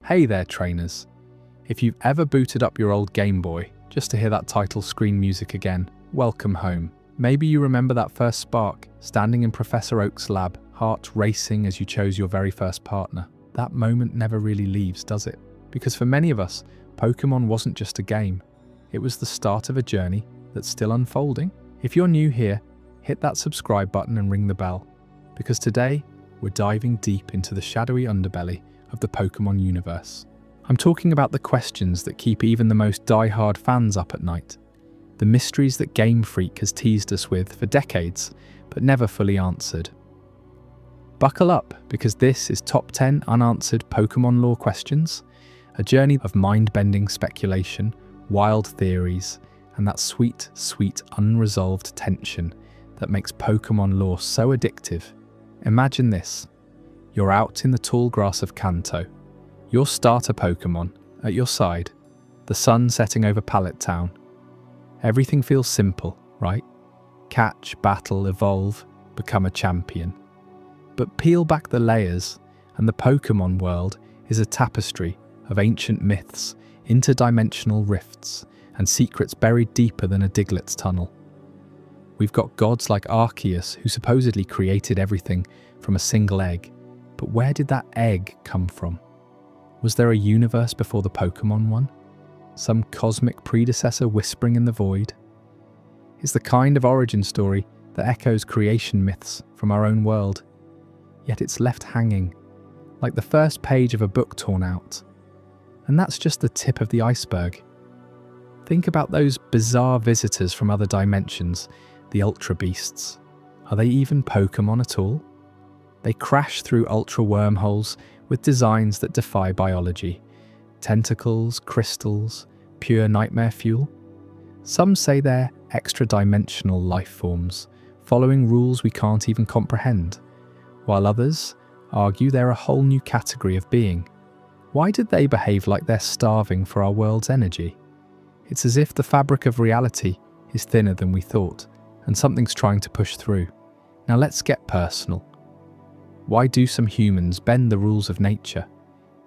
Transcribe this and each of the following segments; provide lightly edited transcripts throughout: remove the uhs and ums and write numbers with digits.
Hey there, trainers. If you've ever booted up your old Game Boy just to hear that title screen music again, welcome home. Maybe you remember that first spark, standing in Professor Oak's lab, heart racing as you chose your very first partner. That moment never really leaves, does it? Because for many of us, Pokémon wasn't just a game. It was the start of a journey that's still unfolding. If you're new here, hit that subscribe button and ring the bell, because today we're diving deep into the shadowy underbelly of the Pokémon universe. I'm talking about the questions that keep even the most die-hard fans up at night, the mysteries that Game Freak has teased us with for decades, but never fully answered. Buckle up, because this is Top 10 Unanswered Pokémon Lore Questions, a journey of mind-bending speculation, wild theories, and that sweet, sweet unresolved tension that makes Pokémon lore so addictive. Imagine this. You're out in the tall grass of Kanto, your starter Pokémon at your side, the sun setting over Pallet Town. Everything feels simple, right? Catch, battle, evolve, become a champion. But peel back the layers, and the Pokémon world is a tapestry of ancient myths, interdimensional rifts, and secrets buried deeper than a Diglett's tunnel. We've got gods like Arceus, who supposedly created everything from a single egg. But where did that egg come from? Was there a universe before the Pokémon one? Some cosmic predecessor whispering in the void? It's the kind of origin story that echoes creation myths from our own world. Yet it's left hanging, like the first page of a book torn out. And that's just the tip of the iceberg. Think about those bizarre visitors from other dimensions, the Ultra Beasts. Are they even Pokémon at all? They crash through ultra wormholes with designs that defy biology. Tentacles, crystals, pure nightmare fuel. Some say they're extra-dimensional life forms, following rules we can't even comprehend, while others argue they're a whole new category of being. Why did they behave like they're starving for our world's energy? It's as if the fabric of reality is thinner than we thought, and something's trying to push through. Now let's get personal. Why do some humans bend the rules of nature?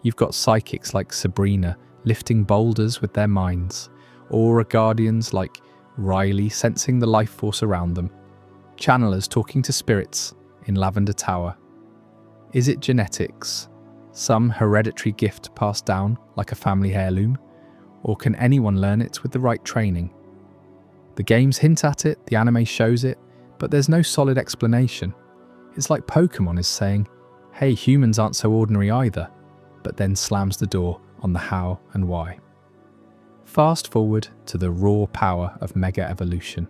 You've got psychics like Sabrina lifting boulders with their minds, aura guardians like Riley sensing the life force around them, channelers talking to spirits in Lavender Tower. Is it genetics? Some hereditary gift passed down like a family heirloom? Or can anyone learn it with the right training? The games hint at it, the anime shows it, but there's no solid explanation. It's like Pokémon is saying, hey, humans aren't so ordinary either, but then slams the door on the how and why. Fast forward to the raw power of Mega Evolution.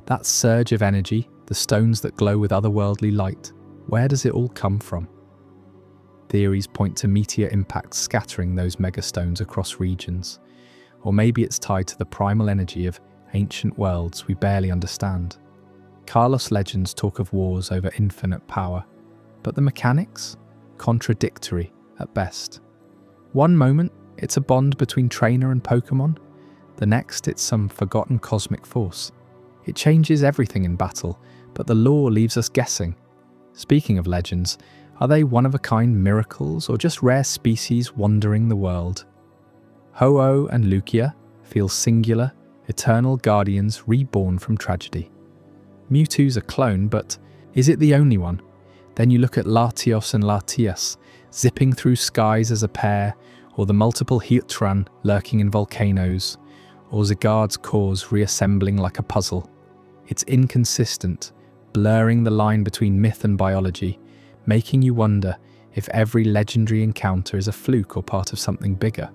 That surge of energy, the stones that glow with otherworldly light, where does it all come from? Theories point to meteor impacts scattering those megastones across regions. Or maybe it's tied to the primal energy of ancient worlds we barely understand. Kalos legends talk of wars over infinite power, but the mechanics? Contradictory at best. One moment, it's a bond between trainer and Pokémon. The next, it's some forgotten cosmic force. It changes everything in battle, but the lore leaves us guessing. Speaking of legends, are they one-of-a-kind miracles or just rare species wandering the world? Ho-Oh and Lugia feel singular, eternal guardians reborn from tragedy. Mewtwo's a clone, but is it the only one? Then you look at Latios and Latias, zipping through skies as a pair, or the multiple Heatran lurking in volcanoes, or Zygarde's cores reassembling like a puzzle. It's inconsistent, blurring the line between myth and biology, making you wonder if every legendary encounter is a fluke or part of something bigger.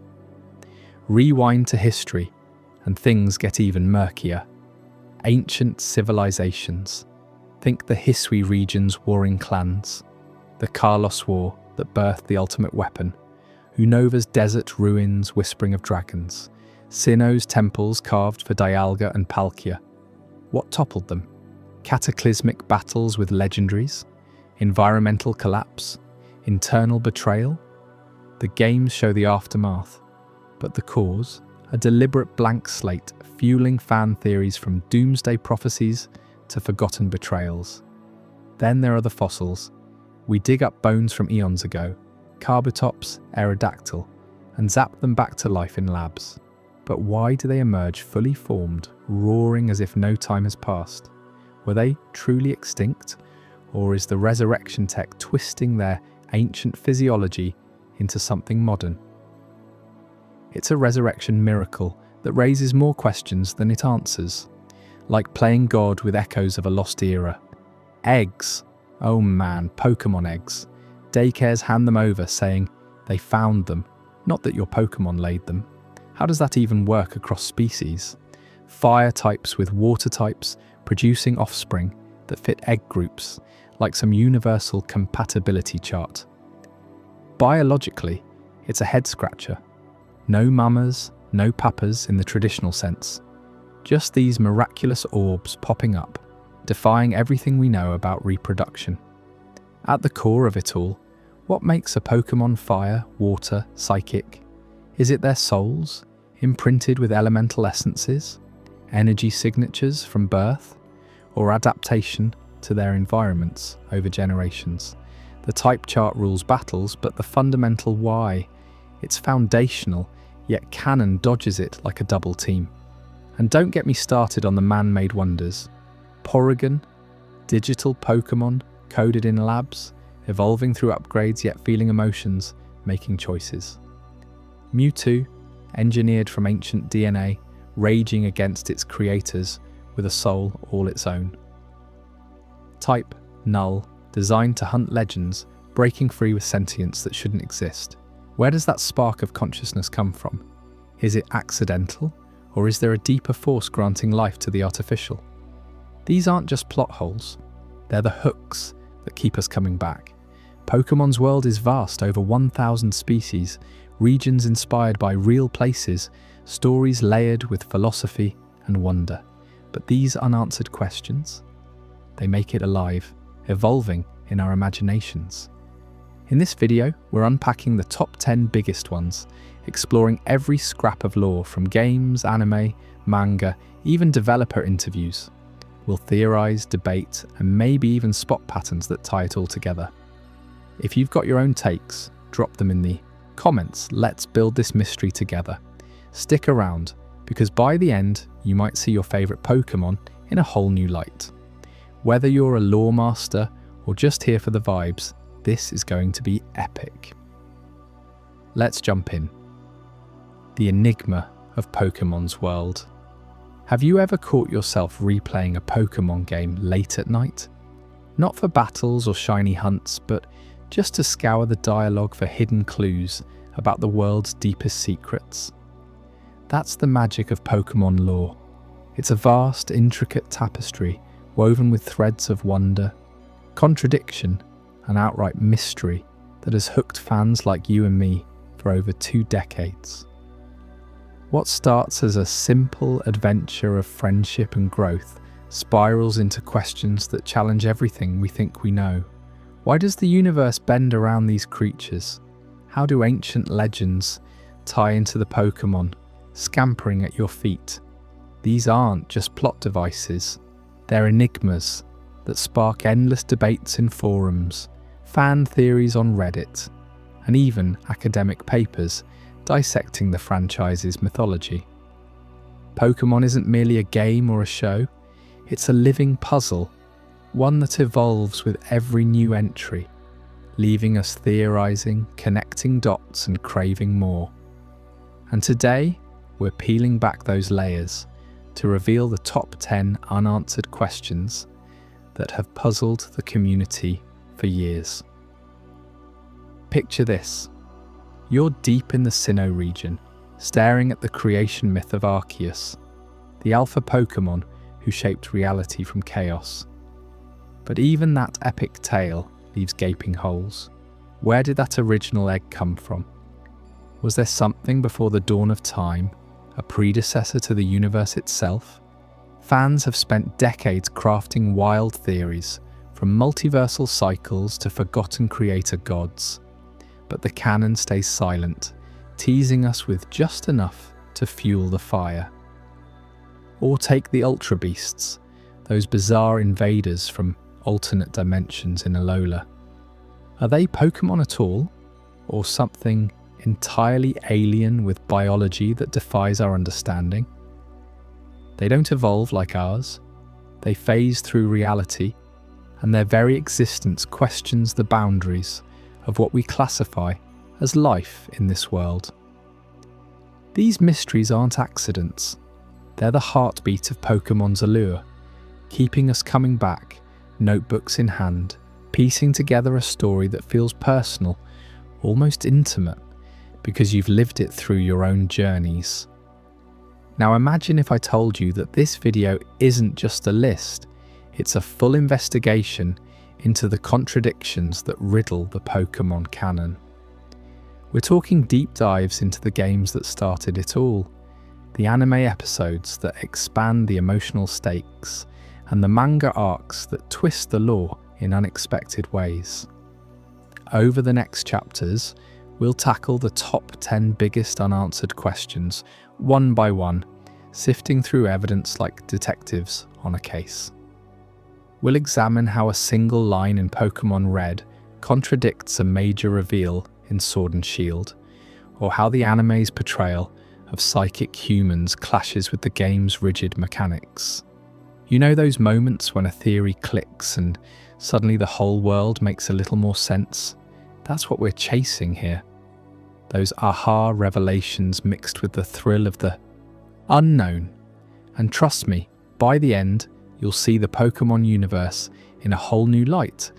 Rewind to history, and things get even murkier. Ancient civilizations. Think the Hisui region's warring clans, the Kalos War that birthed the ultimate weapon, Unova's desert ruins whispering of dragons, Sinnoh's temples carved for Dialga and Palkia. What toppled them? Cataclysmic battles with legendaries? Environmental collapse? Internal betrayal? The games show the aftermath, but the cause? A deliberate blank slate fueling fan theories from doomsday prophecies to forgotten betrayals. Then there are the fossils. We dig up bones from eons ago, Carbotops, Aerodactyl, and zap them back to life in labs. But why do they emerge fully formed, roaring as if no time has passed? Were they truly extinct? Or is the resurrection tech twisting their ancient physiology into something modern? It's a resurrection miracle that raises more questions than it answers, like playing God with echoes of a lost era. Eggs! Oh man, Pokémon eggs. Daycares hand them over saying they found them, not that your Pokémon laid them. How does that even work across species? Fire types with water types producing offspring that fit egg groups, like some universal compatibility chart. Biologically, it's a head-scratcher. No mamas, no papas in the traditional sense. Just these miraculous orbs popping up, defying everything we know about reproduction. At the core of it all, what makes a Pokémon fire, water, psychic? Is it their souls, imprinted with elemental essences, energy signatures from birth, or adaptation to their environments over generations? The type chart rules battles, but the fundamental why, it's foundational, yet canon dodges it like a double team. And don't get me started on the man-made wonders. Porygon, digital Pokémon coded in labs, evolving through upgrades yet feeling emotions, making choices. Mewtwo, engineered from ancient DNA, raging against its creators with a soul all its own. Type, null, designed to hunt legends, breaking free with sentience that shouldn't exist. Where does that spark of consciousness come from? Is it accidental, or is there a deeper force granting life to the artificial? These aren't just plot holes, they're the hooks that keep us coming back. Pokémon's world is vast, over 1,000 species, regions inspired by real places, stories layered with philosophy and wonder. But these unanswered questions, they make it alive, evolving in our imaginations. In this video, we're unpacking the top 10 biggest ones, exploring every scrap of lore from games, anime, manga, even developer interviews. We'll theorize, debate, and maybe even spot patterns that tie it all together. If you've got your own takes, drop them in the comments. Let's build this mystery together. Stick around, because by the end, you might see your favorite Pokémon in a whole new light. Whether you're a lore master or just here for the vibes, this is going to be epic. Let's jump in. The enigma of Pokémon's world. Have you ever caught yourself replaying a Pokémon game late at night? Not for battles or shiny hunts, but just to scour the dialogue for hidden clues about the world's deepest secrets. That's the magic of Pokémon lore. It's a vast, intricate tapestry woven with threads of wonder, contradiction, and outright mystery that has hooked fans like you and me for over 2 decades. What starts as a simple adventure of friendship and growth spirals into questions that challenge everything we think we know. Why does the universe bend around these creatures? How do ancient legends tie into the Pokémon scampering at your feet? These aren't just plot devices, they're enigmas that spark endless debates in forums, fan theories on Reddit, and even academic papers dissecting the franchise's mythology. Pokémon isn't merely a game or a show, it's a living puzzle, one that evolves with every new entry, leaving us theorizing, connecting dots and craving more. And today, we're peeling back those layers to reveal the top 10 unanswered questions that have puzzled the community for years. Picture this. You're deep in the Sinnoh region, staring at the creation myth of Arceus, the alpha Pokémon who shaped reality from chaos. But even that epic tale leaves gaping holes. Where did that original egg come from? Was there something before the dawn of time, a predecessor to the universe itself? Fans have spent decades crafting wild theories, from multiversal cycles to forgotten creator gods. But the canon stays silent, teasing us with just enough to fuel the fire. Or take the Ultra Beasts, those bizarre invaders from alternate dimensions in Alola. Are they Pokémon at all, or something entirely alien with biology that defies our understanding? They don't evolve like ours. They phase through reality, and their very existence questions the boundaries of what we classify as life in this world. These mysteries aren't accidents. They're the heartbeat of Pokémon's allure, keeping us coming back, notebooks in hand, piecing together a story that feels personal, almost intimate, because you've lived it through your own journeys. Now imagine if I told you that this video isn't just a list, it's a full investigation into the contradictions that riddle the Pokémon canon. We're talking deep dives into the games that started it all, the anime episodes that expand the emotional stakes, and the manga arcs that twist the lore in unexpected ways. Over the next chapters, we'll tackle the top 10 biggest unanswered questions, one by one, sifting through evidence like detectives on a case. We'll examine how a single line in Pokémon Red contradicts a major reveal in Sword and Shield, or how the anime's portrayal of psychic humans clashes with the game's rigid mechanics. You know those moments when a theory clicks and suddenly the whole world makes a little more sense? That's what we're chasing here. Those aha revelations mixed with the thrill of the unknown. And trust me, by the end, you'll see the Pokémon universe in a whole new light,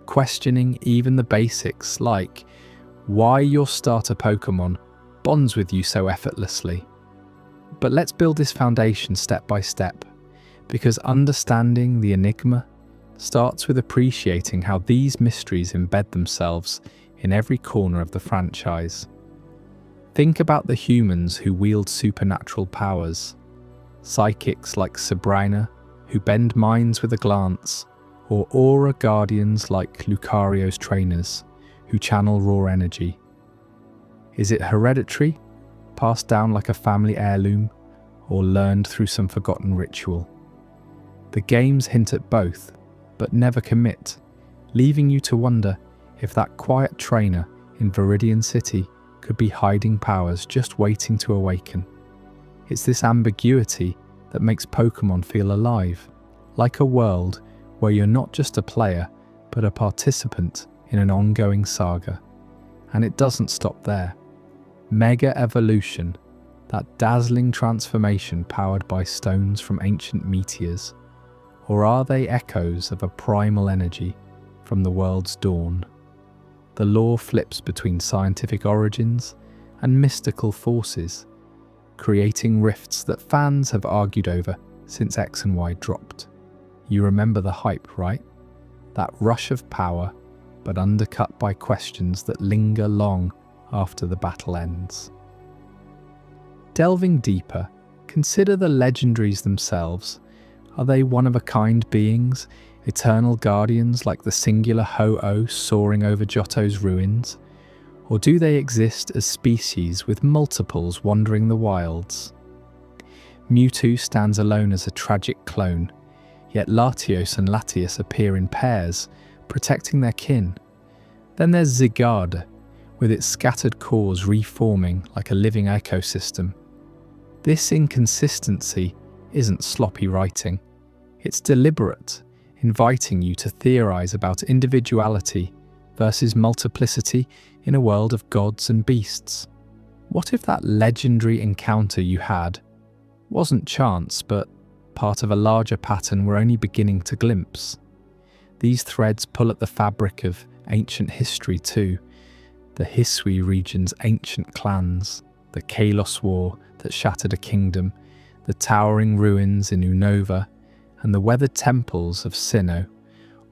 questioning even the basics like why your starter Pokémon bonds with you so effortlessly. But let's build this foundation step by step, because understanding the enigma starts with appreciating how these mysteries embed themselves in every corner of the franchise. Think about the humans who wield supernatural powers, psychics like Sabrina, who bend minds with a glance, or aura guardians like Lucario's trainers, who channel raw energy. Is it hereditary, passed down like a family heirloom, or learned through some forgotten ritual? The games hint at both, but never commit, leaving you to wonder if that quiet trainer in Viridian City could be hiding powers just waiting to awaken. It's this ambiguity that makes Pokémon feel alive, like a world where you're not just a player, but a participant in an ongoing saga. And it doesn't stop there. Mega Evolution, that dazzling transformation powered by stones from ancient meteors, or are they echoes of a primal energy from the world's dawn? The lore flips between scientific origins and mystical forces, creating rifts that fans have argued over since X and Y dropped. You remember the hype, right? That rush of power, but undercut by questions that linger long after the battle ends. Delving deeper, consider the legendaries themselves. Are they one-of-a-kind beings, eternal guardians like the singular Ho-Oh soaring over Johto's ruins? Or do they exist as species with multiples wandering the wilds? Mewtwo stands alone as a tragic clone, yet Latios and Latias appear in pairs, protecting their kin. Then there's Zygarde, with its scattered cores reforming like a living ecosystem. This inconsistency isn't sloppy writing. It's deliberate, inviting you to theorize about individuality versus multiplicity in a world of gods and beasts. What if that legendary encounter you had wasn't chance, but part of a larger pattern we're only beginning to glimpse? These threads pull at the fabric of ancient history too. The Hisui region's ancient clans, the Kalos War that shattered a kingdom, the towering ruins in Unova, and the weathered temples of Sinnoh,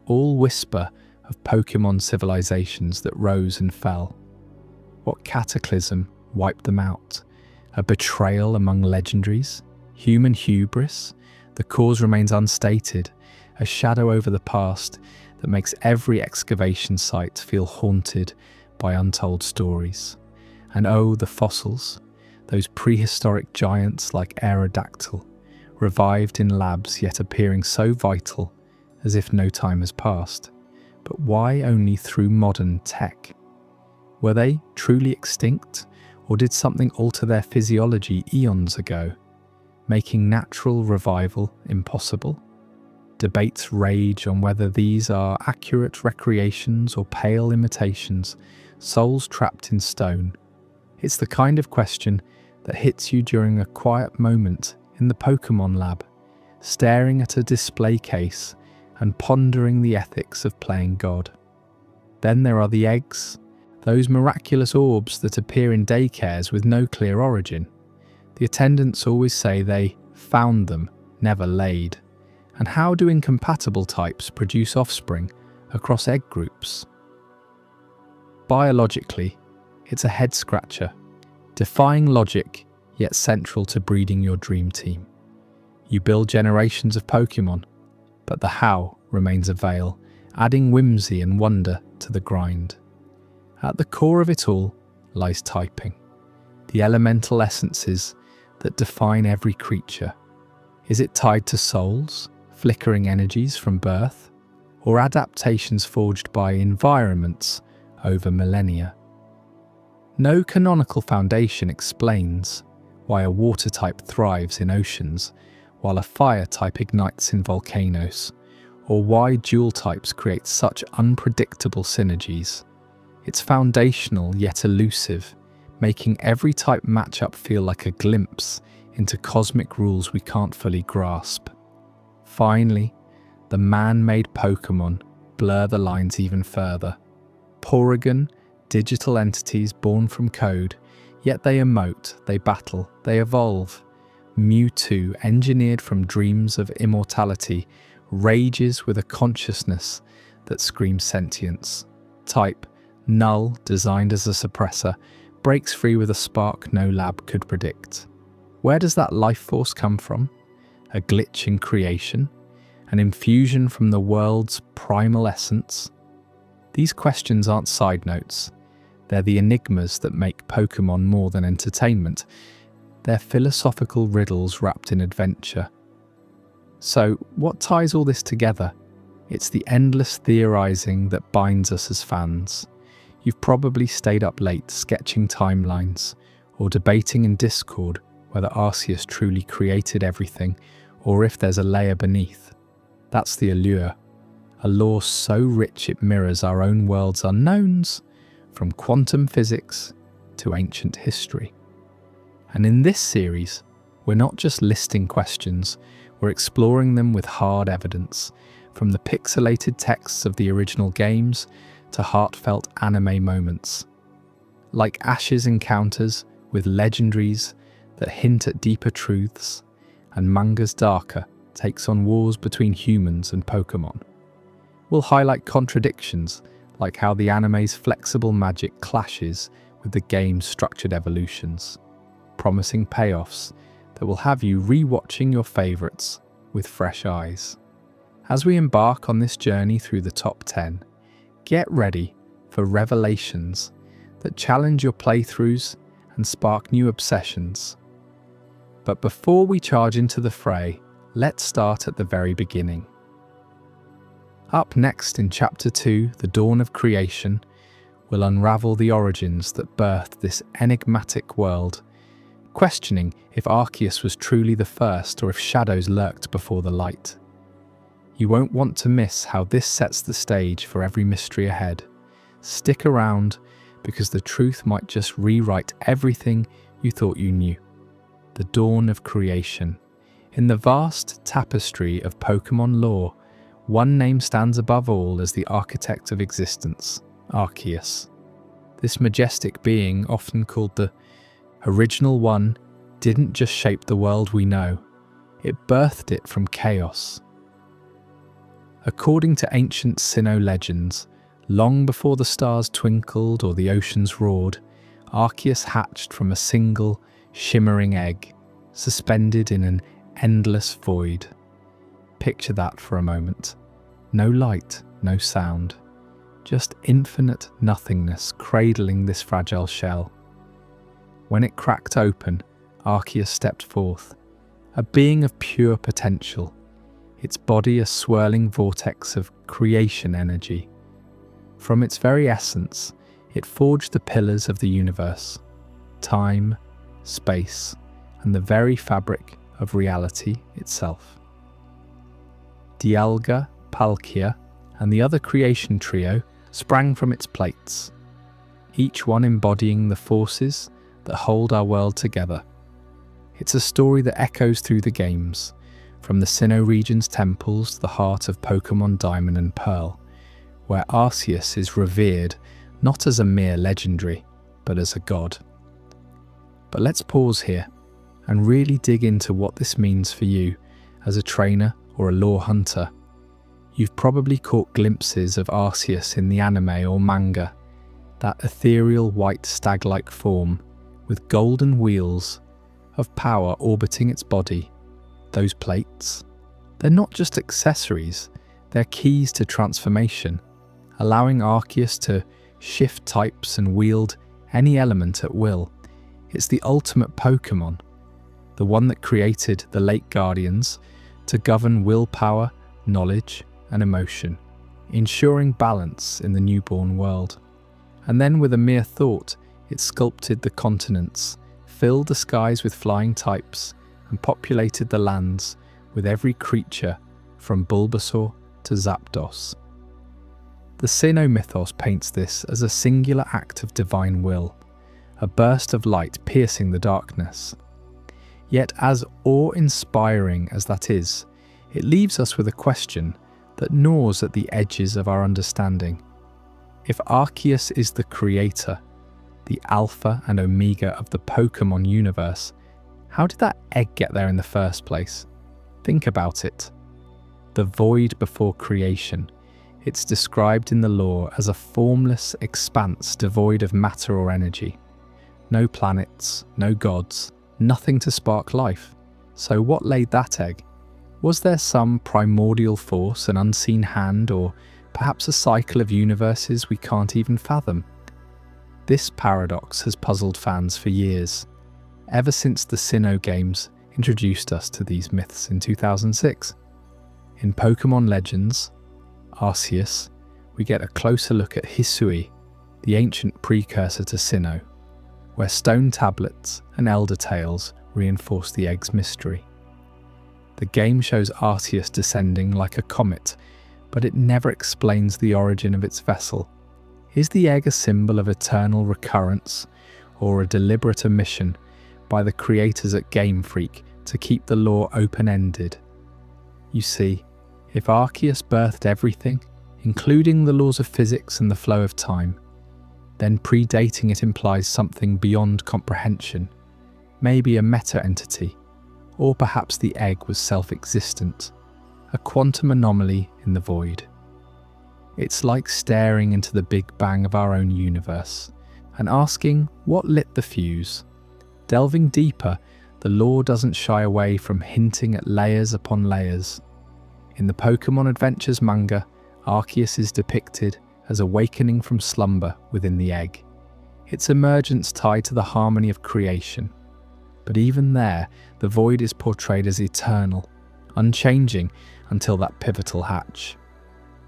all whisper of Pokémon civilizations that rose and fell. What cataclysm wiped them out? A betrayal among legendaries? Human hubris? The cause remains unstated, a shadow over the past that makes every excavation site feel haunted by untold stories. And oh, the fossils, those prehistoric giants like Aerodactyl, revived in labs yet appearing so vital as if no time has passed. But why only through modern tech? Were they truly extinct, or did something alter their physiology eons ago, making natural revival impossible? Debates rage on whether these are accurate recreations or pale imitations, souls trapped in stone. It's the kind of question that hits you during a quiet moment in the Pokémon lab, staring at a display case and pondering the ethics of playing God. Then there are the eggs, those miraculous orbs that appear in daycares with no clear origin. The attendants always say they found them, never laid. And how do incompatible types produce offspring across egg groups? Biologically, it's a head-scratcher, defying logic, yet central to breeding your dream team. You build generations of Pokémon, but the how remains a veil, adding whimsy and wonder to the grind. At the core of it all lies typing, the elemental essences that define every creature. Is it tied to souls, flickering energies from birth, or adaptations forged by environments over millennia? No canonical foundation explains why a water type thrives in oceans while a fire type ignites in volcanoes, or why dual types create such unpredictable synergies. It's foundational yet elusive, making every type matchup feel like a glimpse into cosmic rules we can't fully grasp. Finally, the man-made Pokémon blur the lines even further. Porygon, digital entities born from code, yet they emote, they battle, they evolve. Mewtwo, engineered from dreams of immortality, rages with a consciousness that screams sentience. Type, Null, designed as a suppressor, breaks free with a spark no lab could predict. Where does that life force come from? A glitch in creation? An infusion from the world's primal essence? These questions aren't side notes. They're the enigmas that make Pokémon more than entertainment. They're philosophical riddles wrapped in adventure. So, what ties all this together? It's the endless theorizing that binds us as fans. You've probably stayed up late sketching timelines, or debating in Discord whether Arceus truly created everything, or if there's a layer beneath. That's the allure. A lore so rich it mirrors our own world's unknowns, from quantum physics to ancient history. And in this series, we're not just listing questions, we're exploring them with hard evidence, from the pixelated texts of the original games to heartfelt anime moments. Like Ash's encounters with legendaries that hint at deeper truths, and manga's darker takes on wars between humans and Pokémon. We'll highlight contradictions, like how the anime's flexible magic clashes with the game's structured evolutions, promising payoffs that will have you re-watching your favourites with fresh eyes. As we embark on this journey through the top 10, get ready for revelations that challenge your playthroughs and spark new obsessions. But before we charge into the fray, let's start at the very beginning. Up next in Chapter 2, The Dawn of Creation, we'll unravel the origins that birthed this enigmatic world, questioning if Arceus was truly the first or if shadows lurked before the light. You won't want to miss how this sets the stage for every mystery ahead. Stick around, because the truth might just rewrite everything you thought you knew. The Dawn of Creation. In the vast tapestry of Pokémon lore, one name stands above all as the architect of existence, Arceus. This majestic being, often called the Original One, didn't just shape the world we know, it birthed it from chaos. According to ancient Sinnoh legends, long before the stars twinkled or the oceans roared, Arceus hatched from a single, shimmering egg, suspended in an endless void. Picture that for a moment. No light, no sound, just infinite nothingness cradling this fragile shell. When it cracked open, Arceus stepped forth, a being of pure potential, its body a swirling vortex of creation energy. From its very essence, It forged the pillars of the universe, time, space, and the very fabric of reality itself. Dialga, Palkia, and the other creation trio sprang from its plates, each one embodying the forces that hold our world together. It's a story that echoes through the games, from the Sinnoh region's temples to the heart of Pokémon Diamond and Pearl, where Arceus is revered not as a mere legendary, but as a god. But let's pause here and really dig into what this means for you as a trainer or a lore hunter. You've probably caught glimpses of Arceus in the anime or manga, that ethereal white stag-like form with golden wheels of power orbiting its body. Those plates, they're not just accessories, they're keys to transformation, allowing Arceus to shift types and wield any element at will. It's the ultimate Pokémon, the one that created the late Guardians to govern willpower, knowledge, and emotion, ensuring balance in the newborn world. And then with a mere thought, it sculpted the continents, filled the skies with flying types, and populated the lands with every creature from Bulbasaur to Zapdos. The Sinnoh mythos paints this as a singular act of divine will, a burst of light piercing the darkness. Yet as awe-inspiring as that is, it leaves us with a question that gnaws at the edges of our understanding. If Arceus is the creator, the alpha and omega of the Pokémon universe, how did that egg get there in the first place? Think about it. The void before creation. It's described in the lore as a formless expanse devoid of matter or energy. No planets, no gods, nothing to spark life. So what laid that egg? Was there some primordial force, an unseen hand, or perhaps a cycle of universes we can't even fathom? This paradox has puzzled fans for years, ever since the Sinnoh games introduced us to these myths in 2006. In Pokémon Legends, Arceus, we get a closer look at Hisui, the ancient precursor to Sinnoh, where stone tablets and elder tales reinforce the egg's mystery. The game shows Arceus descending like a comet, but it never explains the origin of its vessel. Is the egg a symbol of eternal recurrence, or a deliberate omission by the creators at Game Freak to keep the lore open-ended? You see, if Arceus birthed everything, including the laws of physics and the flow of time, then predating it implies something beyond comprehension, maybe a meta-entity, or perhaps the egg was self-existent, a quantum anomaly in the void. It's like staring into the Big Bang of our own universe and asking what lit the fuse. Delving deeper, the lore doesn't shy away from hinting at layers upon layers. In the Pokémon Adventures manga, Arceus is depicted as awakening from slumber within the egg, its emergence tied to the harmony of creation. But even there, the void is portrayed as eternal, unchanging until that pivotal hatch.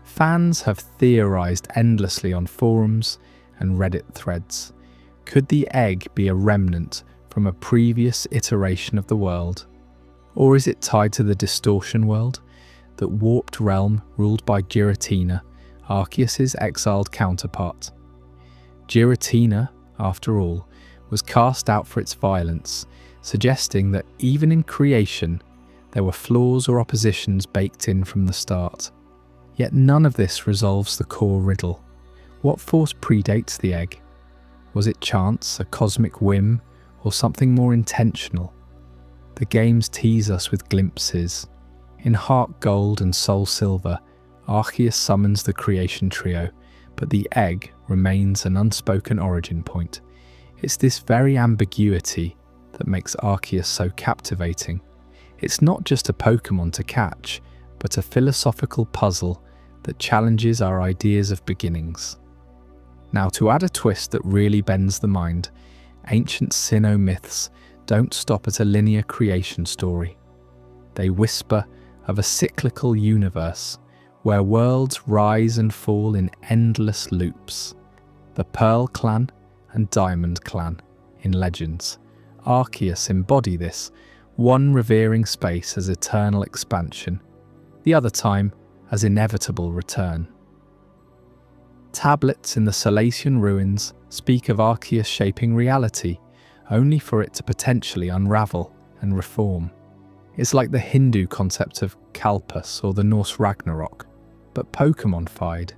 Fans have theorized endlessly on forums and Reddit threads. Could the egg be a remnant from a previous iteration of the world? Or is it tied to the distortion world, that warped realm ruled by Giratina, Arceus' exiled counterpart? Giratina, after all, was cast out for its violence, suggesting that even in creation, there were flaws or oppositions baked in from the start. Yet none of this resolves the core riddle. What force predates the egg? Was it chance, a cosmic whim, or something more intentional? The games tease us with glimpses. In Heart Gold and Soul Silver, Arceus summons the creation trio, but the egg remains an unspoken origin point. It's this very ambiguity that makes Arceus so captivating. It's not just a Pokémon to catch, but a philosophical puzzle that challenges our ideas of beginnings. Now, to add a twist that really bends the mind, ancient Sinnoh myths don't stop at a linear creation story. They whisper of a cyclical universe where worlds rise and fall in endless loops. the Pearl Clan and Diamond Clan in Legends. Arceus embody this, one revering space as eternal expansion, the other time as inevitable return. Tablets in the Salatian ruins speak of Arceus shaping reality, only for it to potentially unravel and reform. It's like the Hindu concept of Kalpus or the Norse Ragnarok, but Pokémon-fied.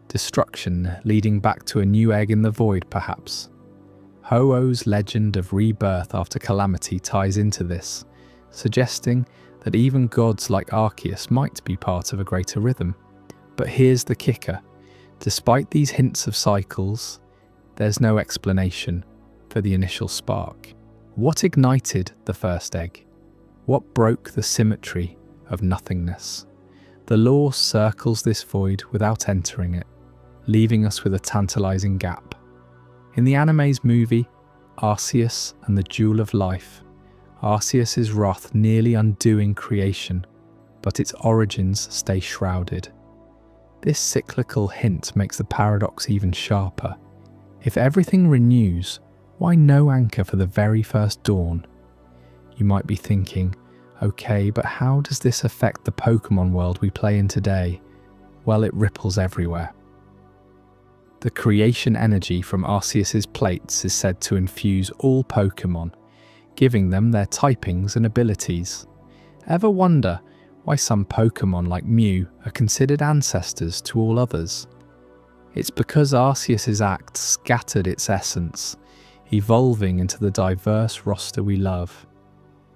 Destruction leading back to a new egg in the void, perhaps. Ho-Oh's legend of rebirth after calamity ties into this, suggesting that even gods like Arceus might be part of a greater rhythm. But here's the kicker. Despite these hints of cycles, there's no explanation for the initial spark. What ignited the first egg? What broke the symmetry of nothingness? The lore circles this void without entering it, leaving us with a tantalizing gap. In the anime's movie, Arceus and the Jewel of Life, Arceus's wrath nearly undoing creation, but its origins stay shrouded. This cyclical hint makes the paradox even sharper. If everything renews, why no anchor for the very first dawn? You might be thinking, okay, but how does this affect the Pokémon world we play in today? Well, it ripples everywhere. The creation energy from Arceus's plates is said to infuse all Pokémon, giving them their typings and abilities. Ever wonder why some Pokémon like Mew are considered ancestors to all others? It's because Arceus's act scattered its essence, evolving into the diverse roster we love.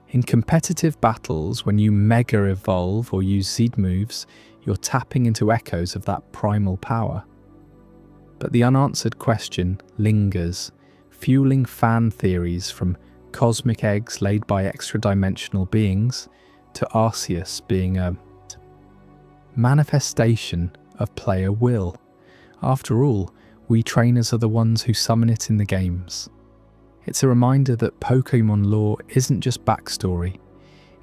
In competitive battles, when you mega evolve or use seed moves, you're tapping into echoes of that primal power. But the unanswered question lingers, fueling fan theories from cosmic eggs laid by extra-dimensional beings to Arceus being a manifestation of player will. After all, we trainers are the ones who summon it in the games. It's a reminder that Pokémon lore isn't just backstory,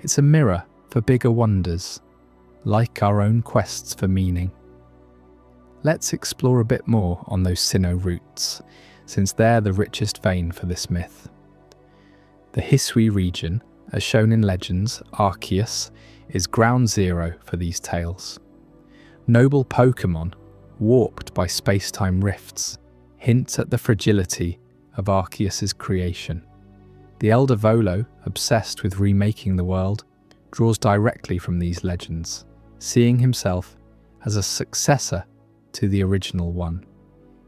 it's a mirror for bigger wonders, like our own quests for meaning. Let's explore a bit more on those Sinnoh roots, since they're the richest vein for this myth. The Hisui region, as shown in Legends, Arceus, is ground zero for these tales. Noble Pokémon, warped by space-time rifts, hint at the fragility of Arceus's creation. The Elder Volo, obsessed with remaking the world, draws directly from these legends, seeing himself as a successor to the original one.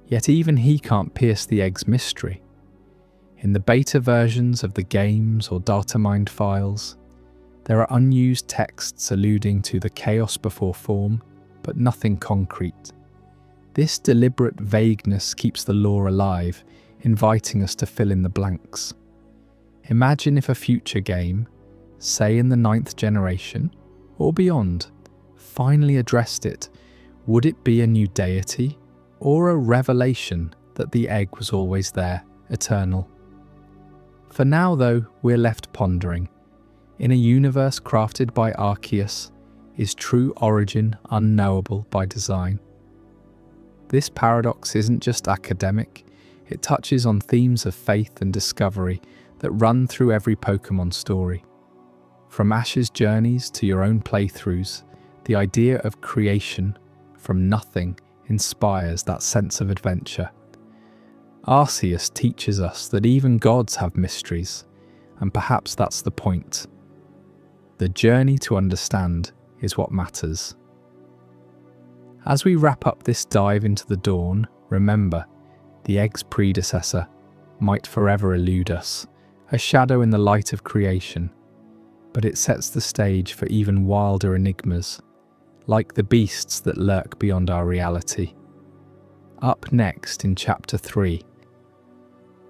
Yet even he can't pierce the egg's mystery. In the beta versions of the games or datamined files, there are unused texts alluding to the chaos before form, but nothing concrete. This deliberate vagueness keeps the lore alive, inviting us to fill in the blanks. Imagine if a future game, say in the 9th generation, or beyond, finally addressed it. Would it be a new deity, or a revelation that the egg was always there, eternal? For now, though, we're left pondering. In a universe crafted by Arceus, is true origin unknowable by design? This paradox isn't just academic, it touches on themes of faith and discovery that run through every Pokémon story. From Ash's journeys to your own playthroughs, the idea of creation from nothing inspires that sense of adventure. Arceus teaches us that even gods have mysteries, and perhaps that's the point. The journey to understand is what matters. As we wrap up this dive into the dawn, remember, the egg's predecessor might forever elude us, a shadow in the light of creation, but it sets the stage for even wilder enigmas, like the beasts that lurk beyond our reality. Up next in Chapter 3,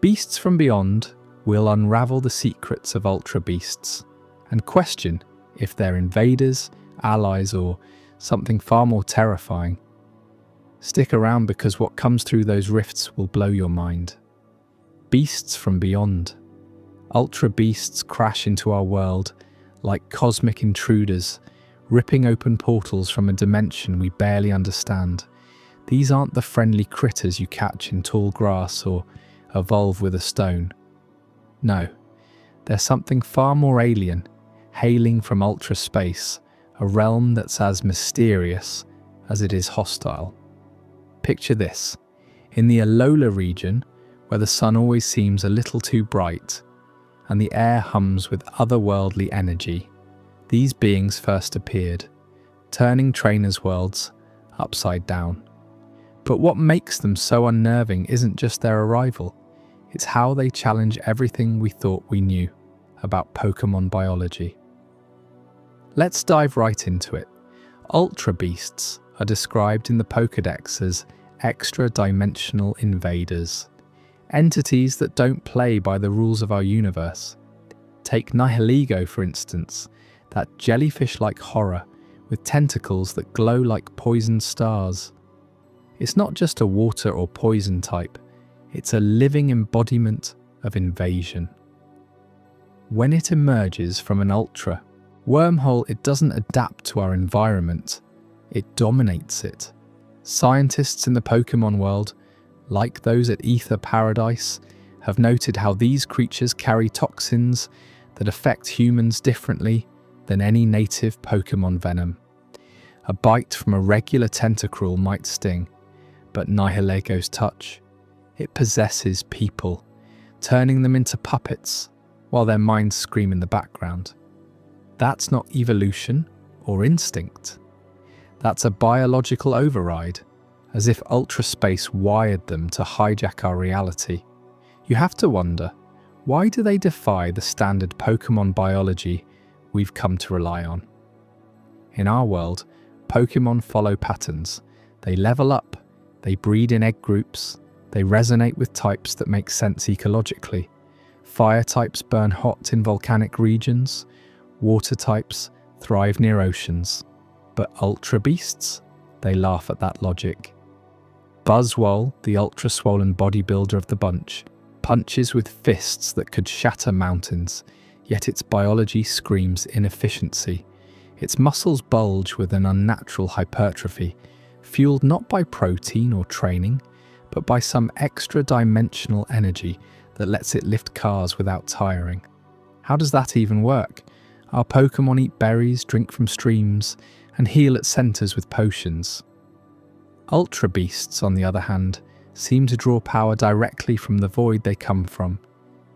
Beasts from Beyond will unravel the secrets of Ultra Beasts and question if they're invaders, allies, or something far more terrifying. Stick around because what comes through those rifts will blow your mind. Beasts from Beyond. Ultra Beasts crash into our world like cosmic intruders, ripping open portals from a dimension we barely understand. These aren't the friendly critters you catch in tall grass or evolve with a stone. No, they're something far more alien, hailing from ultra space, a realm that's as mysterious as it is hostile. Picture this. In the Alola region, where the sun always seems a little too bright and the air hums with otherworldly energy, these beings first appeared, turning trainers' worlds upside down. But what makes them so unnerving isn't just their arrival, it's how they challenge everything we thought we knew about Pokémon biology. Let's dive right into it. Ultra Beasts are described in the Pokédex as extra-dimensional invaders, entities that don't play by the rules of our universe. Take Nihilego, for instance, that jellyfish-like horror with tentacles that glow like poisoned stars. It's not just a water or poison type, it's a living embodiment of invasion. When it emerges from an ultra wormhole, it doesn't adapt to our environment, it dominates it. Scientists in the Pokémon world, like those at Ether Paradise, have noted how these creatures carry toxins that affect humans differently than any native Pokémon venom. A bite from a regular tentacruel might sting, but Nihilego's touch, it possesses people, turning them into puppets while their minds scream in the background. That's not evolution or instinct. That's a biological override, as if ultra space wired them to hijack our reality. You have to wonder, why do they defy the standard Pokémon biology we've come to rely on? In our world, Pokémon follow patterns. They level up, they breed in egg groups, they resonate with types that make sense ecologically. Fire types burn hot in volcanic regions, water types thrive near oceans. But Ultra Beasts? They laugh at that logic. Buzzwole, the ultra-swollen bodybuilder of the bunch, punches with fists that could shatter mountains, yet its biology screams inefficiency. Its muscles bulge with an unnatural hypertrophy, fueled not by protein or training, but by some extra-dimensional energy that lets it lift cars without tiring. How does that even work? Our Pokémon eat berries, drink from streams, and heal at centres with potions. Ultra Beasts, on the other hand, seem to draw power directly from the void they come from,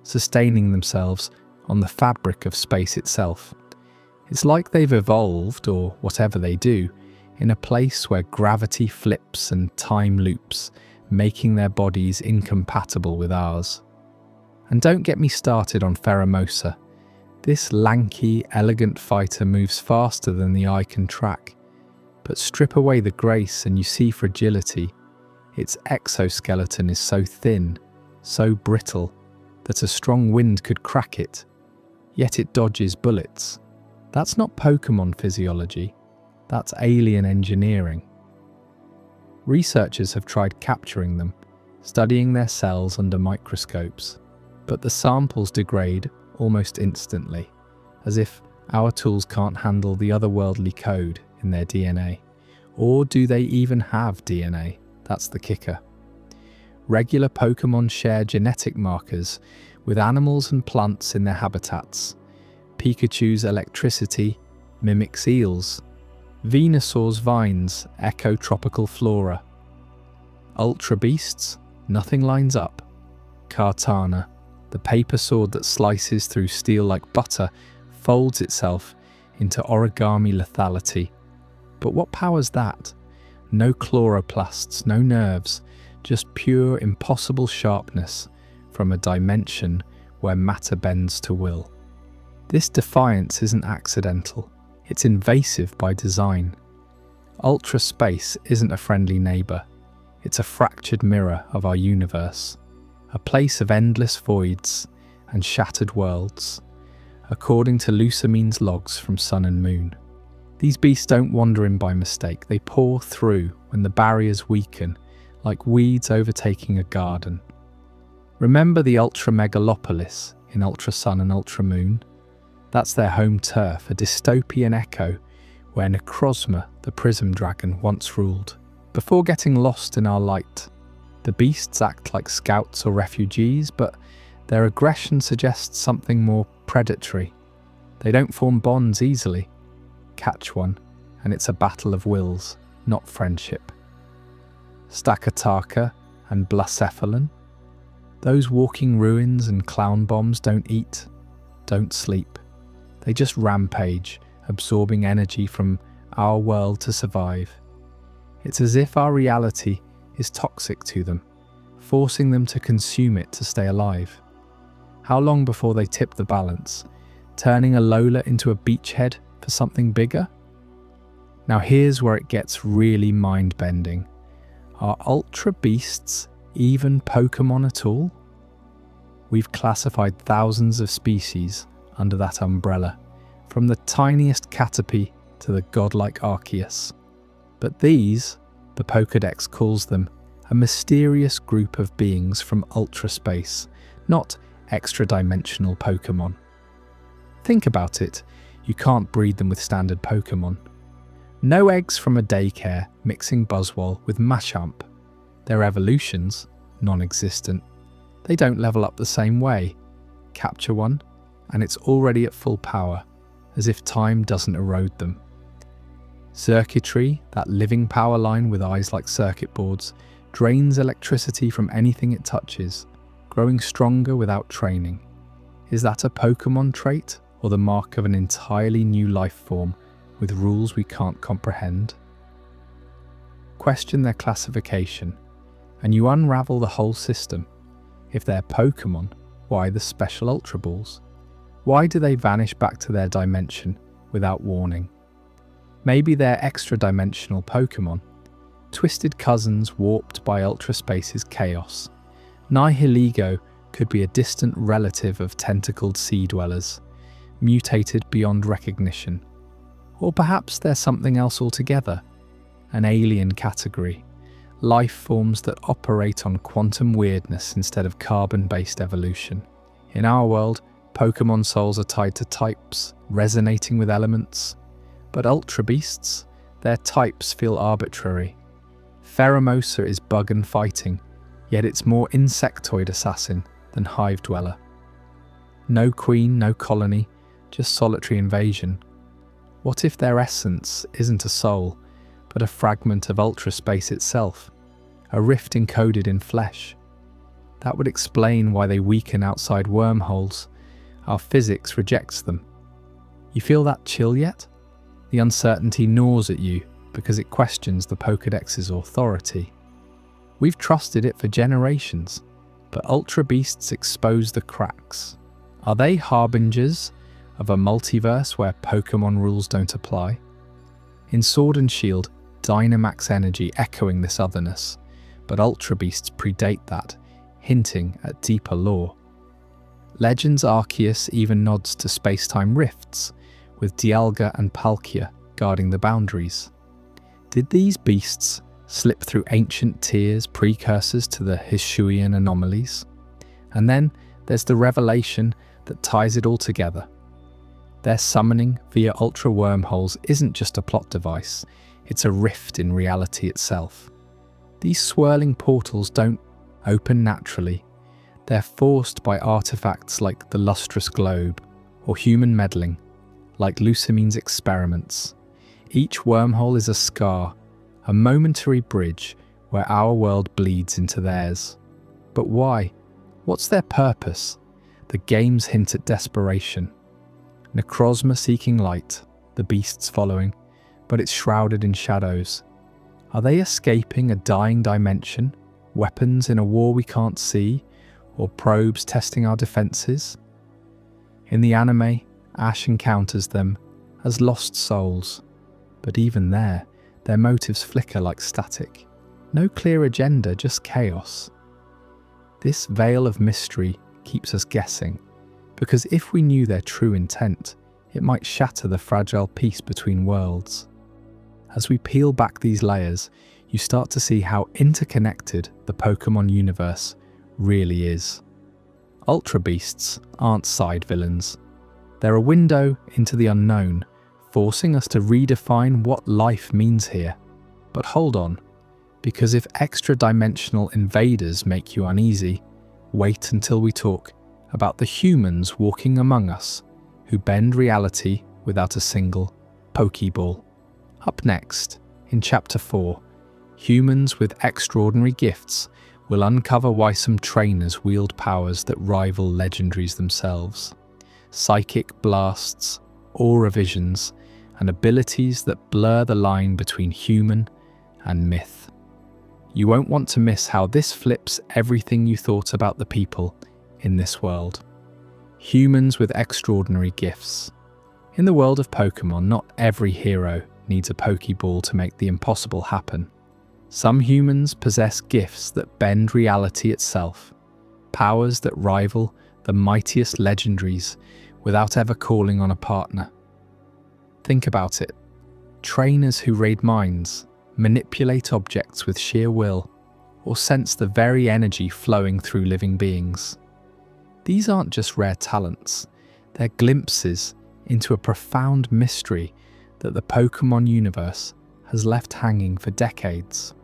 sustaining themselves on the fabric of space itself. It's like they've evolved, or whatever they do, in a place where gravity flips and time loops, making their bodies incompatible with ours. And don't get me started on Pheromosa. This lanky, elegant fighter moves faster than the eye can track. But strip away the grace and you see fragility. Its exoskeleton is so thin, so brittle, that a strong wind could crack it. Yet it dodges bullets. That's not Pokémon physiology. That's alien engineering. Researchers have tried capturing them, studying their cells under microscopes, but the samples degrade almost instantly, as if our tools can't handle the otherworldly code in their DNA. Or do they even have DNA? That's the kicker. Regular Pokémon share genetic markers with animals and plants in their habitats. Pikachu's electricity mimics eels. Venusaur's vines echo tropical flora. Ultra Beasts? Nothing lines up. Kartana, the paper sword that slices through steel like butter, folds itself into origami lethality. But what powers that? No chloroplasts, no nerves, just pure impossible sharpness from a dimension where matter bends to will. This defiance isn't accidental, it's invasive by design. Ultra space isn't a friendly neighbour, it's a fractured mirror of our universe, a place of endless voids and shattered worlds, according to Lucamine's logs from Sun and Moon. These beasts don't wander in by mistake, they pour through when the barriers weaken, like weeds overtaking a garden. Remember the Ultra Megalopolis in Ultra Sun and Ultra Moon? That's their home turf, a dystopian echo where Necrozma, the Prism Dragon, once ruled. before getting lost in our light. The beasts act like scouts or refugees, but their aggression suggests something more predatory. They don't form bonds easily. Catch one, and it's a battle of wills, not friendship. Stakataka and Blacephalon. Those walking ruins and clown bombs don't eat, don't sleep. They just rampage, absorbing energy from our world to survive. It's as if our reality is toxic to them, forcing them to consume it to stay alive. How long before they tip the balance, turning a Lola into a beachhead for something bigger? Now here's where it gets really mind-bending. Are ultra beasts even Pokémon at all? We've classified thousands of species under that umbrella, from the tiniest Caterpie to the godlike Arceus. But these, the Pokédex calls them, a mysterious group of beings from ultra space, not extra-dimensional Pokémon. Think about it, you can't breed them with standard Pokémon. No eggs from a daycare mixing Buzzwole with Machamp. Their evolutions, non-existent. They don't level up the same way. Capture one, and it's already at full power, as if time doesn't erode them. Circuitry, that living power line with eyes like circuit boards, drains electricity from anything it touches, growing stronger without training. Is that a Pokémon trait, or the mark of an entirely new life form with rules we can't comprehend? Question their classification, and you unravel the whole system. If they're Pokémon, why the special Ultra Balls? Why do they vanish back to their dimension without warning? Maybe they're extra-dimensional Pokémon, twisted cousins warped by Ultra Space's chaos. Nihilego could be a distant relative of tentacled sea dwellers, mutated beyond recognition. Or perhaps they're something else altogether, an alien category, life forms that operate on quantum weirdness instead of carbon-based evolution. In our world, Pokémon souls are tied to types, resonating with elements. But Ultra Beasts, their types feel arbitrary. Pheromosa is bug and fighting, yet it's more insectoid assassin than hive dweller. No queen, no colony, just solitary invasion. What if their essence isn't a soul, but a fragment of ultra space itself, a rift encoded in flesh? That would explain why they weaken outside wormholes. Our physics rejects them. You feel that chill yet? The uncertainty gnaws at you because it questions the Pokédex's authority. We've trusted it for generations, but Ultra Beasts expose the cracks. Are they harbingers of a multiverse where Pokémon rules don't apply? In Sword and Shield, Dynamax energy echoing this otherness, but Ultra Beasts predate that, hinting at deeper lore. Legends Arceus even nods to space-time rifts, with Dialga and Palkia guarding the boundaries. Did these beasts slip through ancient tears, precursors to the Hisuian anomalies? And then there's the revelation that ties it all together. Their summoning via ultra wormholes isn't just a plot device, it's a rift in reality itself. These swirling portals don't open naturally. They're forced by artifacts like the lustrous globe, or human meddling, like Lucamine's experiments. Each wormhole is a scar, a momentary bridge where our world bleeds into theirs. But why? What's their purpose? The games hint at desperation. Necrozma seeking light, the beasts following, but it's shrouded in shadows. Are they escaping a dying dimension, weapons in a war we can't see, or probes testing our defenses? In the anime, Ash encounters them as lost souls, but even there, their motives flicker like static. No clear agenda, just chaos. This veil of mystery keeps us guessing, because if we knew their true intent, it might shatter the fragile peace between worlds. As we peel back these layers, you start to see how interconnected the Pokémon universe really is. Ultra Beasts aren't side villains. They're a window into the unknown, forcing us to redefine what life means here. But hold on, Because if extra-dimensional invaders make you uneasy, wait until we talk about the humans walking among us who bend reality without a single Pokeball. Up next, in Chapter 4, humans with extraordinary gifts will uncover why some trainers wield powers that rival legendaries themselves. Psychic blasts, aura visions, and abilities that blur the line between human and myth. You won't want to miss how this flips everything you thought about the people in this world. Humans with extraordinary gifts. In the world of Pokémon, not every hero needs a Pokeball to make the impossible happen. Some humans possess gifts that bend reality itself, powers that rival the mightiest legendaries without ever calling on a partner. Think about it. Trainers who raid minds, manipulate objects with sheer will, or sense the very energy flowing through living beings. These aren't just rare talents, they're glimpses into a profound mystery that the Pokémon universe has left hanging for decades.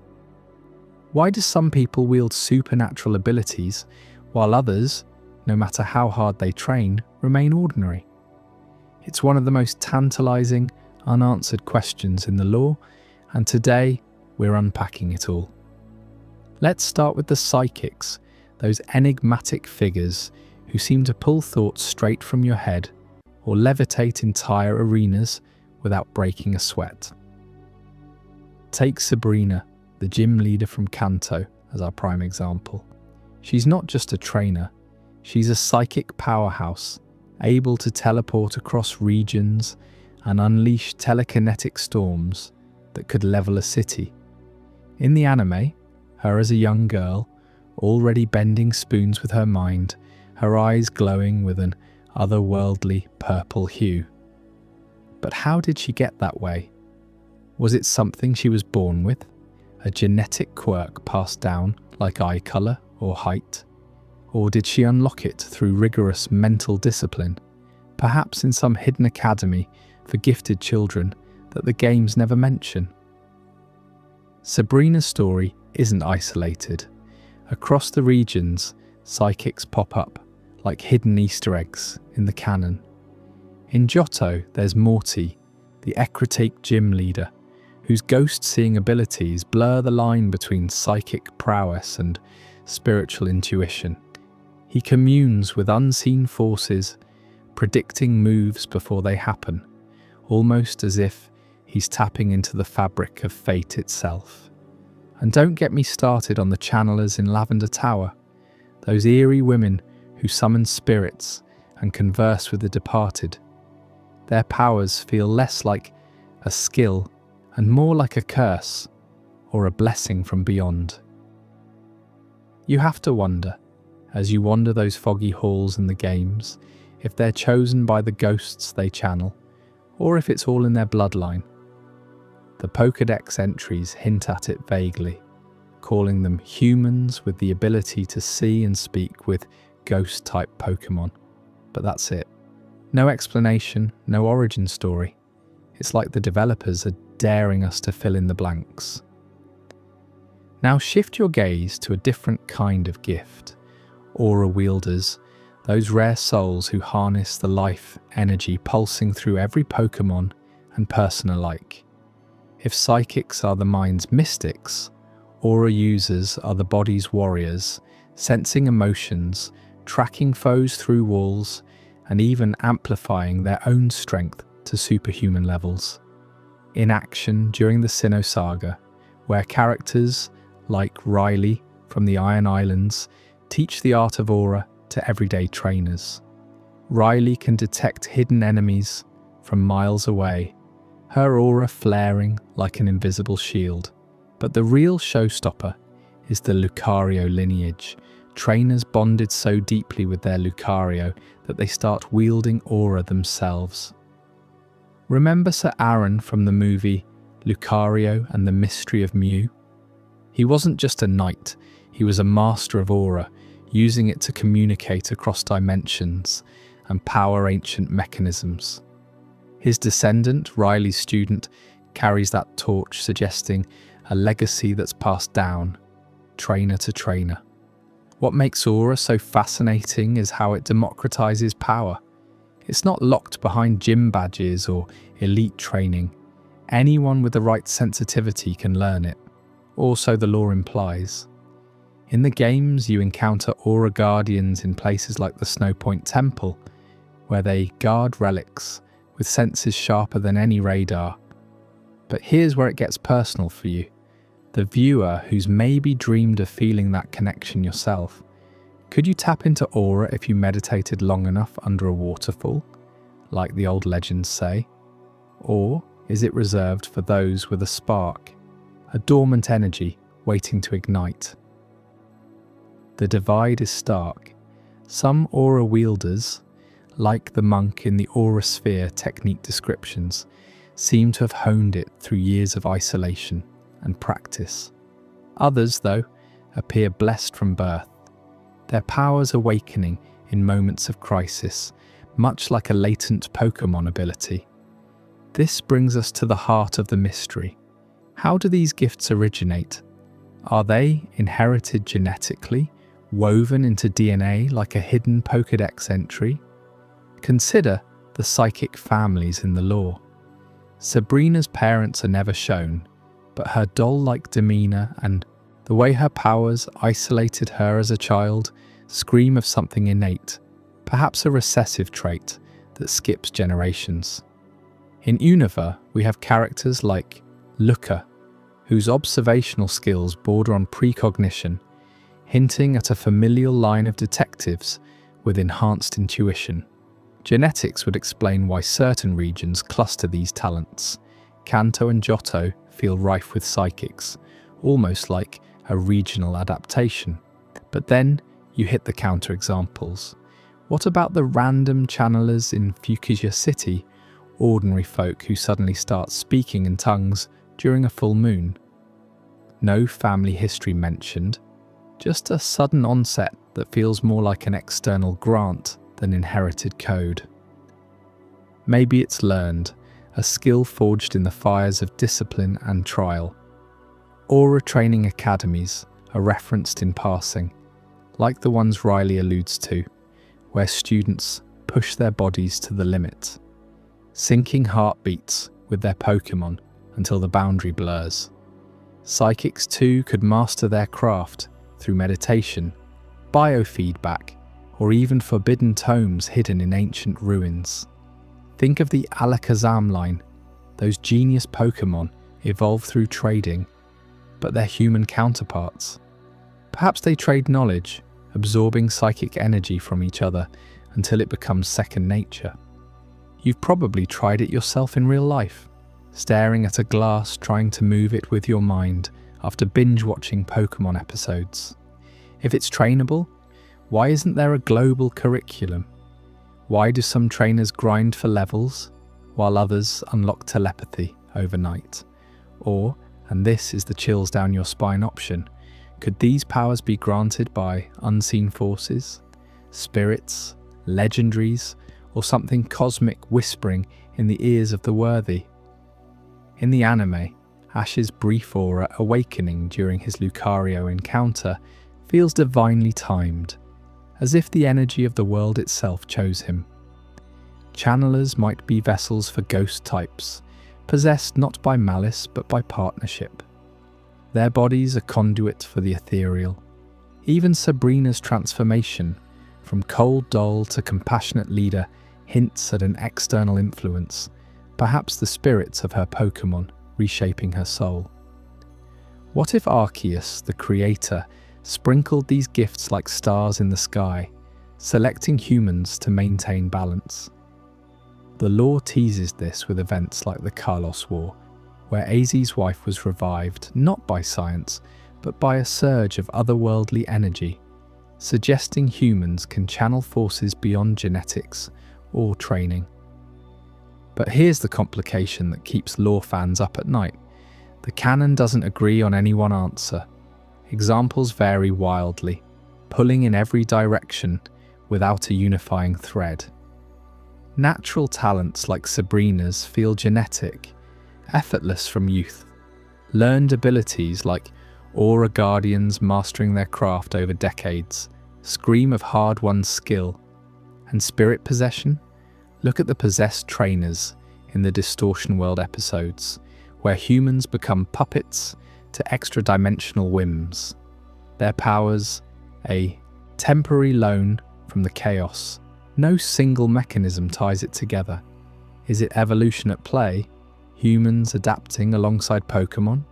Why do some people wield supernatural abilities while others, no matter how hard they train, remain ordinary? It's one of the most tantalizing, unanswered questions in the lore, and today we're unpacking it all. Let's start with the psychics, those enigmatic figures who seem to pull thoughts straight from your head or levitate entire arenas without breaking a sweat. Take Sabrina, the gym leader from Kanto, as our prime example. She's not just a trainer, she's a psychic powerhouse, able to teleport across regions and unleash telekinetic storms that could level a city. In the anime, her as a young girl, already bending spoons with her mind, her eyes glowing with an otherworldly purple hue. But how did she get that way? Was it something she was born with? A genetic quirk passed down like eye colour or height? Or did she unlock it through rigorous mental discipline, perhaps in some hidden academy for gifted children that the games never mention? Sabrina's story isn't isolated. Across the regions, psychics pop up like hidden Easter eggs in the canon. In Johto, there's Morty, the Ecruteak gym leader, whose ghost-seeing abilities blur the line between psychic prowess and spiritual intuition. He communes with unseen forces, predicting moves before they happen, almost as if he's tapping into the fabric of fate itself. And don't get me started on the channelers in Lavender Tower, those eerie women who summon spirits and converse with the departed. Their powers feel less like a skill and more like a curse or a blessing from beyond. You have to wonder, as you wander those foggy halls in the games, if they're chosen by the ghosts they channel, or if it's all in their bloodline. The Pokédex entries hint at it vaguely, calling them humans with the ability to see and speak with ghost-type Pokémon. But that's it. No explanation, no origin story. It's like the developers are daring us to fill in the blanks. Now shift your gaze to a different kind of gift. Aura wielders, those rare souls who harness the life energy pulsing through every Pokémon and person alike. If psychics are the mind's mystics, aura users are the body's warriors, sensing emotions, tracking foes through walls, and even amplifying their own strength to superhuman levels. In action during the Sinnoh saga, where characters like Riley from the Iron Islands teach the art of aura to everyday trainers. Riley can detect hidden enemies from miles away, her aura flaring like an invisible shield. But the real showstopper is the Lucario lineage. Trainers bonded so deeply with their Lucario that they start wielding aura themselves. Remember Sir Aaron from the movie Lucario and the Mystery of Mew? He wasn't just a knight, he was a master of aura, using it to communicate across dimensions and power ancient mechanisms. His descendant, Riley's student, carries that torch, suggesting a legacy that's passed down, trainer to trainer. What makes Aura so fascinating is how it democratizes power. It's not locked behind gym badges or elite training. Anyone with the right sensitivity can learn it, or so the lore implies. In the games, you encounter Aura Guardians in places like the Snowpoint Temple, where they guard relics with senses sharper than any radar. But here's where it gets personal for you, the viewer who's maybe dreamed of feeling that connection yourself. Could you tap into Aura if you meditated long enough under a waterfall, like the old legends say? Or is it reserved for those with a spark, a dormant energy waiting to ignite? The divide is stark. Some Aura wielders, like the monk in the Aura Sphere technique descriptions, seem to have honed it through years of isolation and practice. Others, though, appear blessed from birth, their powers awakening in moments of crisis, much like a latent Pokémon ability. This brings us to the heart of the mystery. How do these gifts originate? Are they inherited genetically, woven into DNA like a hidden Pokédex entry? Consider the psychic families in the lore. Sabrina's parents are never shown, but her doll-like demeanour and the way her powers isolated her as a child scream of something innate, perhaps a recessive trait that skips generations. In Unova, we have characters like Luca, whose observational skills border on precognition, hinting at a familial line of detectives with enhanced intuition. Genetics would explain why certain regions cluster these talents. Kanto and Johto feel rife with psychics, almost like a regional adaptation. But then you hit the counterexamples. What about the random channelers in Fukushima City, ordinary folk who suddenly start speaking in tongues during a full moon? No family history mentioned, just a sudden onset that feels more like an external grant than inherited code. Maybe it's learned, a skill forged in the fires of discipline and trial. Aura training academies are referenced in passing, like the ones Riley alludes to, where students push their bodies to the limit, syncing heartbeats with their Pokémon until the boundary blurs. Psychics too could master their craft through meditation, biofeedback, or even forbidden tomes hidden in ancient ruins. Think of the Alakazam line. Those genius Pokémon evolve through trading, but they're human counterparts. Perhaps they trade knowledge, absorbing psychic energy from each other until it becomes second nature. You've probably tried it yourself in real life, staring at a glass trying to move it with your mind after binge-watching Pokémon episodes. If it's trainable, why isn't there a global curriculum? Why do some trainers grind for levels, while others unlock telepathy overnight? Or, and this is the chills down your spine option, could these powers be granted by unseen forces, spirits, legendaries, or something cosmic whispering in the ears of the worthy? In the anime, Ash's brief aura awakening during his Lucario encounter feels divinely timed, as if the energy of the world itself chose him. Channelers might be vessels for ghost types, possessed not by malice but by partnership. Their bodies a conduit for the ethereal. Even Sabrina's transformation, from cold doll to compassionate leader, hints at an external influence, perhaps the spirits of her Pokémon reshaping her soul. What if Arceus, the creator, sprinkled these gifts like stars in the sky, selecting humans to maintain balance? The lore teases this with events like the Kalos War, where Azzy's wife was revived not by science, but by a surge of otherworldly energy, suggesting humans can channel forces beyond genetics or training. But here's the complication that keeps lore fans up at night. The canon doesn't agree on any one answer. Examples vary wildly, pulling in every direction without a unifying thread. Natural talents like Sabrina's feel genetic, effortless from youth, Learned abilities like Aura Guardians mastering their craft over decades scream of hard-won skill. And spirit possession? Look at the possessed trainers in the Distortion World episodes, where humans become puppets to extra-dimensional whims. Their powers, a temporary loan from the chaos. No single mechanism ties it together. Is it evolution at play, humans adapting alongside Pokémon,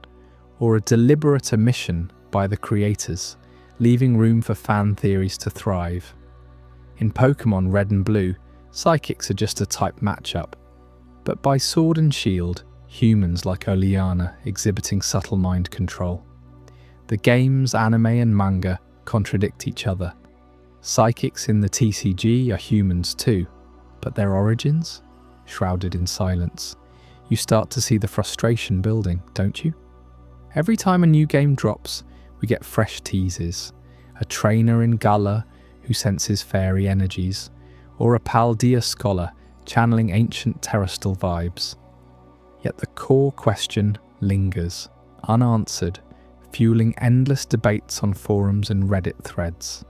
or a deliberate omission by the creators, leaving room for fan theories to thrive? In Pokémon Red and Blue, psychics are just a type matchup, but by Sword and Shield, humans like Oleana exhibiting subtle mind control. The games, anime and manga contradict each other. Psychics in the TCG are humans too, but their origins? Shrouded in silence. You start to see the frustration building, don't you? Every time a new game drops, we get fresh teases. A trainer in Gala who senses fairy energies, or a Paldea scholar channeling ancient terrestrial vibes. Yet the core question lingers, unanswered, fueling endless debates on forums and Reddit threads.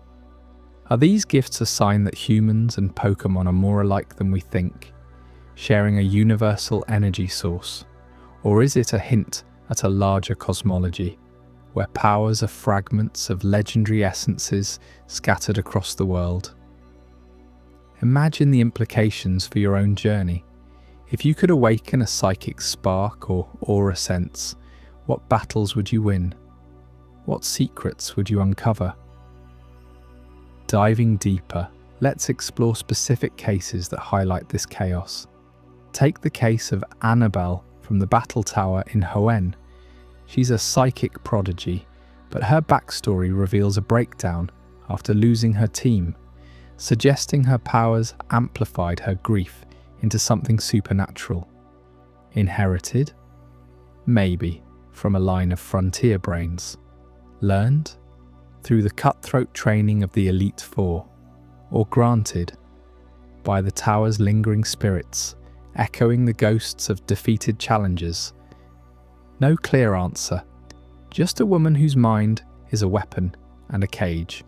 Are these gifts a sign that humans and Pokémon are more alike than we think, sharing a universal energy source? Or is it a hint at a larger cosmology, where powers are fragments of legendary essences scattered across the world? Imagine the implications for your own journey. If you could awaken a psychic spark or aura sense, what battles would you win? What secrets would you uncover? Diving deeper, let's explore specific cases that highlight this chaos. Take the case of Annabelle from the Battle Tower in Hoenn. She's a psychic prodigy, but her backstory reveals a breakdown after losing her team, suggesting her powers amplified her grief into something supernatural. Inherited? Maybe, from a line of frontier brains. Learned? Through the cutthroat training of the Elite Four, or granted by the tower's lingering spirits, echoing the ghosts of defeated challengers. No clear answer, just a woman whose mind is a weapon and a cage.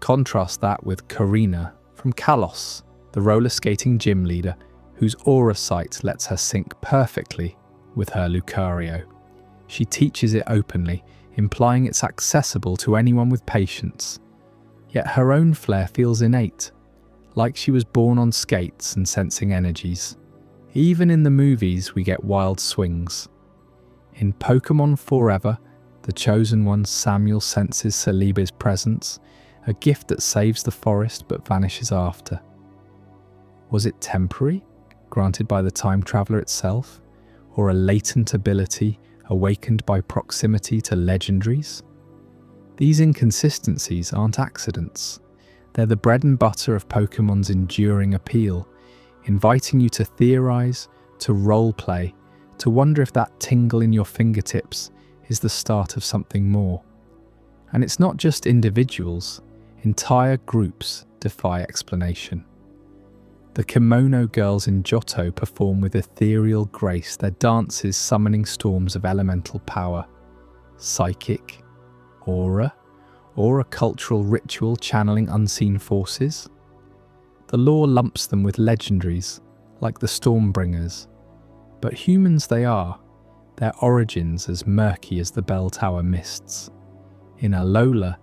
Contrast that with Karina from Kalos, the roller skating gym leader whose aura sight lets her sync perfectly with her Lucario. She teaches it openly, implying it's accessible to anyone with patience. Yet her own flair feels innate, like she was born on skates and sensing energies. Even in the movies we get wild swings. In Pokémon Forever, the Chosen One Samuel senses Celebi's presence, a gift that saves the forest but vanishes after. Was it temporary, granted by the time traveler itself, or a latent ability awakened by proximity to legendaries? These inconsistencies aren't accidents. They're the bread and butter of Pokémon's enduring appeal, inviting you to theorize, to roleplay, to wonder if that tingle in your fingertips is the start of something more. And it's not just individuals, entire groups defy explanation. The Kimono Girls in Johto perform with ethereal grace, their dances summoning storms of elemental power. Psychic? Aura? Or a cultural ritual channeling unseen forces? The lore lumps them with legendaries, like the Stormbringers. But humans they are, their origins as murky as the bell tower mists. In Alola,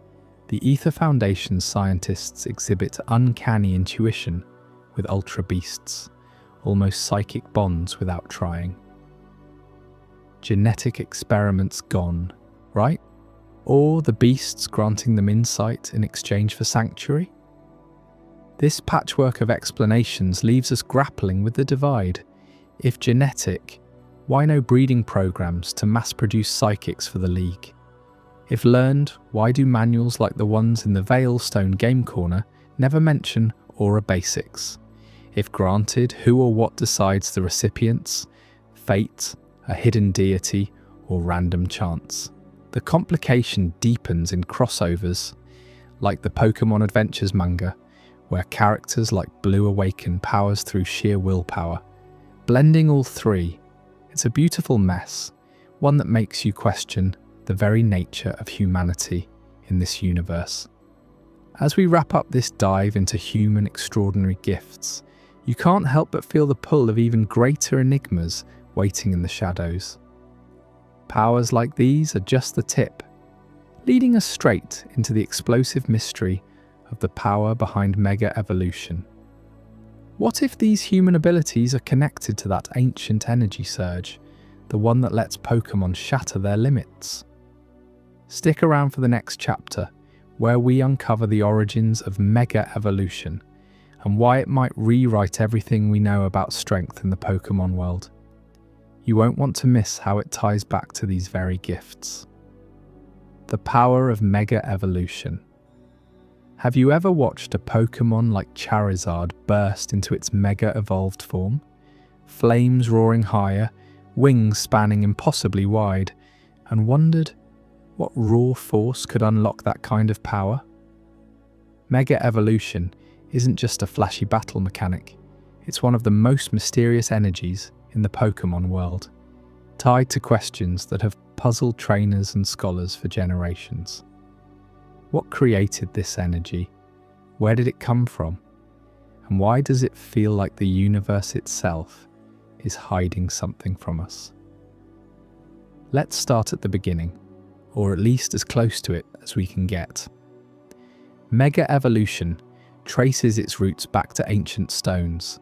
the Ether Foundation's scientists exhibit uncanny intuition with ultra beasts, almost psychic bonds without trying. Genetic experiments gone, right? Or the beasts granting them insight in exchange for sanctuary? This patchwork of explanations leaves us grappling with the divide. If genetic, why no breeding programs to mass-produce psychics for the League? If learned, why do manuals like the ones in the Veilstone Game Corner never mention aura basics? If granted, who or what decides the recipients? Fate, a hidden deity, or random chance? The complication deepens in crossovers, like the Pokémon Adventures manga, where characters like Blue awaken powers through sheer willpower. Blending all three, it's a beautiful mess, one that makes you question the very nature of humanity in this universe. As we wrap up this dive into human extraordinary gifts, you can't help but feel the pull of even greater enigmas waiting in the shadows. Powers like these are just the tip, leading us straight into the explosive mystery of the power behind Mega Evolution. What if these human abilities are connected to that ancient energy surge, the one that lets Pokémon shatter their limits? Stick around for the next chapter, where we uncover the origins of Mega Evolution and why it might rewrite everything we know about strength in the Pokémon world. You won't want to miss how it ties back to these very gifts. The power of Mega Evolution. Have you ever watched a Pokémon like Charizard burst into its Mega Evolved form? Flames roaring higher, wings spanning impossibly wide, and wondered what raw force could unlock that kind of power? Mega Evolution isn't just a flashy battle mechanic, it's one of the most mysterious energies in the Pokémon world, tied to questions that have puzzled trainers and scholars for generations. What created this energy? Where did it come from? And why does it feel like the universe itself is hiding something from us? Let's start at the beginning, or at least as close to it as we can get. Mega Evolution traces its roots back to ancient stones,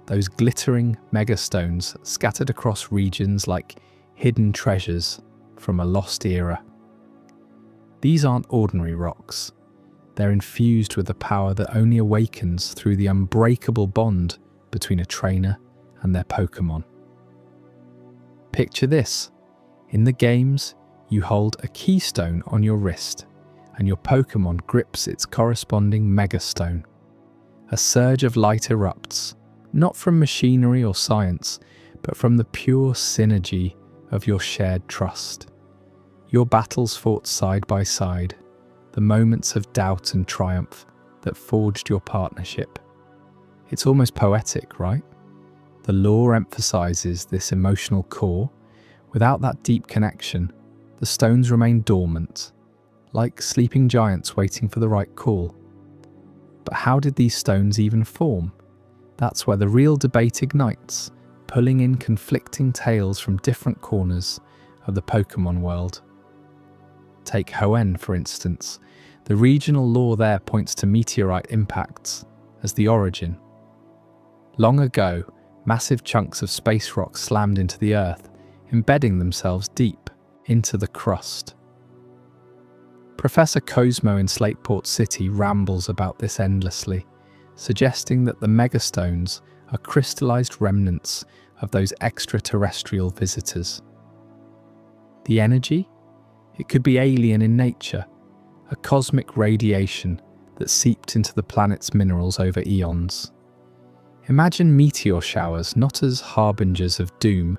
those glittering megastones scattered across regions like hidden treasures from a lost era. These aren't ordinary rocks. They're infused with a power that only awakens through the unbreakable bond between a trainer and their Pokémon. Picture this. In the games, you hold a keystone on your wrist, and your Pokémon grips its corresponding megastone. A surge of light erupts, not from machinery or science, but from the pure synergy of your shared trust. Your battles fought side by side, the moments of doubt and triumph that forged your partnership. It's almost poetic, right? The lore emphasizes this emotional core. Without that deep connection, the stones remain dormant, like sleeping giants waiting for the right call. But how did these stones even form? That's where the real debate ignites, pulling in conflicting tales from different corners of the Pokémon world. Take Hoenn, for instance. The regional lore there points to meteorite impacts as the origin. Long ago, massive chunks of space rock slammed into the Earth, embedding themselves deep into the crust. Professor Cosmo in Slateport City rambles about this endlessly, suggesting that the megastones are crystallized remnants of those extraterrestrial visitors. The energy? It could be alien in nature, a cosmic radiation that seeped into the planet's minerals over eons. Imagine meteor showers not as harbingers of doom,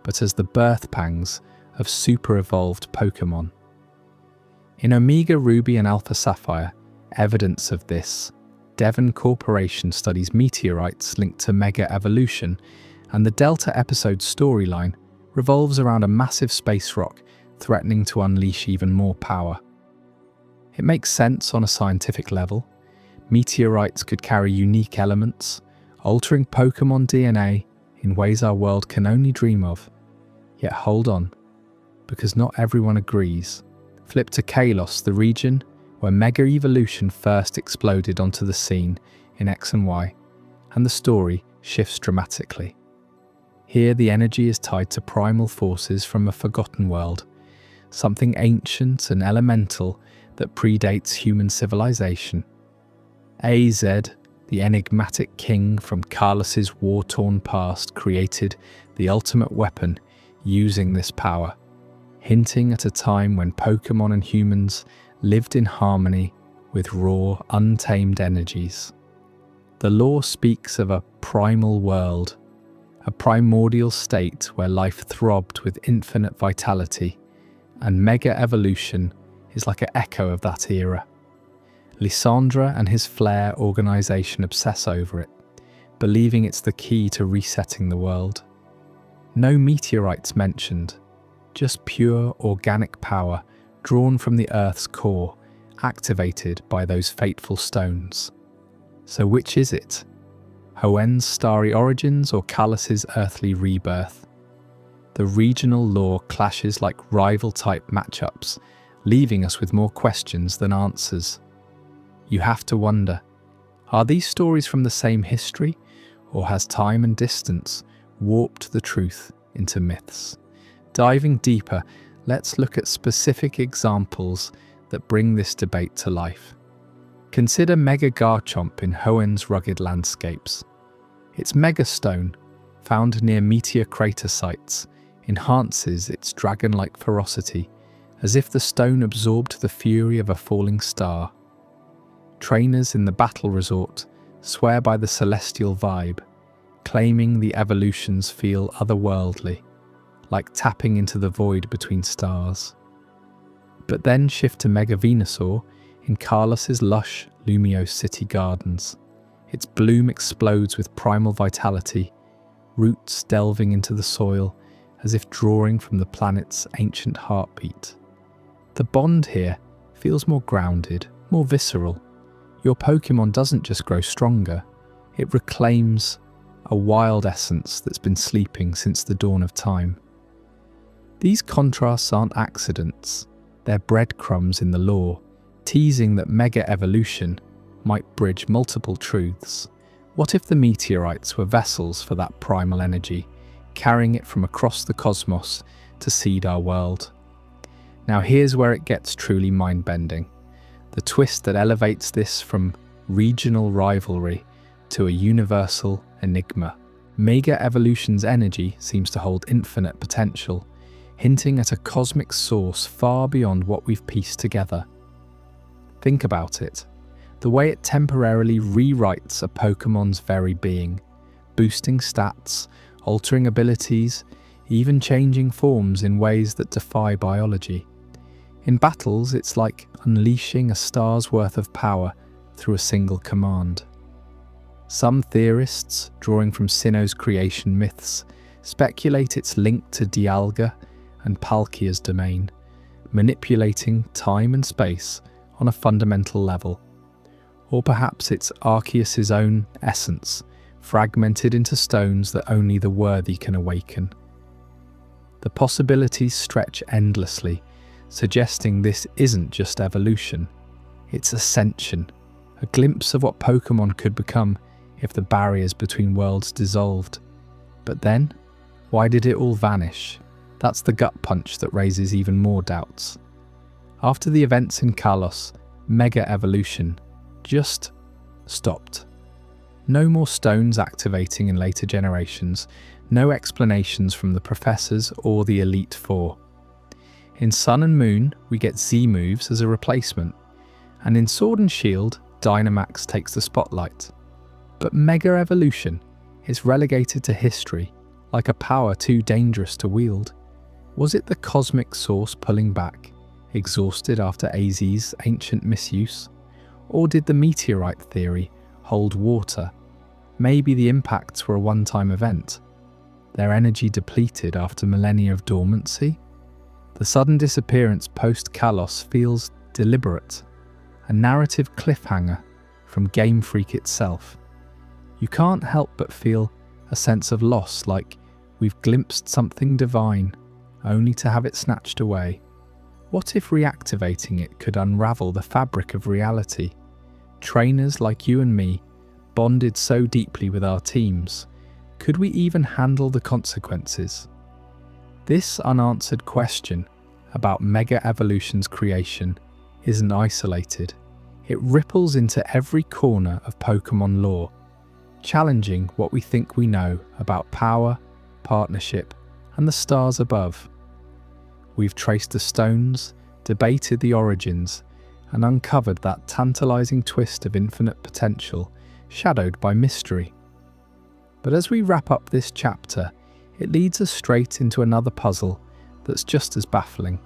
but as the birth pangs of super-evolved Pokémon. In Omega Ruby and Alpha Sapphire, evidence of this, Devon Corporation studies meteorites linked to Mega Evolution, and the Delta episode storyline revolves around a massive space rock threatening to unleash even more power. It makes sense on a scientific level. Meteorites could carry unique elements, altering Pokémon DNA in ways our world can only dream of. Yet hold on, because not everyone agrees. Flip to Kalos, the region where Mega Evolution first exploded onto the scene in X and Y, and the story shifts dramatically. Here the energy is tied to primal forces from a forgotten world, something ancient and elemental that predates human civilization. AZ, the enigmatic king from Kalos' war-torn past, created the ultimate weapon using this power, hinting at a time when Pokémon and humans lived in harmony with raw, untamed energies. The lore speaks of a primal world, a primordial state where life throbbed with infinite vitality, and Mega Evolution is like an echo of that era. Lysandra and his Flare organization obsess over it, believing it's the key to resetting the world. No meteorites mentioned, just pure organic power drawn from the Earth's core, activated by those fateful stones. So which is it? Hoenn's starry origins or Kalos's earthly rebirth? The regional lore clashes like rival-type matchups, leaving us with more questions than answers. You have to wonder, are these stories from the same history, or has time and distance warped the truth into myths? Diving deeper, let's look at specific examples that bring this debate to life. Consider Mega Garchomp in Hoenn's rugged landscapes. Its megastone, found near meteor crater sites, enhances its dragon-like ferocity, as if the stone absorbed the fury of a falling star. Trainers in the battle resort swear by the celestial vibe, claiming the evolutions feel otherworldly, like tapping into the void between stars. But then shift to Mega Venusaur in Kalos's lush, Lumiose city gardens. Its bloom explodes with primal vitality, roots delving into the soil as if drawing from the planet's ancient heartbeat. The bond here feels more grounded, more visceral. Your Pokémon doesn't just grow stronger, it reclaims a wild essence that's been sleeping since the dawn of time. These contrasts aren't accidents, they're breadcrumbs in the lore, teasing that Mega Evolution might bridge multiple truths. What if the meteorites were vessels for that primal energy, carrying it from across the cosmos to seed our world? Now here's where it gets truly mind-bending. The twist that elevates this from regional rivalry to a universal enigma. Mega Evolution's energy seems to hold infinite potential, hinting at a cosmic source far beyond what we've pieced together. Think about it. The way it temporarily rewrites a Pokémon's very being, boosting stats, altering abilities, even changing forms in ways that defy biology. In battles, it's like unleashing a star's worth of power through a single command. Some theorists, drawing from Sinnoh's creation myths, speculate it's linked to Dialga and Palkia's domain, manipulating time and space on a fundamental level. Or perhaps it's Arceus's own essence, fragmented into stones that only the worthy can awaken. The possibilities stretch endlessly, suggesting this isn't just evolution, it's ascension, a glimpse of what Pokémon could become if the barriers between worlds dissolved. But then, why did it all vanish? That's the gut punch that raises even more doubts. After the events in Kalos, Mega Evolution just stopped. No more stones activating in later generations, no explanations from the professors or the Elite Four. In Sun and Moon, we get Z moves as a replacement, and in Sword and Shield, Dynamax takes the spotlight. But Mega Evolution is relegated to history, like a power too dangerous to wield. Was it the cosmic source pulling back, exhausted after AZ's ancient misuse? Or did the meteorite theory hold water? Maybe the impacts were a one-time event, their energy depleted after millennia of dormancy? The sudden disappearance post-Kalos feels deliberate, a narrative cliffhanger from Game Freak itself. You can't help but feel a sense of loss, like we've glimpsed something divine, only to have it snatched away. What if reactivating it could unravel the fabric of reality? Trainers like you and me, bonded so deeply with our teams, could we even handle the consequences? This unanswered question about Mega Evolution's creation isn't isolated. It ripples into every corner of Pokémon lore, challenging what we think we know about power, partnership, and the stars above. We've traced the stones, debated the origins, and uncovered that tantalizing twist of infinite potential, shadowed by mystery. But as we wrap up this chapter, it leads us straight into another puzzle that's just as baffling.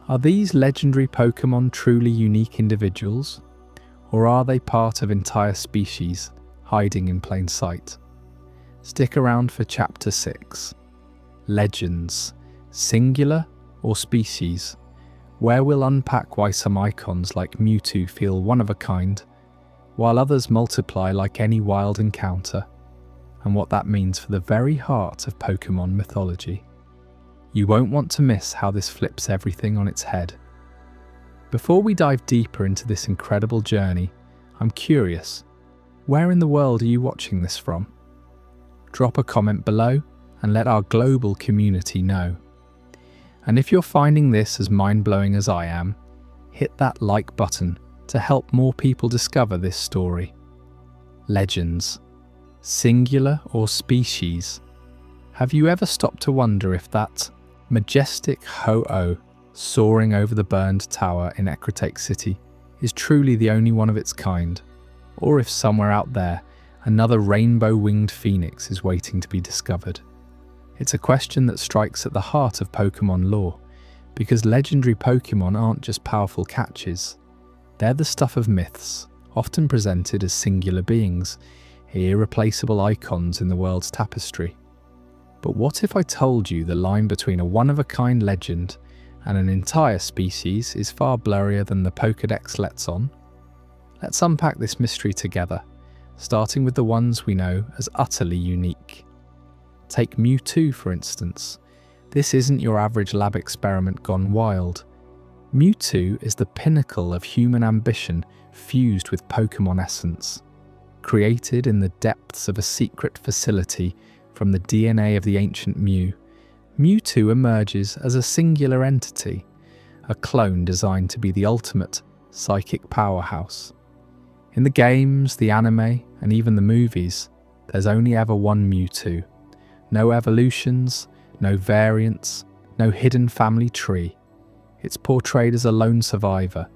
Are these legendary Pokémon truly unique individuals? Or are they part of entire species, hiding in plain sight? Stick around for Chapter 6. Legends. Singular or species? Where we'll unpack why some icons like Mewtwo feel one of a kind, while others multiply like any wild encounter, and what that means for the very heart of Pokémon mythology. You won't want to miss how this flips everything on its head. Before we dive deeper into this incredible journey, I'm curious, where in the world are you watching this from? Drop a comment below and let our global community know. And if you're finding this as mind-blowing as I am, hit that like button to help more people discover this story. Legends. Singular or species? Have you ever stopped to wonder if that majestic Ho-Oh soaring over the burned tower in Ecruteak City is truly the only one of its kind, or if somewhere out there another rainbow-winged phoenix is waiting to be discovered? It's a question that strikes at the heart of Pokémon lore, because legendary Pokémon aren't just powerful catches. They're the stuff of myths, often presented as singular beings, irreplaceable icons in the world's tapestry. But what if I told you the line between a one-of-a-kind legend and an entire species is far blurrier than the Pokédex lets on? Let's unpack this mystery together, starting with the ones we know as utterly unique. Take Mewtwo, for instance. This isn't your average lab experiment gone wild. Mewtwo is the pinnacle of human ambition fused with Pokémon essence. Created in the depths of a secret facility from the DNA of the ancient Mew, Mewtwo emerges as a singular entity, a clone designed to be the ultimate psychic powerhouse. In the games, the anime, and even the movies, there's only ever one Mewtwo. No evolutions, no variants, no hidden family tree. It's portrayed as a lone survivor,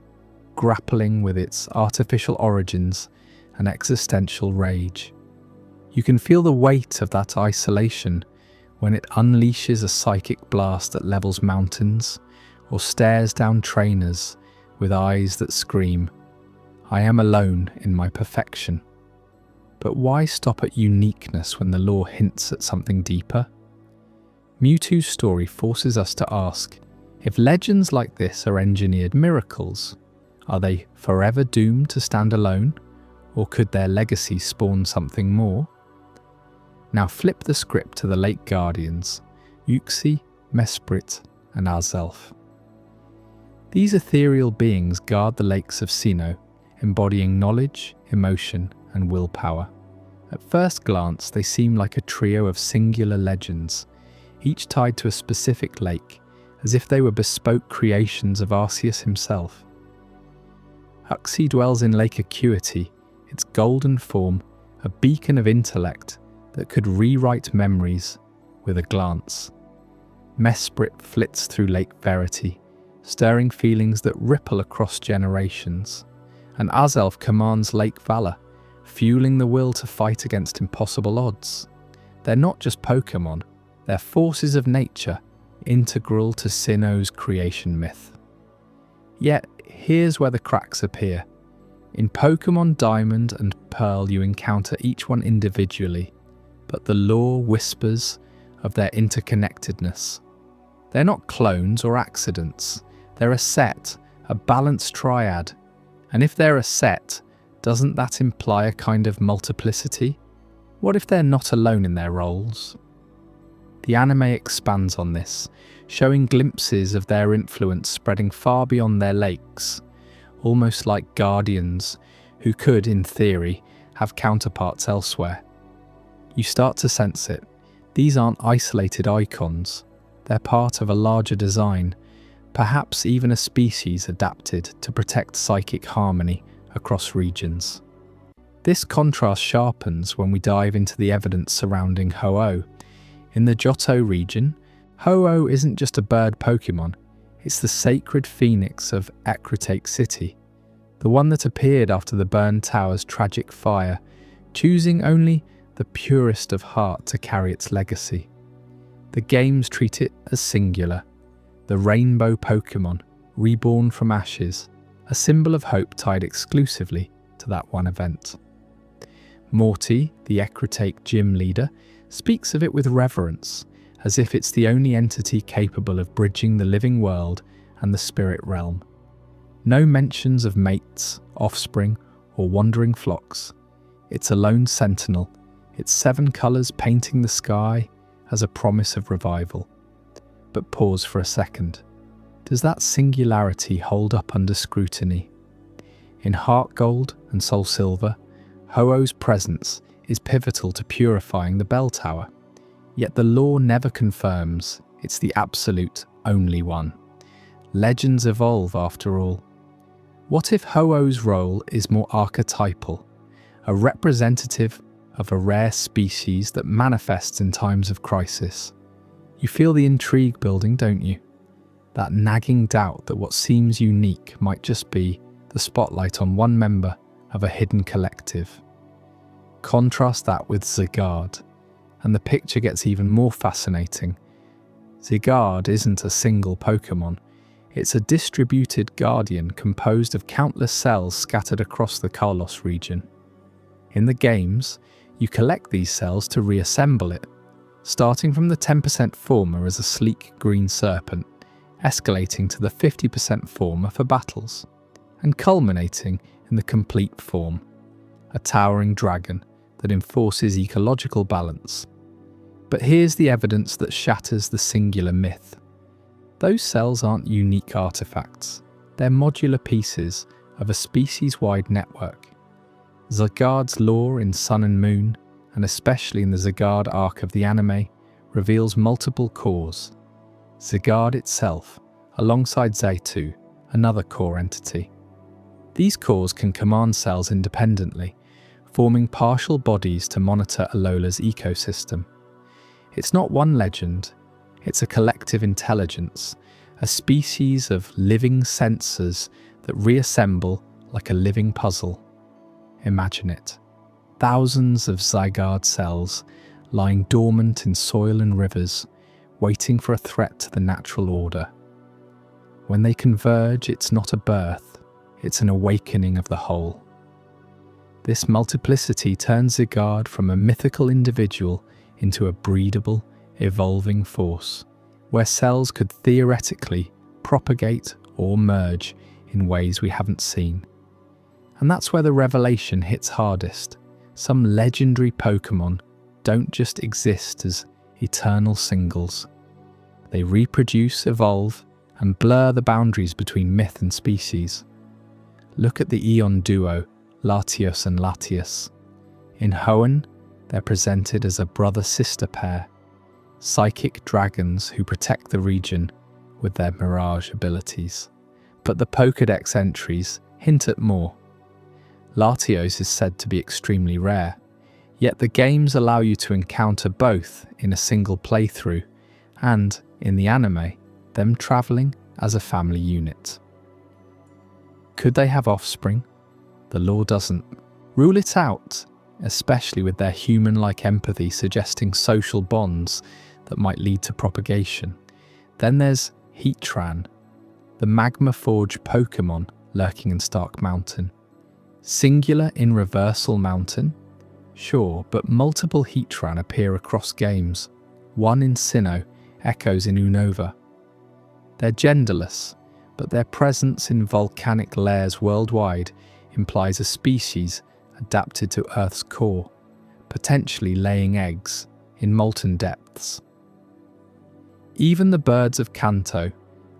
grappling with its artificial origins and existential rage. You can feel the weight of that isolation when it unleashes a psychic blast that levels mountains or stares down trainers with eyes that scream, "I am alone in my perfection." But why stop at uniqueness when the lore hints at something deeper? Mewtwo's story forces us to ask, if legends like this are engineered miracles, are they forever doomed to stand alone, or could their legacy spawn something more? Now flip the script to the Lake Guardians, Uxie, Mesprit, and Azelf. These ethereal beings guard the lakes of Sinnoh, embodying knowledge, emotion, and willpower. At first glance, they seem like a trio of singular legends, each tied to a specific lake, as if they were bespoke creations of Arceus himself. Uxie dwells in Lake Acuity, its golden form, a beacon of intellect that could rewrite memories with a glance. Mesprit flits through Lake Verity, stirring feelings that ripple across generations. And Azelf commands Lake Valor, fueling the will to fight against impossible odds. They're not just Pokémon, they're forces of nature, integral to Sinnoh's creation myth. Yet, here's where the cracks appear. In Pokémon Diamond and Pearl you encounter each one individually, but the lore whispers of their interconnectedness. They're not clones or accidents, they're a set, a balanced triad. And if they're a set, doesn't that imply a kind of multiplicity? What if they're not alone in their roles? The anime expands on this, showing glimpses of their influence spreading far beyond their lakes, almost like guardians who could, in theory, have counterparts elsewhere. You start to sense it. These aren't isolated icons. They're part of a larger design, perhaps even a species adapted to protect psychic harmony across regions. This contrast sharpens when we dive into the evidence surrounding Ho-Oh. In the Johto region, Ho-Oh isn't just a bird Pokémon, it's the sacred phoenix of Ecruteak City, the one that appeared after the burned tower's tragic fire, choosing only the purest of heart to carry its legacy. The games treat it as singular, the rainbow Pokémon, reborn from ashes, a symbol of hope tied exclusively to that one event. Morty, the Ecruteak gym leader, speaks of it with reverence, as if it's the only entity capable of bridging the living world and the spirit realm. No mentions of mates, offspring, or wandering flocks. It's a lone sentinel, its 7 colours painting the sky as a promise of revival. But pause for a second. Does that singularity hold up under scrutiny? In Heart Gold and Soul Silver, Ho-Oh's presence is pivotal to purifying the bell tower. Yet the lore never confirms it's the absolute only one. Legends evolve after all. What if Ho-Oh's role is more archetypal, a representative of a rare species that manifests in times of crisis? You feel the intrigue building, don't you? That nagging doubt that what seems unique might just be the spotlight on one member of a hidden collective. Contrast that with Zygarde, and the picture gets even more fascinating. Zygarde isn't a single Pokémon, it's a distributed guardian composed of countless cells scattered across the Kalos region. In the games, you collect these cells to reassemble it, starting from the 10% former as a sleek green serpent, escalating to the 50% former for battles, and culminating in the complete form, a towering dragon that enforces ecological balance. But here's the evidence that shatters the singular myth. Those cells aren't unique artifacts, they're modular pieces of a species-wide network. Zygarde's lore in Sun and Moon, and especially in the Zygarde arc of the anime, reveals multiple cores. Zygarde itself, alongside Zaytu, another core entity. These cores can command cells independently, forming partial bodies to monitor Alola's ecosystem. It's not one legend, it's a collective intelligence, a species of living sensors that reassemble like a living puzzle. Imagine it. Thousands of Zygarde cells lying dormant in soil and rivers, waiting for a threat to the natural order. When they converge, it's not a birth, it's an awakening of the whole. This multiplicity turns Zygarde from a mythical individual into a breedable, evolving force, where cells could theoretically propagate or merge in ways we haven't seen. And that's where the revelation hits hardest. Some legendary Pokémon don't just exist as eternal singles. They reproduce, evolve, and blur the boundaries between myth and species. Look at the Eon duo, Latios and Latias. In Hoenn, they're presented as a brother-sister pair, psychic dragons who protect the region with their mirage abilities. But the Pokédex entries hint at more. Latios is said to be extremely rare, yet the games allow you to encounter both in a single playthrough, and, in the anime, them travelling as a family unit. Could they have offspring? The lore doesn't rule it out, especially with their human-like empathy suggesting social bonds that might lead to propagation. Then there's Heatran, the magma-forged Pokémon lurking in Stark Mountain. Singular in Reversal Mountain? Sure, but multiple Heatran appear across games. One in Sinnoh echoes in Unova. They're genderless, but their presence in volcanic layers worldwide implies a species adapted to Earth's core, potentially laying eggs in molten depths. Even the birds of Kanto,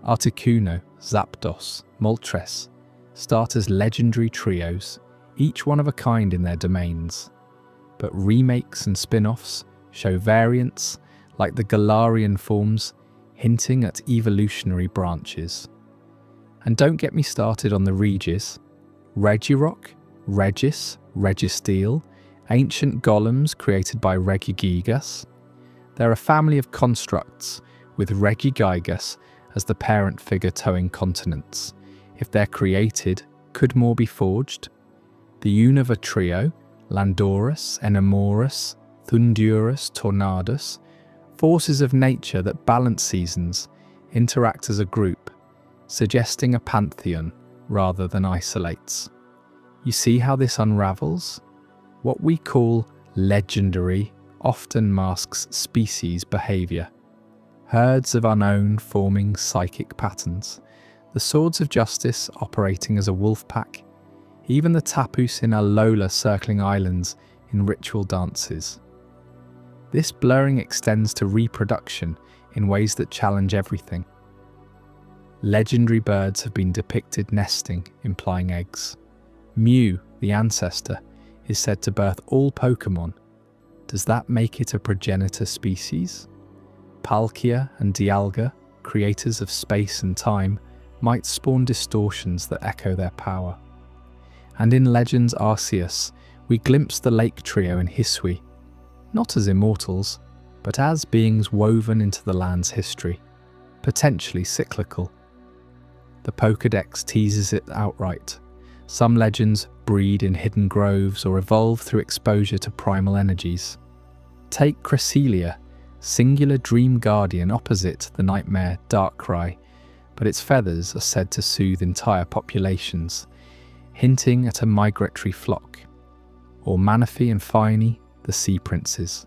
Articuno, Zapdos, Moltres, start as legendary trios, each one of a kind in their domains. But remakes and spin-offs show variants like the Galarian forms, hinting at evolutionary branches. And don't get me started on the Regis. Regirock, Regis, Registeel, ancient golems created by Regigigas. They're a family of constructs, with Regigigas as the parent figure towing continents. If they're created, could more be forged? The Unova trio, Landorus, Enamorus, Thundurus, Tornadus, forces of nature that balance seasons, interact as a group, suggesting a pantheon rather than isolates. You see how this unravels? What we call legendary often masks species behaviour. herds of unknown forming psychic patterns, the Swords of Justice operating as a wolf pack, even the Tapus in Alola circling islands in ritual dances. This blurring extends to reproduction in ways that challenge everything. Legendary birds have been depicted nesting, implying eggs. Mew, the ancestor, is said to birth all Pokémon. Does that make it a progenitor species? Palkia and Dialga, creators of space and time, might spawn distortions that echo their power. And in Legends Arceus, we glimpse the lake trio in Hisui, not as immortals, but as beings woven into the land's history, potentially cyclical. The Pokédex teases it outright. Some legends breed in hidden groves or evolve through exposure to primal energies. Take Cresselia, singular dream guardian opposite the nightmare Darkrai, but its feathers are said to soothe entire populations, hinting at a migratory flock. Or Manaphy and Phione, the sea princes.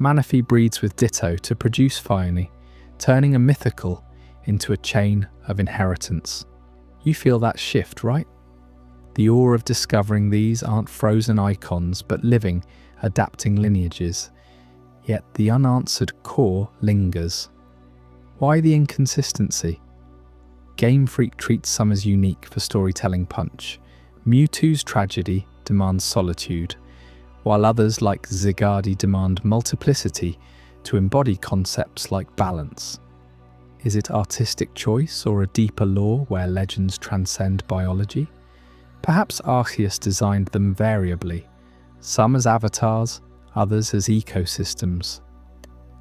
Manaphy breeds with Ditto to produce Phione, turning a mythical into a chain of inheritance. You feel that shift, right? The awe of discovering these aren't frozen icons but living, adapting lineages. Yet the unanswered core lingers. Why the inconsistency? Game Freak treats some as unique for storytelling punch. Mewtwo's tragedy demands solitude, while others like Zygarde demand multiplicity to embody concepts like balance. Is it artistic choice or a deeper lore where legends transcend biology? Perhaps Arceus designed them variably, some as avatars, others as ecosystems.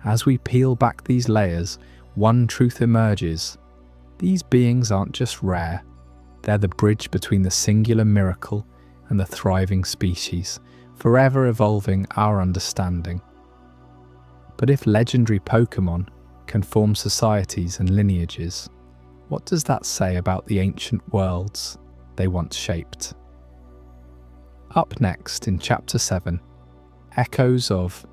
As we peel back these layers, one truth emerges. These beings aren't just rare, they're the bridge between the singular miracle and the thriving species, forever evolving our understanding. But if legendary Pokémon can form societies and lineages, what does that say about the ancient worlds they once shaped? Up next in Chapter 7, Echoes of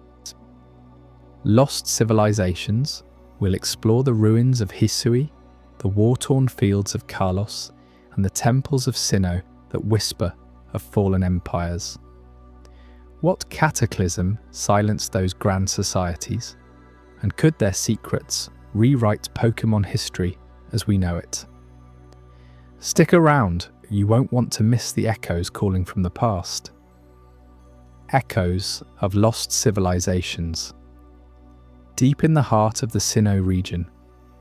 Lost Civilizations, we'll explore the ruins of Hisui, the war-torn fields of Kalos, and the temples of Sinnoh that whisper of fallen empires. What cataclysm silenced those grand societies? And could their secrets rewrite Pokémon history as we know it? Stick around, you won't want to miss the echoes calling from the past. Echoes of Lost Civilizations. Deep in the heart of the Sinnoh region,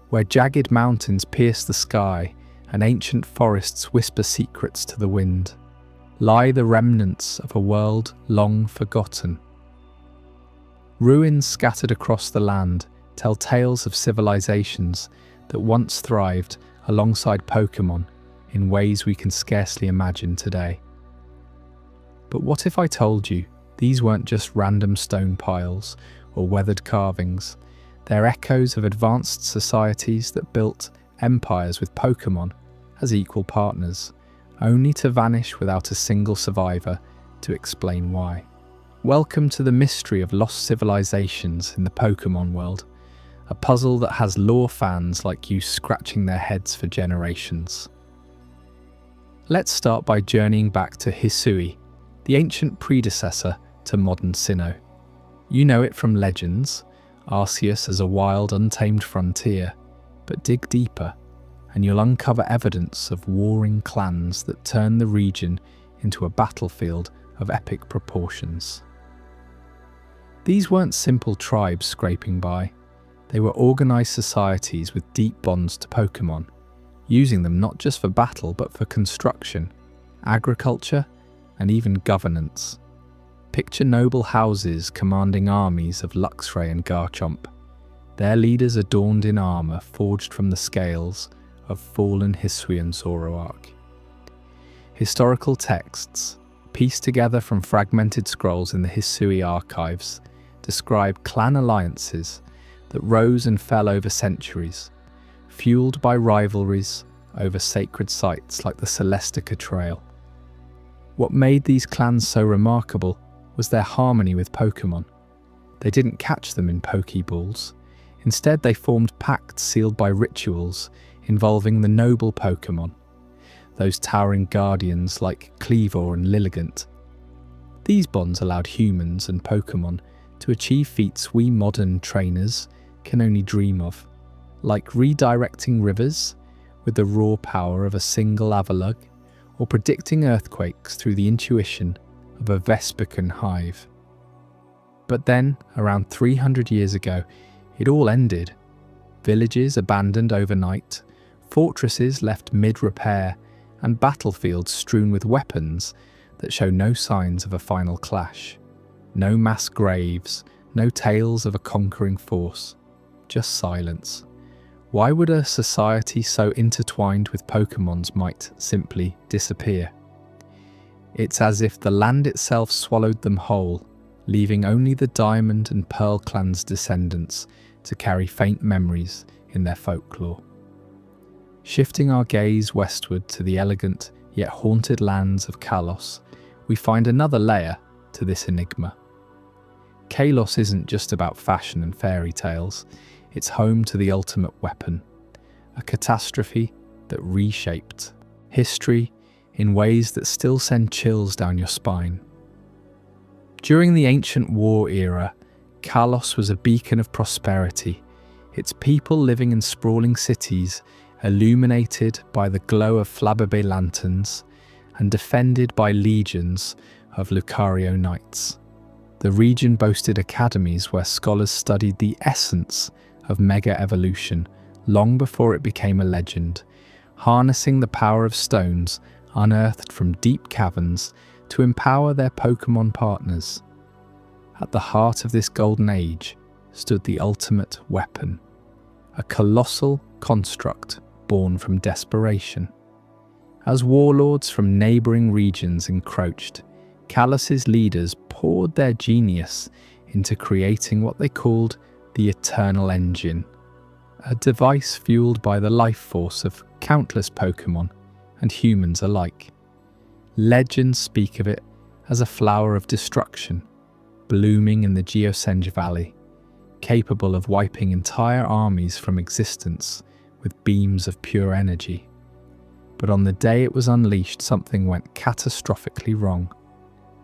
where jagged mountains pierce the sky and ancient forests whisper secrets to the wind, lie the remnants of a world long forgotten. Ruins scattered across the land tell tales of civilizations that once thrived alongside Pokémon in ways we can scarcely imagine today. But what if I told you these weren't just random stone piles or weathered carvings? They're echoes of advanced societies that built empires with Pokémon as equal partners, only to vanish without a single survivor to explain why. Welcome to the mystery of lost civilizations in the Pokémon world, a puzzle that has lore fans like you scratching their heads for generations. Let's start by journeying back to Hisui, the ancient predecessor to modern Sinnoh. You know it from legends, Arceus as a wild, untamed frontier, but dig deeper and you'll uncover evidence of warring clans that turn the region into a battlefield of epic proportions. These weren't simple tribes scraping by. They were organised societies with deep bonds to Pokémon, using them not just for battle but for construction, agriculture, and even governance. Picture noble houses commanding armies of Luxray and Garchomp, their leaders adorned in armour forged from the scales of fallen Hisuian Zoroark. Historical texts, pieced together from fragmented scrolls in the Hisui archives, describe clan alliances that rose and fell over centuries, fueled by rivalries over sacred sites like the Celestica Trail. What made these clans so remarkable was their harmony with Pokémon. They didn't catch them in Pokeballs. Instead, they formed pacts sealed by rituals involving the noble Pokémon, those towering guardians like Cleavor and Lilligant. These bonds allowed humans and Pokémon to achieve feats we modern trainers can only dream of, like redirecting rivers with the raw power of a single Avalugg, or predicting earthquakes through the intuition of a Vespican hive. But then, around 300 years ago, it all ended. Villages abandoned overnight, fortresses left mid-repair, and battlefields strewn with weapons that show no signs of a final clash. No mass graves, no tales of a conquering force, just silence. Why would a society so intertwined with Pokémons might simply disappear? It's as if the land itself swallowed them whole, leaving only the Diamond and Pearl clan's descendants to carry faint memories in their folklore. Shifting our gaze westward to the elegant yet haunted lands of Kalos, we find another layer to this enigma. Kalos isn't just about fashion and fairy tales, it's home to the ultimate weapon, a catastrophe that reshaped history in ways that still send chills down your spine. During the ancient war era, Kalos was a beacon of prosperity, its people living in sprawling cities illuminated by the glow of Flabébé lanterns and defended by legions of Lucario knights. The region boasted academies where scholars studied the essence of mega evolution long before it became a legend, harnessing the power of stones unearthed from deep caverns to empower their Pokémon partners. At the heart of this golden age stood the ultimate weapon, a colossal construct born from desperation. As warlords from neighbouring regions encroached, Kalos's leaders poured their genius into creating what they called the Eternal Engine, a device fueled by the life force of countless Pokémon and humans alike. Legends speak of it as a flower of destruction, blooming in the Geosenge Valley, capable of wiping entire armies from existence with beams of pure energy. But on the day it was unleashed, something went catastrophically wrong.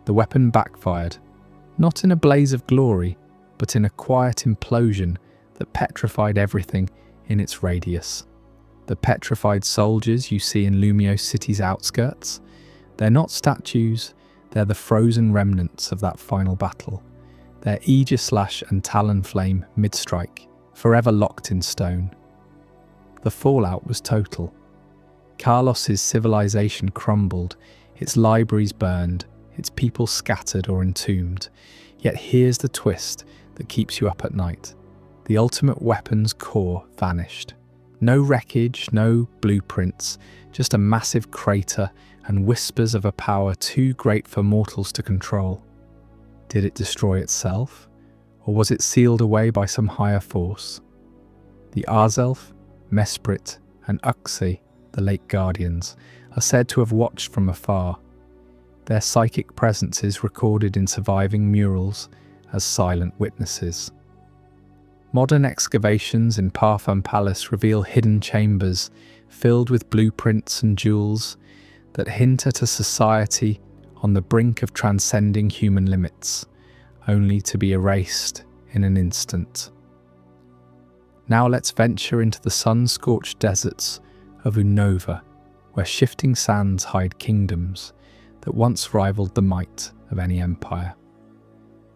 The weapon backfired, not in a blaze of glory, but in a quiet implosion that petrified everything in its radius. The petrified soldiers you see in Lumio City's outskirts, they're not statues, they're the frozen remnants of that final battle. Their Aegislash and Talonflame mid-strike, forever locked in stone. The fallout was total. Kalos's civilization crumbled, its libraries burned, its people scattered or entombed. Yet here's the twist that keeps you up at night. The ultimate weapon's core vanished. No wreckage, no blueprints, just a massive crater and whispers of a power too great for mortals to control. Did it destroy itself? Or was it sealed away by some higher force? The Azelf, Mesprit, and Uxie, the late guardians, are said to have watched from afar, their psychic presences recorded in surviving murals as silent witnesses. Modern excavations in Parfum Palace reveal hidden chambers filled with blueprints and jewels that hint at a society on the brink of transcending human limits, only to be erased in an instant. Now let's venture into the sun-scorched deserts of Unova, where shifting sands hide kingdoms that once rivaled the might of any empire.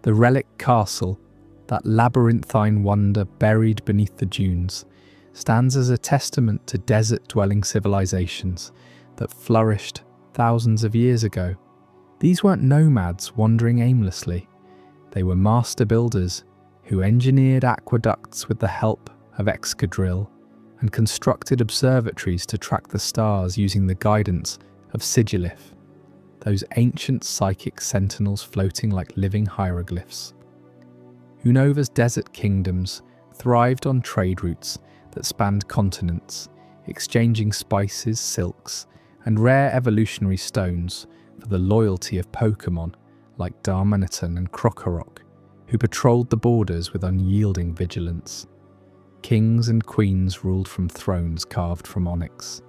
The relic castle, that labyrinthine wonder buried beneath the dunes, stands as a testament to desert-dwelling civilizations that flourished thousands of years ago. These weren't nomads wandering aimlessly. They were master builders who engineered aqueducts with the help of Excadrill and constructed observatories to track the stars using the guidance of Sigilif, those ancient psychic sentinels floating like living hieroglyphs. Unova's desert kingdoms thrived on trade routes that spanned continents, exchanging spices, silks, and rare evolutionary stones for the loyalty of Pokémon like Darmanitan and Krokorok, who patrolled the borders with unyielding vigilance. Kings and queens ruled from thrones carved from onyx,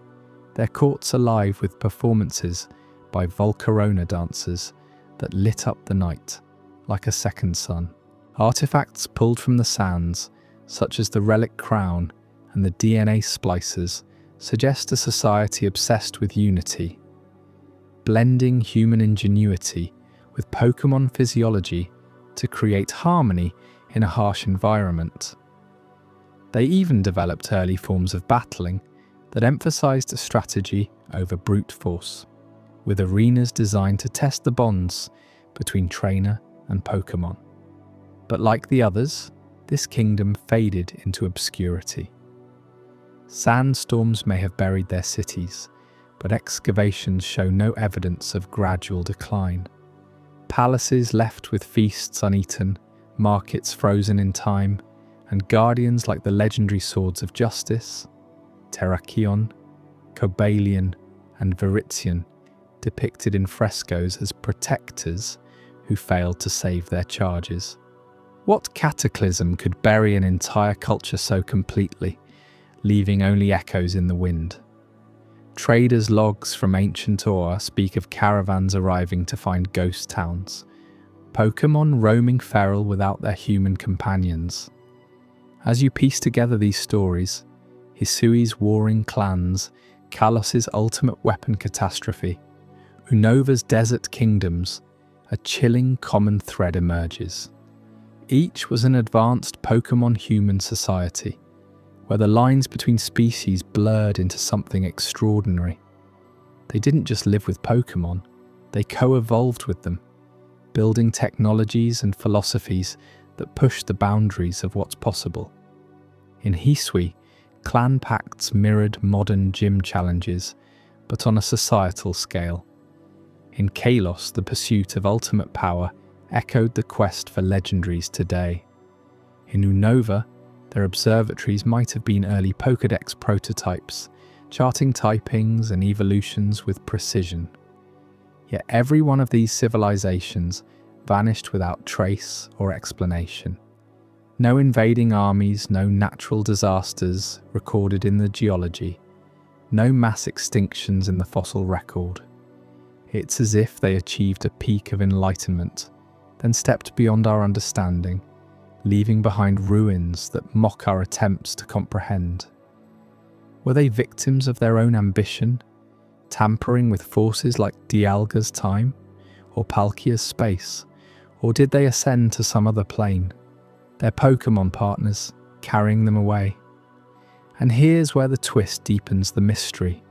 their courts alive with performances by Volcarona dancers that lit up the night like a second sun. Artifacts pulled from the sands, such as the relic crown and the DNA splicers, suggest a society obsessed with unity, blending human ingenuity with Pokémon physiology to create harmony in a harsh environment. They even developed early forms of battling that emphasized strategy over brute force, with arenas designed to test the bonds between trainer and Pokémon. But like the others, this kingdom faded into obscurity. Sandstorms may have buried their cities, but excavations show no evidence of gradual decline. Palaces left with feasts uneaten, markets frozen in time, and guardians like the legendary Swords of Justice, Terrakion, Cobalion, and Virizion, depicted in frescoes as protectors who failed to save their charges. What cataclysm could bury an entire culture so completely, leaving only echoes in the wind? Traders' logs from ancient Ur speak of caravans arriving to find ghost towns, Pokémon roaming feral without their human companions. As you piece together these stories, Hisui's warring clans, Kalos' ultimate weapon catastrophe, Unova's desert kingdoms, a chilling common thread emerges. Each was an advanced Pokémon-human society, where the lines between species blurred into something extraordinary. They didn't just live with Pokémon, they co-evolved with them, building technologies and philosophies that pushed the boundaries of what's possible. In Hisui, clan pacts mirrored modern gym challenges, but on a societal scale. In Kalos, the pursuit of ultimate power echoed the quest for legendaries today. In Unova, their observatories might have been early Pokédex prototypes, charting typings and evolutions with precision. Yet every one of these civilizations vanished without trace or explanation. No invading armies, no natural disasters recorded in the geology, no mass extinctions in the fossil record. It's as if they achieved a peak of enlightenment, then stepped beyond our understanding, leaving behind ruins that mock our attempts to comprehend. Were they victims of their own ambition, tampering with forces like Dialga's time or Palkia's space, or did they ascend to some other plane, their Pokémon partners carrying them away? And here's where the twist deepens the mystery.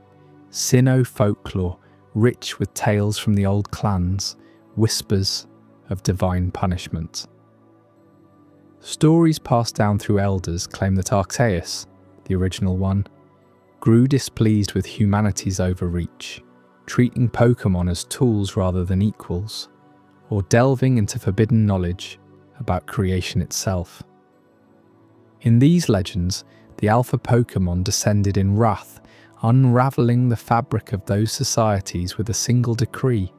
Sinnoh folklore, rich with tales from the old clans, whispers of divine punishment. Stories passed down through elders claim that Arceus, the original one, grew displeased with humanity's overreach, treating Pokémon as tools rather than equals, or delving into forbidden knowledge about creation itself. In these legends, the alpha Pokémon descended in wrath, unravelling the fabric of those societies with a single decree.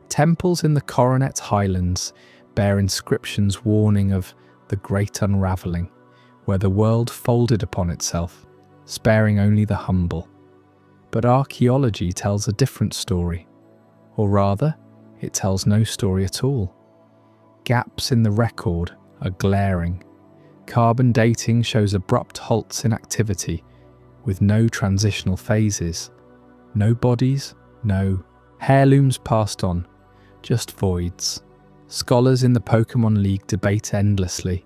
Temples in the Coronet Highlands bear inscriptions warning of the Great Unravelling, where the world folded upon itself, sparing only the humble. But archaeology tells a different story, or rather, it tells no story at all. Gaps in the record are glaring. Carbon dating shows abrupt halts in activity, with no transitional phases. No bodies, no heirlooms passed on, just voids. Scholars in the Pokémon League debate endlessly.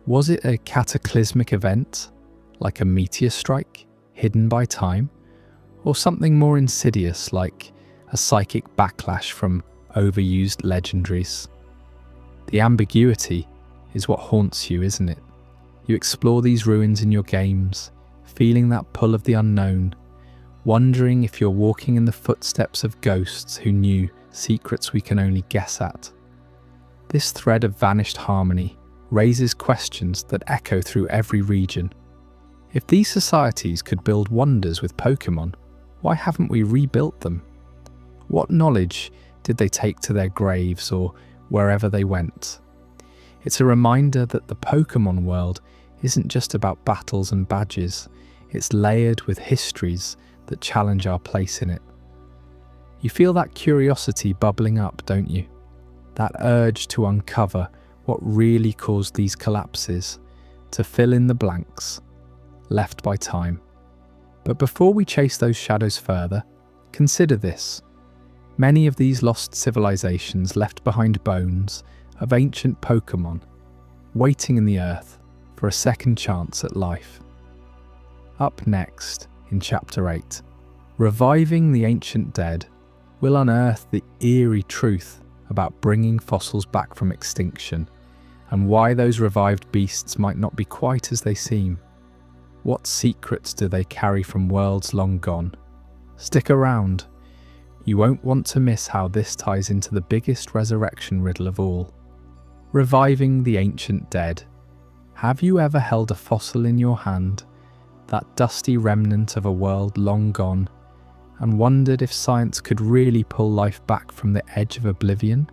Was it a cataclysmic event, like a meteor strike, hidden by time? Or something more insidious, like a psychic backlash from overused legendaries? The ambiguity is what haunts you, isn't it? You explore these ruins in your games, feeling that pull of the unknown, wondering if you're walking in the footsteps of ghosts who knew secrets we can only guess at. This thread of vanished harmony raises questions that echo through every region. If these societies could build wonders with Pokémon, why haven't we rebuilt them? What knowledge did they take to their graves or wherever they went? It's a reminder that the Pokémon world isn't just about battles and badges, it's layered with histories that challenge our place in it. You feel that curiosity bubbling up, don't you? That urge to uncover what really caused these collapses, to fill in the blanks left by time. But before we chase those shadows further, consider this. Many of these lost civilizations left behind bones of ancient Pokémon, waiting in the earth for a second chance at life. Up next, in Chapter 8, Reviving the Ancient Dead, we'll unearth the eerie truth about bringing fossils back from extinction, and why those revived beasts might not be quite as they seem. What secrets do they carry from worlds long gone? Stick around. You won't want to miss how this ties into the biggest resurrection riddle of all. Reviving the Ancient Dead. Have you ever held a fossil in your hand, that dusty remnant of a world long gone, and wondered if science could really pull life back from the edge of oblivion?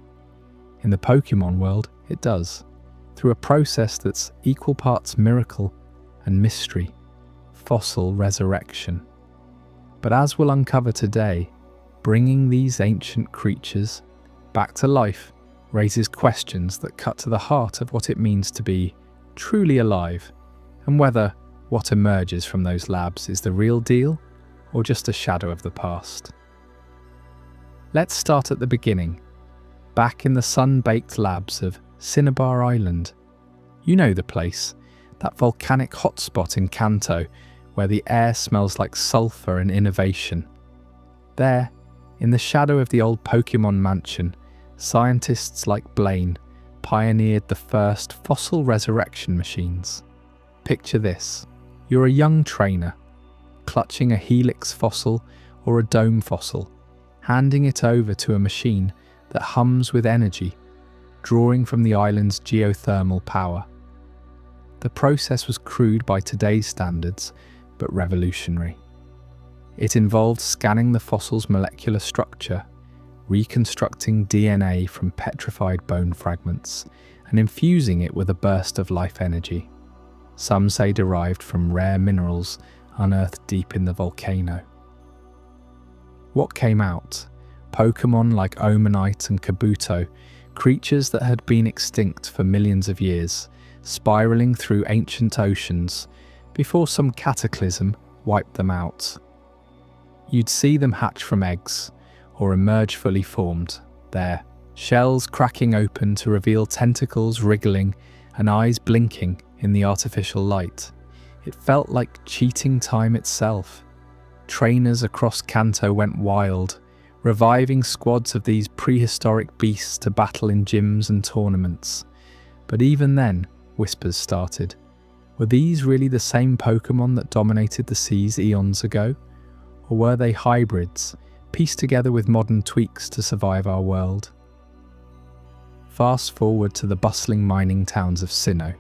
In the Pokémon world, it does, through a process that's equal parts miracle and mystery, fossil resurrection. But as we'll uncover today, bringing these ancient creatures back to life raises questions that cut to the heart of what it means to be truly alive, and whether what emerges from those labs is the real deal or just a shadow of the past. Let's start at the beginning, back in the sun-baked labs of Cinnabar Island. You know the place, that volcanic hotspot in Kanto where the air smells like sulfur and innovation. There, in the shadow of the old Pokémon mansion, scientists like Blaine pioneered the first fossil resurrection machines. Picture this. You're a young trainer, clutching a helix fossil or a dome fossil, handing it over to a machine that hums with energy, drawing from the island's geothermal power. The process was crude by today's standards, but revolutionary. It involved scanning the fossil's molecular structure, reconstructing DNA from petrified bone fragments, and infusing it with a burst of life energy. Some say derived from rare minerals unearthed deep in the volcano. What came out? Pokémon like Omanite and Kabuto, creatures that had been extinct for millions of years, spiraling through ancient oceans before some cataclysm wiped them out. You'd see them hatch from eggs or emerge fully formed, their shells cracking open to reveal tentacles wriggling and eyes blinking in the artificial light. It felt like cheating time itself. Trainers across Kanto went wild, reviving squads of these prehistoric beasts to battle in gyms and tournaments. But even then, whispers started. Were these really the same Pokémon that dominated the seas eons ago? Or were they hybrids, pieced together with modern tweaks to survive our world? Fast forward to the bustling mining towns of Sinnoh,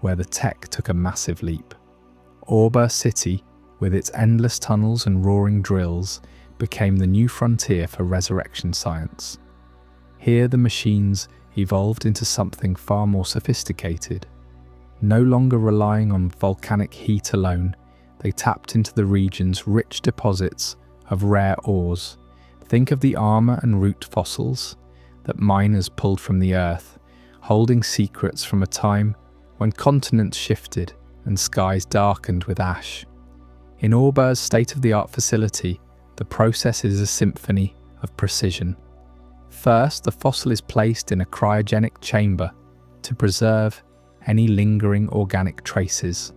where the tech took a massive leap. Orba City, with its endless tunnels and roaring drills, became the new frontier for resurrection science. Here the machines evolved into something far more sophisticated. No longer relying on volcanic heat alone, they tapped into the region's rich deposits of rare ores. Think of the armor and root fossils that miners pulled from the earth, holding secrets from a time when continents shifted and skies darkened with ash. In Orba's state-of-the-art facility, the process is a symphony of precision. First, the fossil is placed in a cryogenic chamber to preserve any lingering organic traces.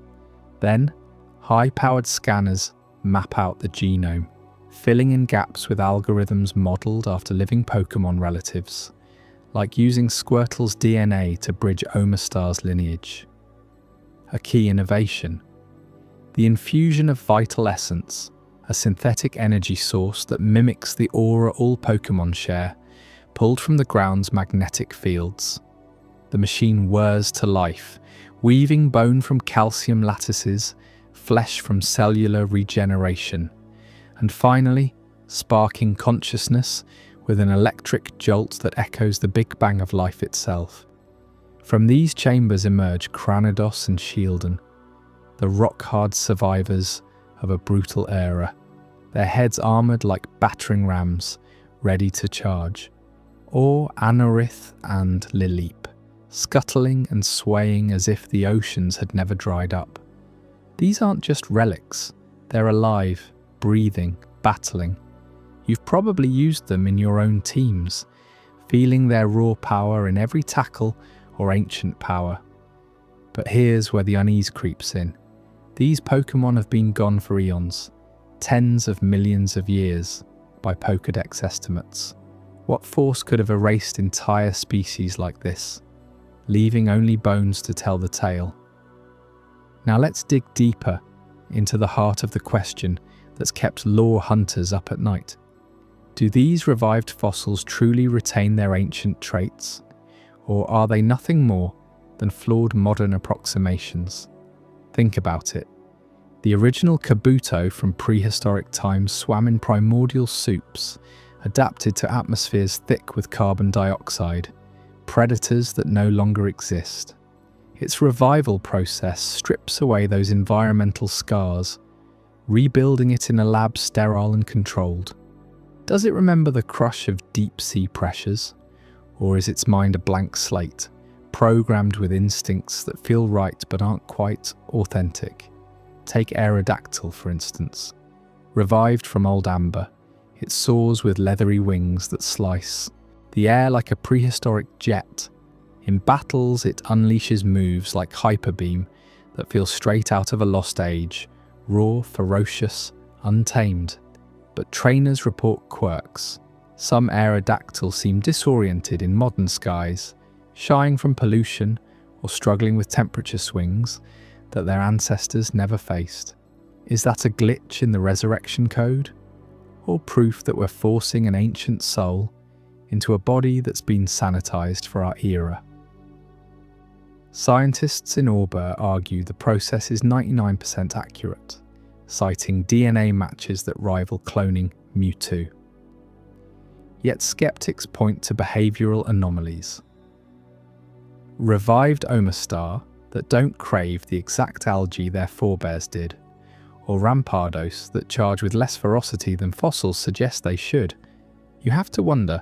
Then, high-powered scanners map out the genome, filling in gaps with algorithms modelled after living Pokémon relatives, like using Squirtle's DNA to bridge Omastar's lineage. A key innovation: the infusion of vital essence, a synthetic energy source that mimics the aura all Pokémon share, pulled from the ground's magnetic fields. The machine whirs to life, weaving bone from calcium lattices, flesh from cellular regeneration, and finally, sparking consciousness with an electric jolt that echoes the Big Bang of life itself. From these chambers emerge Cranidos and Shieldon, the rock-hard survivors of a brutal era, their heads armoured like battering rams, ready to charge. Or Anorith and Lilip, scuttling and swaying as if the oceans had never dried up. These aren't just relics, they're alive, breathing, battling. You've probably used them in your own teams, feeling their raw power in every tackle or ancient power. But here's where the unease creeps in. These Pokémon have been gone for eons, tens of millions of years, by Pokédex estimates. What force could have erased entire species like this, leaving only bones to tell the tale? Now let's dig deeper into the heart of the question that's kept lore hunters up at night. Do these revived fossils truly retain their ancient traits, or are they nothing more than flawed modern approximations? Think about it. The original Kabuto from prehistoric times swam in primordial soups, adapted to atmospheres thick with carbon dioxide, predators that no longer exist. Its revival process strips away those environmental scars, rebuilding it in a lab sterile and controlled. Does it remember the crush of deep-sea pressures? Or is its mind a blank slate, programmed with instincts that feel right but aren't quite authentic? Take Aerodactyl, for instance. Revived from old amber, it soars with leathery wings that slice the air like a prehistoric jet. In battles, it unleashes moves like Hyper Beam that feel straight out of a lost age, raw, ferocious, untamed. But trainers report quirks. Some Aerodactyl seem disoriented in modern skies, shying from pollution or struggling with temperature swings that their ancestors never faced. Is that a glitch in the resurrection code? Or proof that we're forcing an ancient soul into a body that's been sanitized for our era? Scientists in Orbur argue the process is 99% accurate, citing DNA matches that rival cloning Mewtwo. Yet skeptics point to behavioural anomalies. Revived Omastar that don't crave the exact algae their forebears did, or Rampardos that charge with less ferocity than fossils suggest they should. You have to wonder,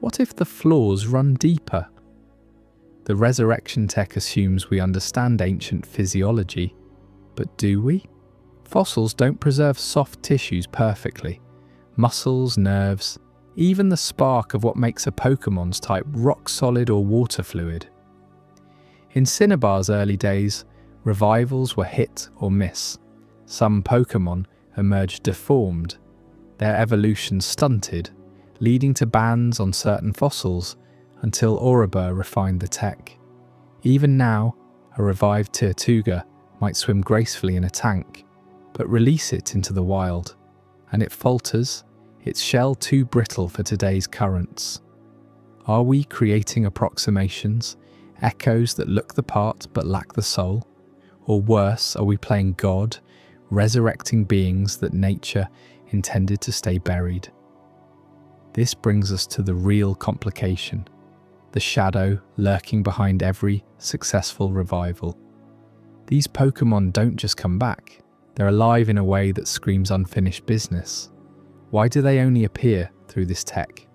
what if the flaws run deeper? The resurrection tech assumes we understand ancient physiology, but do we? Fossils don't preserve soft tissues perfectly. Muscles, nerves, even the spark of what makes a Pokémon's type rock solid or water fluid. In Cinnabar's early days, revivals were hit or miss. Some Pokémon emerged deformed, their evolution stunted, leading to bans on certain fossils until Oreburgh refined the tech. Even now, a revived Tirtuga might swim gracefully in a tank, but release it into the wild, and it falters, its shell too brittle for today's currents. Are we creating approximations, echoes that look the part but lack the soul? Or worse, are we playing God, resurrecting beings that nature intended to stay buried? This brings us to the real complication, the shadow lurking behind every successful revival. These Pokémon don't just come back, they're alive in a way that screams unfinished business. Why do they only appear through this tech?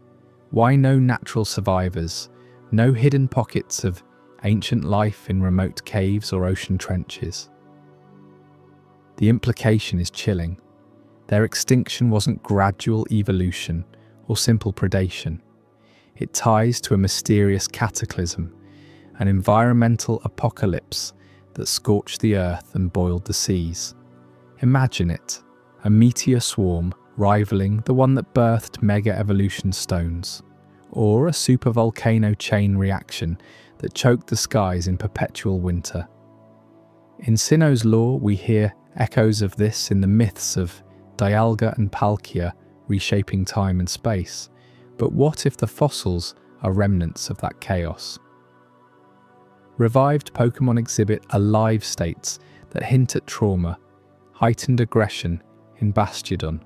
Why no natural survivors, no hidden pockets of ancient life in remote caves or ocean trenches? The implication is chilling. Their extinction wasn't gradual evolution or simple predation. It ties to a mysterious cataclysm, an environmental apocalypse that scorched the earth and boiled the seas. Imagine it, a meteor swarm rivaling the one that birthed mega evolution stones, or a supervolcano chain reaction that choked the skies in perpetual winter. In Sinnoh's lore, we hear echoes of this in the myths of Dialga and Palkia reshaping time and space. But what if the fossils are remnants of that chaos? Revived Pokémon exhibit alive states that hint at trauma, heightened aggression in Bastiodon,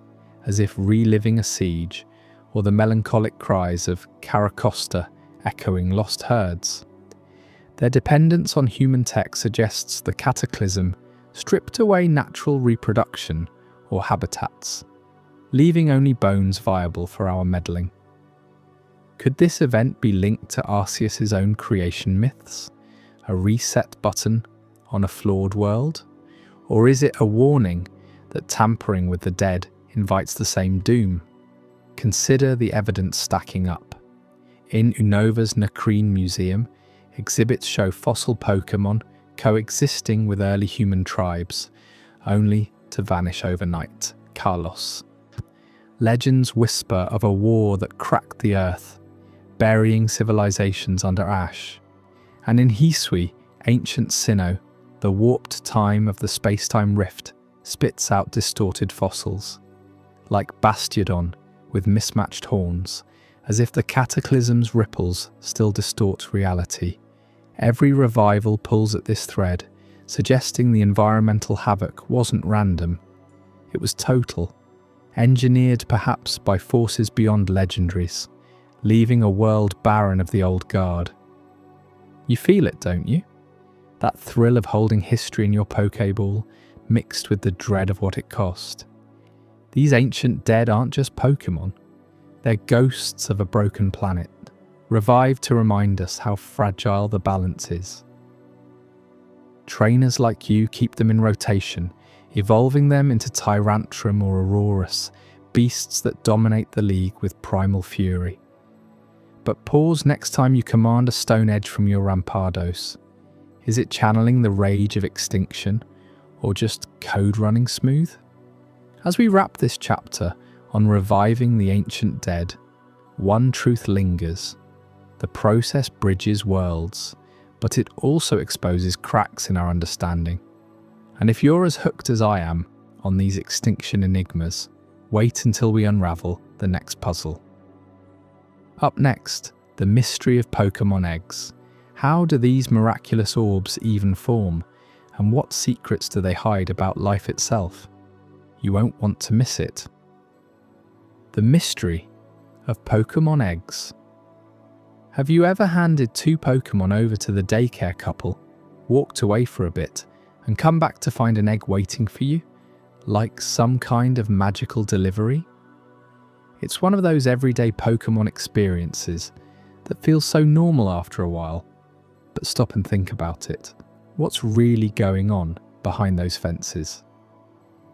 as if reliving a siege, or the melancholic cries of Caracosta echoing lost herds. Their dependence on human tech suggests the cataclysm stripped away natural reproduction or habitats, leaving only bones viable for our meddling. Could this event be linked to Arceus's own creation myths, a reset button on a flawed world? Or is it a warning that tampering with the dead invites the same doom? Consider the evidence stacking up. In Unova's Nakreen Museum, exhibits show fossil Pokémon coexisting with early human tribes, only to vanish overnight. Kalos. Legends whisper of a war that cracked the earth, burying civilizations under ash. And in Hisui, ancient Sinnoh, the warped time of the space-time rift spits out distorted fossils, like Bastiodon with mismatched horns, as if the cataclysm's ripples still distort reality. Every revival pulls at this thread, suggesting the environmental havoc wasn't random. It was total, engineered perhaps by forces beyond legendaries, leaving a world barren of the old guard. You feel it, don't you? That thrill of holding history in your Pokéball, mixed with the dread of what it cost. These ancient dead aren't just Pokémon. They're ghosts of a broken planet, revived to remind us how fragile the balance is. Trainers like you keep them in rotation, evolving them into Tyrantrum or Aurorus, beasts that dominate the league with primal fury. But pause next time you command a Stone Edge from your Rampardos. Is it channeling the rage of extinction, or just code running smooth? As we wrap this chapter on reviving the ancient dead, one truth lingers. The process bridges worlds, but it also exposes cracks in our understanding. And if you're as hooked as I am on these extinction enigmas, wait until we unravel the next puzzle. Up next, the mystery of Pokémon eggs. How do these miraculous orbs even form, and what secrets do they hide about life itself? You won't want to miss it. The mystery of Pokémon eggs. Have you ever handed 2 Pokémon over to the daycare couple, walked away for a bit, and come back to find an egg waiting for you, like some kind of magical delivery? It's one of those everyday Pokémon experiences that feels so normal after a while. But stop and think about it. What's really going on behind those fences?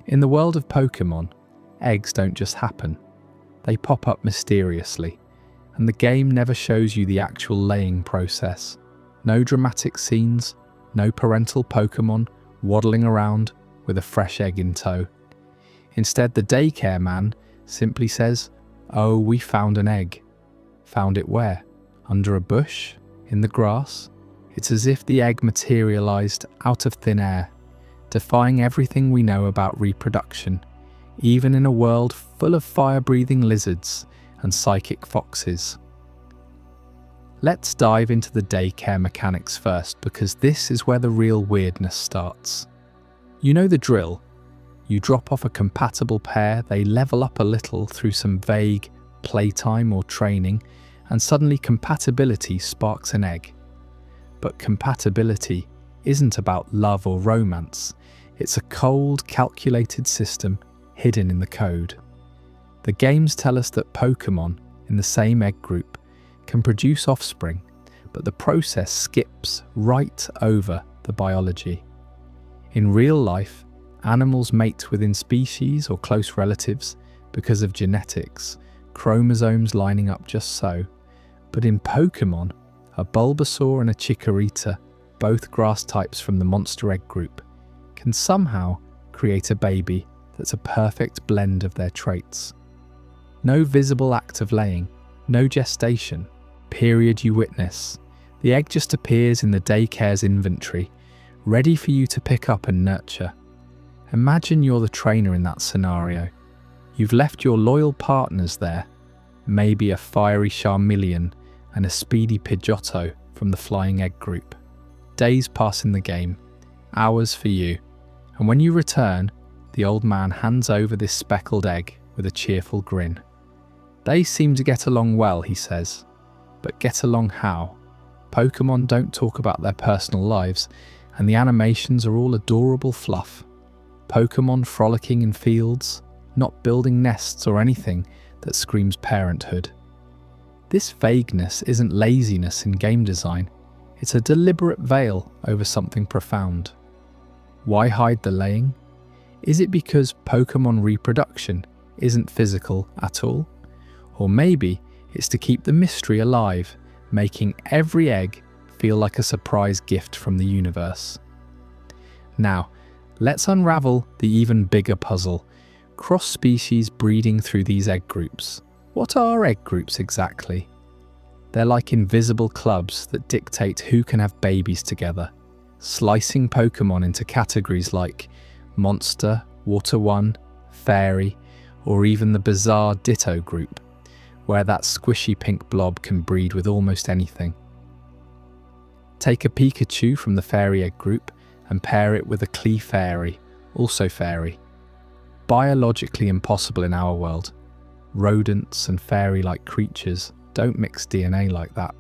In the world of Pokémon, eggs don't just happen. They pop up mysteriously, and the game never shows you the actual laying process. No dramatic scenes, no parental Pokémon waddling around with a fresh egg in tow. Instead, the daycare man simply says, "Oh, we found an egg." Found it where? Under a bush? In the grass? It's as if the egg materialized out of thin air, defying everything we know about reproduction, even in a world full of fire-breathing lizards and psychic foxes. Let's dive into the daycare mechanics first, because this is where the real weirdness starts. You know the drill. You drop off a compatible pair, they level up a little through some vague playtime or training, and suddenly compatibility sparks an egg. But compatibility isn't about love or romance. It's a cold, calculated system hidden in the code. The games tell us that Pokémon in the same egg group can produce offspring, but the process skips right over the biology. In real life, animals mate within species or close relatives because of genetics, chromosomes lining up just so. But in Pokémon, a Bulbasaur and a Chikorita, both grass types from the monster egg group, can somehow create a baby that's a perfect blend of their traits. No visible act of laying, no gestation, period you witness. The egg just appears in the daycare's inventory, ready for you to pick up and nurture. Imagine you're the trainer in that scenario. You've left your loyal partners there, maybe a fiery Charmeleon and a speedy Pidgeotto from the flying egg group. Days pass in the game, hours for you, and when you return, the old man hands over this speckled egg with a cheerful grin. They seem to get along well, he says, but get along how? Pokémon don't talk about their personal lives, and the animations are all adorable fluff. Pokémon frolicking in fields, not building nests or anything that screams parenthood. This vagueness isn't laziness in game design, it's a deliberate veil over something profound. Why hide the laying? Is it because Pokémon reproduction isn't physical at all? Or maybe it's to keep the mystery alive, making every egg feel like a surprise gift from the universe. Now, let's unravel the even bigger puzzle: cross-species breeding through these egg groups. What are egg groups exactly? They're like invisible clubs that dictate who can have babies together, slicing Pokémon into categories like Monster, Water 1, Fairy, or even the bizarre Ditto group, where that squishy pink blob can breed with almost anything. Take a Pikachu from the Fairy egg group and pair it with a Clefairy, also fairy. Biologically impossible in our world. Rodents and fairy-like creatures don't mix DNA like that.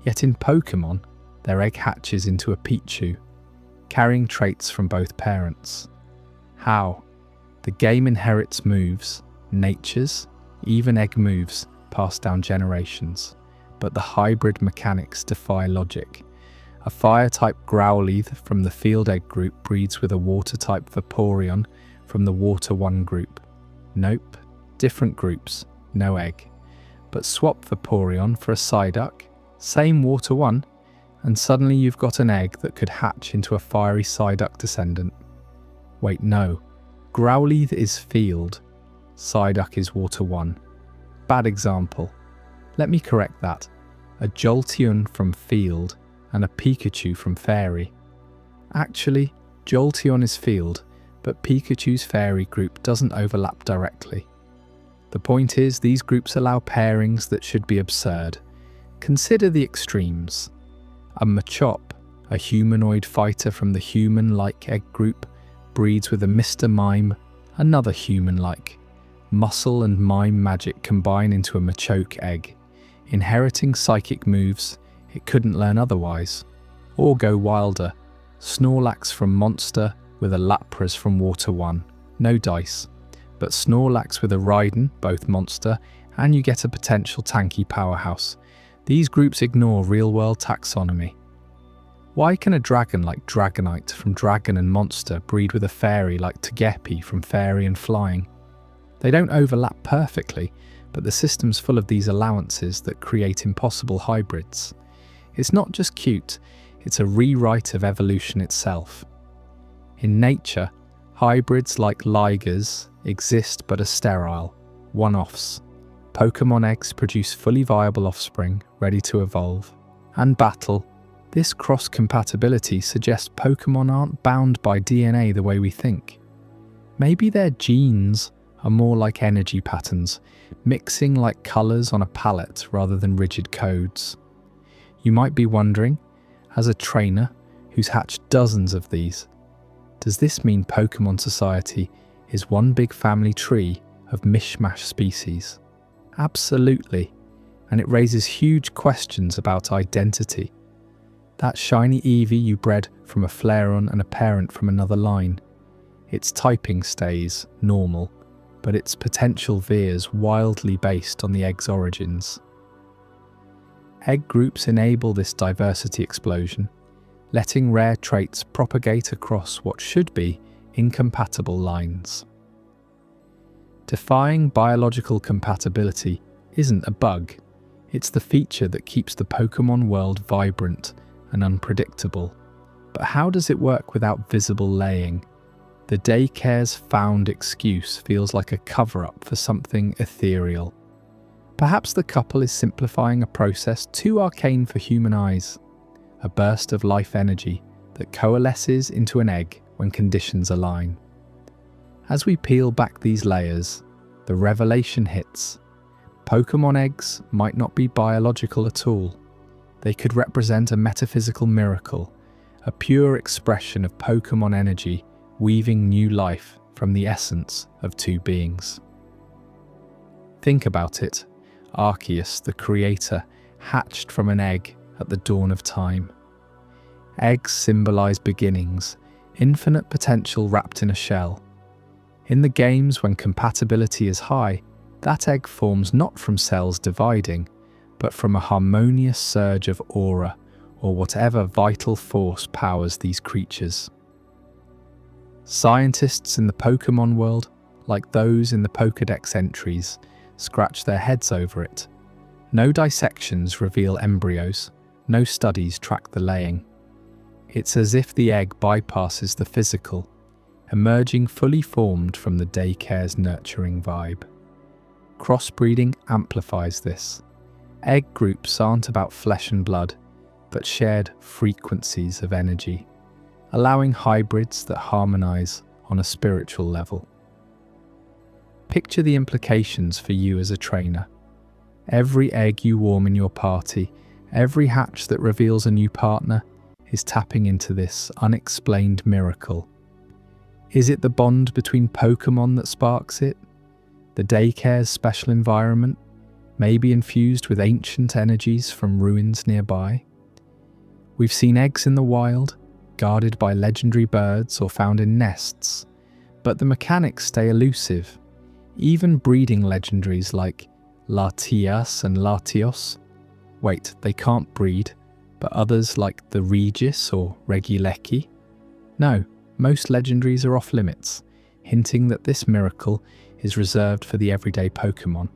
Yet in Pokémon, their egg hatches into a Pichu, carrying traits from both parents. How? The game inherits moves, natures, even egg moves passed down generations, but the hybrid mechanics defy logic. A fire-type Growlithe from the Field Egg group breeds with a water-type Vaporeon from the Water 1 group. Nope, different groups, no egg. But swap Vaporeon for a Psyduck, same Water 1, and suddenly you've got an egg that could hatch into a fiery Psyduck descendant. Wait, no. Growlithe is Field, Psyduck is Water 1. Bad example. Let me correct that. A Jolteon from Field and a Pikachu from Fairy. Actually, Jolteon is Field, but Pikachu's Fairy group doesn't overlap directly. The point is, these groups allow pairings that should be absurd. Consider the extremes. A Machop, a humanoid fighter from the human-like egg group, breeds with a Mr. Mime, another human-like. Muscle and Mime magic combine into a Machoke egg. Inheriting psychic moves, it couldn't learn otherwise. Or go wilder. Snorlax from Monster with a Lapras from Water 1. No dice. But Snorlax with a Raiden, both Monster, and you get a potential tanky powerhouse. These groups ignore real-world taxonomy. Why can a dragon like Dragonite from Dragon and Monster breed with a fairy like Togepi from Fairy and Flying? They don't overlap perfectly, but the system's full of these allowances that create impossible hybrids. It's not just cute, it's a rewrite of evolution itself. In nature, hybrids like ligers exist but are sterile, one-offs. Pokémon eggs produce fully viable offspring, ready to evolve. And battle. This cross-compatibility suggests Pokémon aren't bound by DNA the way we think. Maybe their genes are more like energy patterns, mixing like colours on a palette rather than rigid codes. You might be wondering, as a trainer who's hatched dozens of these, does this mean Pokémon society is one big family tree of mishmash species? Absolutely, and it raises huge questions about identity. That shiny Eevee you bred from a Flareon and a parent from another line. Its typing stays normal, but its potential veers wildly based on the egg's origins. Egg groups enable this diversity explosion, letting rare traits propagate across what should be incompatible lines. Defying biological compatibility isn't a bug, it's the feature that keeps the Pokémon world vibrant and unpredictable. But how does it work without visible laying? The daycare's found excuse feels like a cover-up for something ethereal. Perhaps the couple is simplifying a process too arcane for human eyes, a burst of life energy that coalesces into an egg when conditions align. As we peel back these layers, the revelation hits. Pokémon eggs might not be biological at all. They could represent a metaphysical miracle, a pure expression of Pokémon energy weaving new life from the essence of two beings. Think about it. Arceus, the creator, hatched from an egg at the dawn of time. Eggs symbolize beginnings, infinite potential wrapped in a shell. In the games, when compatibility is high, that egg forms not from cells dividing, but from a harmonious surge of aura, or whatever vital force powers these creatures. Scientists in the Pokémon world, like those in the Pokédex entries, scratch their heads over it. No dissections reveal embryos, no studies track the laying. It's as if the egg bypasses the physical, emerging fully formed from the daycare's nurturing vibe. Crossbreeding amplifies this. Egg groups aren't about flesh and blood, but shared frequencies of energy, allowing hybrids that harmonize on a spiritual level. Picture the implications for you as a trainer. Every egg you warm in your party, every hatch that reveals a new partner, is tapping into this unexplained miracle. Is it the bond between Pokémon that sparks it? The daycare's special environment, maybe infused with ancient energies from ruins nearby? We've seen eggs in the wild, guarded by legendary birds or found in nests, but the mechanics stay elusive. Even breeding legendaries like Latias and Latios, wait, they can't breed, but others like the Regis or Regieleki? No, most legendaries are off limits, hinting that this miracle is reserved for the everyday Pokémon,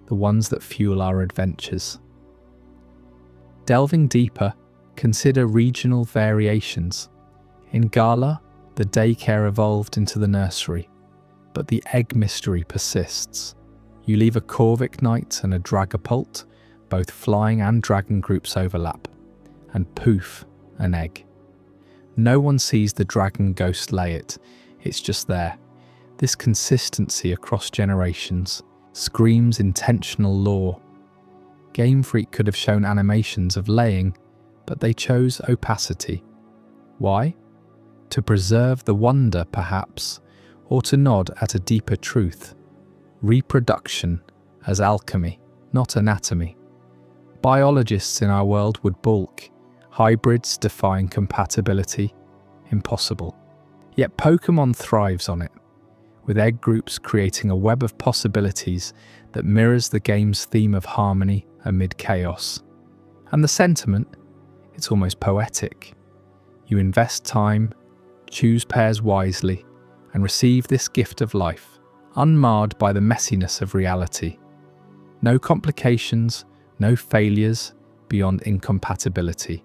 the ones that fuel our adventures. Delving deeper, consider regional variations. In Gala, the daycare evolved into the nursery, but the egg mystery persists. You leave a Corvic Knight and a Dragapult, both flying and dragon groups overlap, and poof, an egg. No one sees the dragon ghost lay it, it's just there. This consistency across generations screams intentional lore. Game Freak could have shown animations of laying, but they chose opacity. Why? To preserve the wonder, perhaps, or to nod at a deeper truth. Reproduction as alchemy, not anatomy. Biologists in our world would balk. Hybrids defying compatibility, impossible. Yet Pokémon thrives on it, with egg groups creating a web of possibilities that mirrors the game's theme of harmony amid chaos. And the sentiment? It's almost poetic. You invest time, choose pairs wisely, and receive this gift of life, unmarred by the messiness of reality. No complications, no failures beyond incompatibility.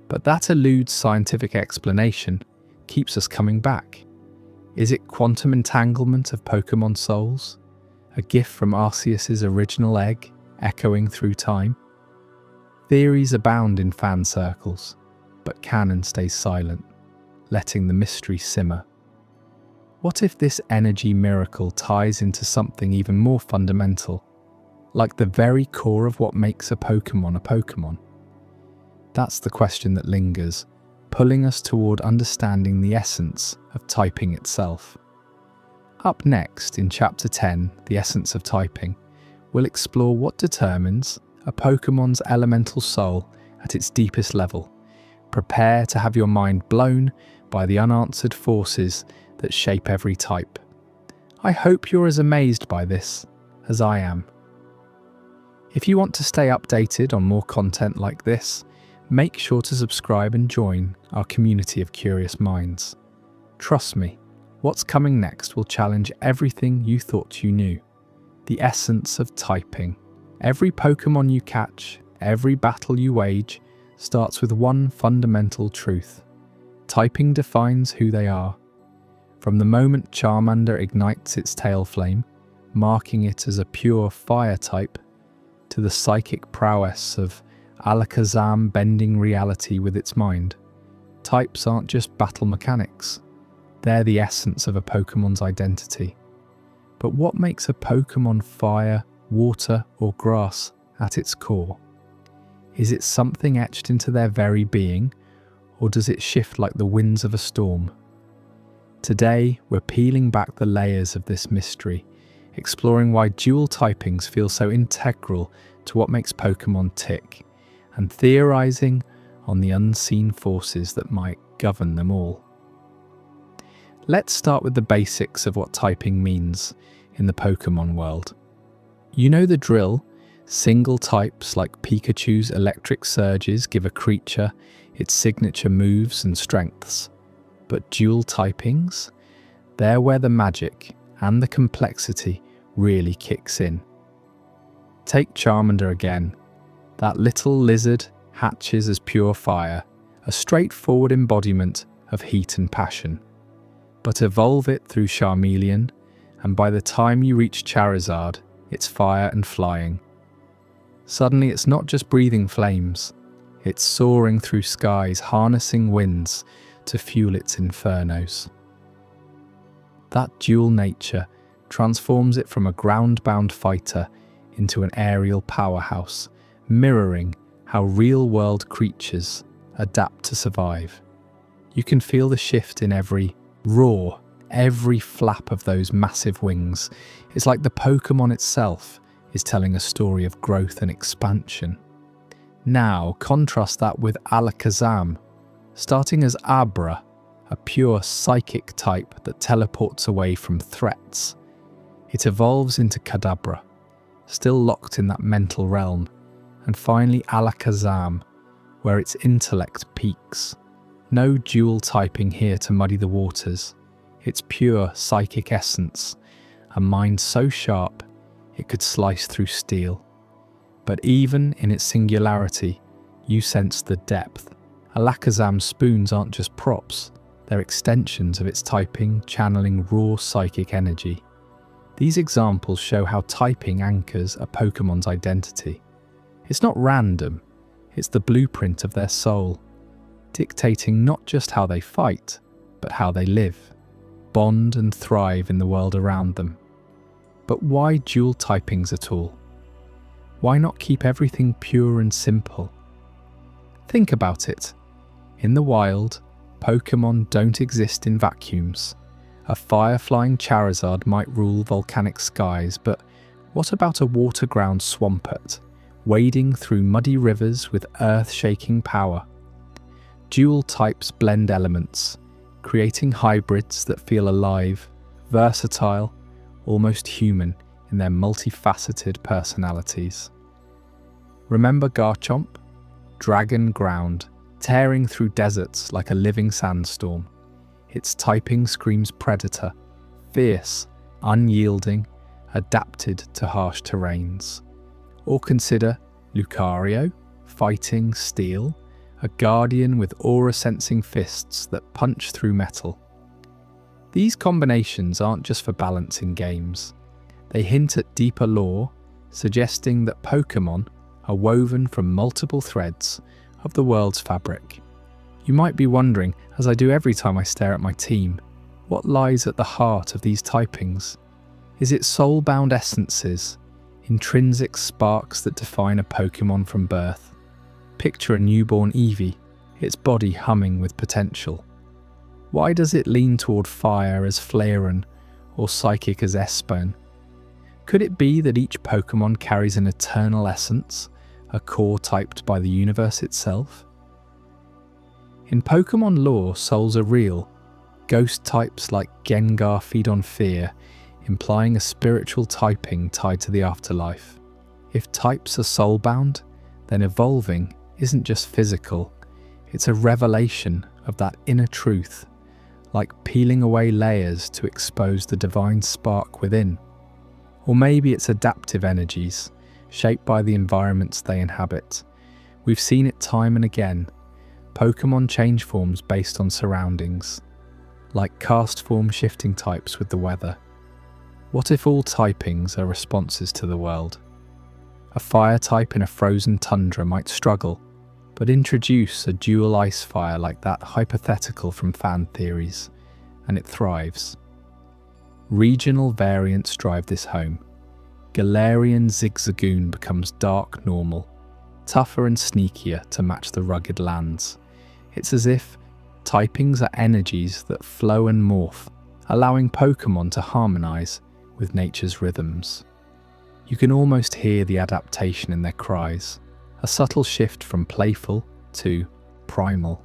But that eludes scientific explanation, keeps us coming back. Is it quantum entanglement of Pokémon souls? A gift from Arceus's original egg, echoing through time? Theories abound in fan circles, but canon stays silent, letting the mystery simmer. What if this energy miracle ties into something even more fundamental, like the very core of what makes a Pokémon a Pokémon? That's the question that lingers, pulling us toward understanding the essence of typing itself. Up next, in Chapter 10, The Essence of Typing, we'll explore what determines a Pokémon's elemental soul at its deepest level. Prepare to have your mind blown by the unanswered forces that shape every type. I hope you're as amazed by this as I am. If you want to stay updated on more content like this, make sure to subscribe and join our community of curious minds. Trust me, what's coming next will challenge everything you thought you knew. The essence of typing. Every Pokémon you catch, every battle you wage, starts with one fundamental truth. Typing defines who they are. From the moment Charmander ignites its tail flame, marking it as a pure fire type, to the psychic prowess of Alakazam bending reality with its mind. Types aren't just battle mechanics, they're the essence of a Pokémon's identity. But what makes a Pokémon fire, water, or grass at its core? Is it something etched into their very being, or does it shift like the winds of a storm? Today, we're peeling back the layers of this mystery, exploring why dual typings feel so integral to what makes Pokémon tick, and theorizing on the unseen forces that might govern them all. Let's start with the basics of what typing means in the Pokémon world. You know the drill. Single types like Pikachu's electric surges give a creature its signature moves and strengths. But dual typings? They're where the magic and the complexity really kicks in. Take Charmander again. That little lizard hatches as pure fire, a straightforward embodiment of heat and passion. But evolve it through Charmeleon, and by the time you reach Charizard, it's fire and flying. Suddenly it's not just breathing flames, it's soaring through skies, harnessing winds to fuel its infernos. That dual nature transforms it from a ground-bound fighter into an aerial powerhouse, mirroring how real-world creatures adapt to survive. You can feel the shift in every roar, every flap of those massive wings. It's like the Pokémon itself is telling a story of growth and expansion. Now, contrast that with Alakazam, starting as Abra, a pure psychic type that teleports away from threats. It evolves into Kadabra, still locked in that mental realm, and finally Alakazam, where its intellect peaks. No dual typing here to muddy the waters. It's pure psychic essence, a mind so sharp it could slice through steel. But even in its singularity, you sense the depth. Alakazam's spoons aren't just props, they're extensions of its typing, channeling raw psychic energy. These examples show how typing anchors a Pokémon's identity. It's not random, it's the blueprint of their soul, dictating not just how they fight, but how they live, bond and thrive in the world around them. But why dual typings at all? Why not keep everything pure and simple? Think about it. In the wild, Pokémon don't exist in vacuums. A fire-flying Charizard might rule volcanic skies, but what about a water-ground Swampert, wading through muddy rivers with earth-shaking power? Dual types blend elements, creating hybrids that feel alive, versatile, almost human in their multifaceted personalities. Remember Garchomp? Dragon ground, tearing through deserts like a living sandstorm. Its typing screams predator, fierce, unyielding, adapted to harsh terrains. Or consider Lucario, fighting steel, a guardian with aura-sensing fists that punch through metal. These combinations aren't just for balance in games. They hint at deeper lore, suggesting that Pokémon are woven from multiple threads of the world's fabric. You might be wondering, as I do every time I stare at my team, what lies at the heart of these typings? Is it soul-bound essences, intrinsic sparks that define a Pokémon from birth? Picture a newborn Eevee, its body humming with potential. Why does it lean toward fire as Flareon or psychic as Espone? Could it be that each Pokémon carries an eternal essence, a core typed by the universe itself? In Pokémon lore, souls are real. Ghost types like Gengar feed on fear, implying a spiritual typing tied to the afterlife. If types are soul-bound, then evolving isn't just physical, it's a revelation of that inner truth, like peeling away layers to expose the divine spark within. Or maybe it's adaptive energies, shaped by the environments they inhabit. We've seen it time and again. Pokémon change forms based on surroundings, like cast form shifting types with the weather. What if all typings are responses to the world? A fire type in a frozen tundra might struggle, but introduce a dual ice fire like that hypothetical from fan theories, and it thrives. Regional variants drive this home. Galarian Zigzagoon becomes dark normal, tougher and sneakier to match the rugged lands. It's as if typings are energies that flow and morph, allowing Pokémon to harmonise with nature's rhythms. You can almost hear the adaptation in their cries, a subtle shift from playful to primal.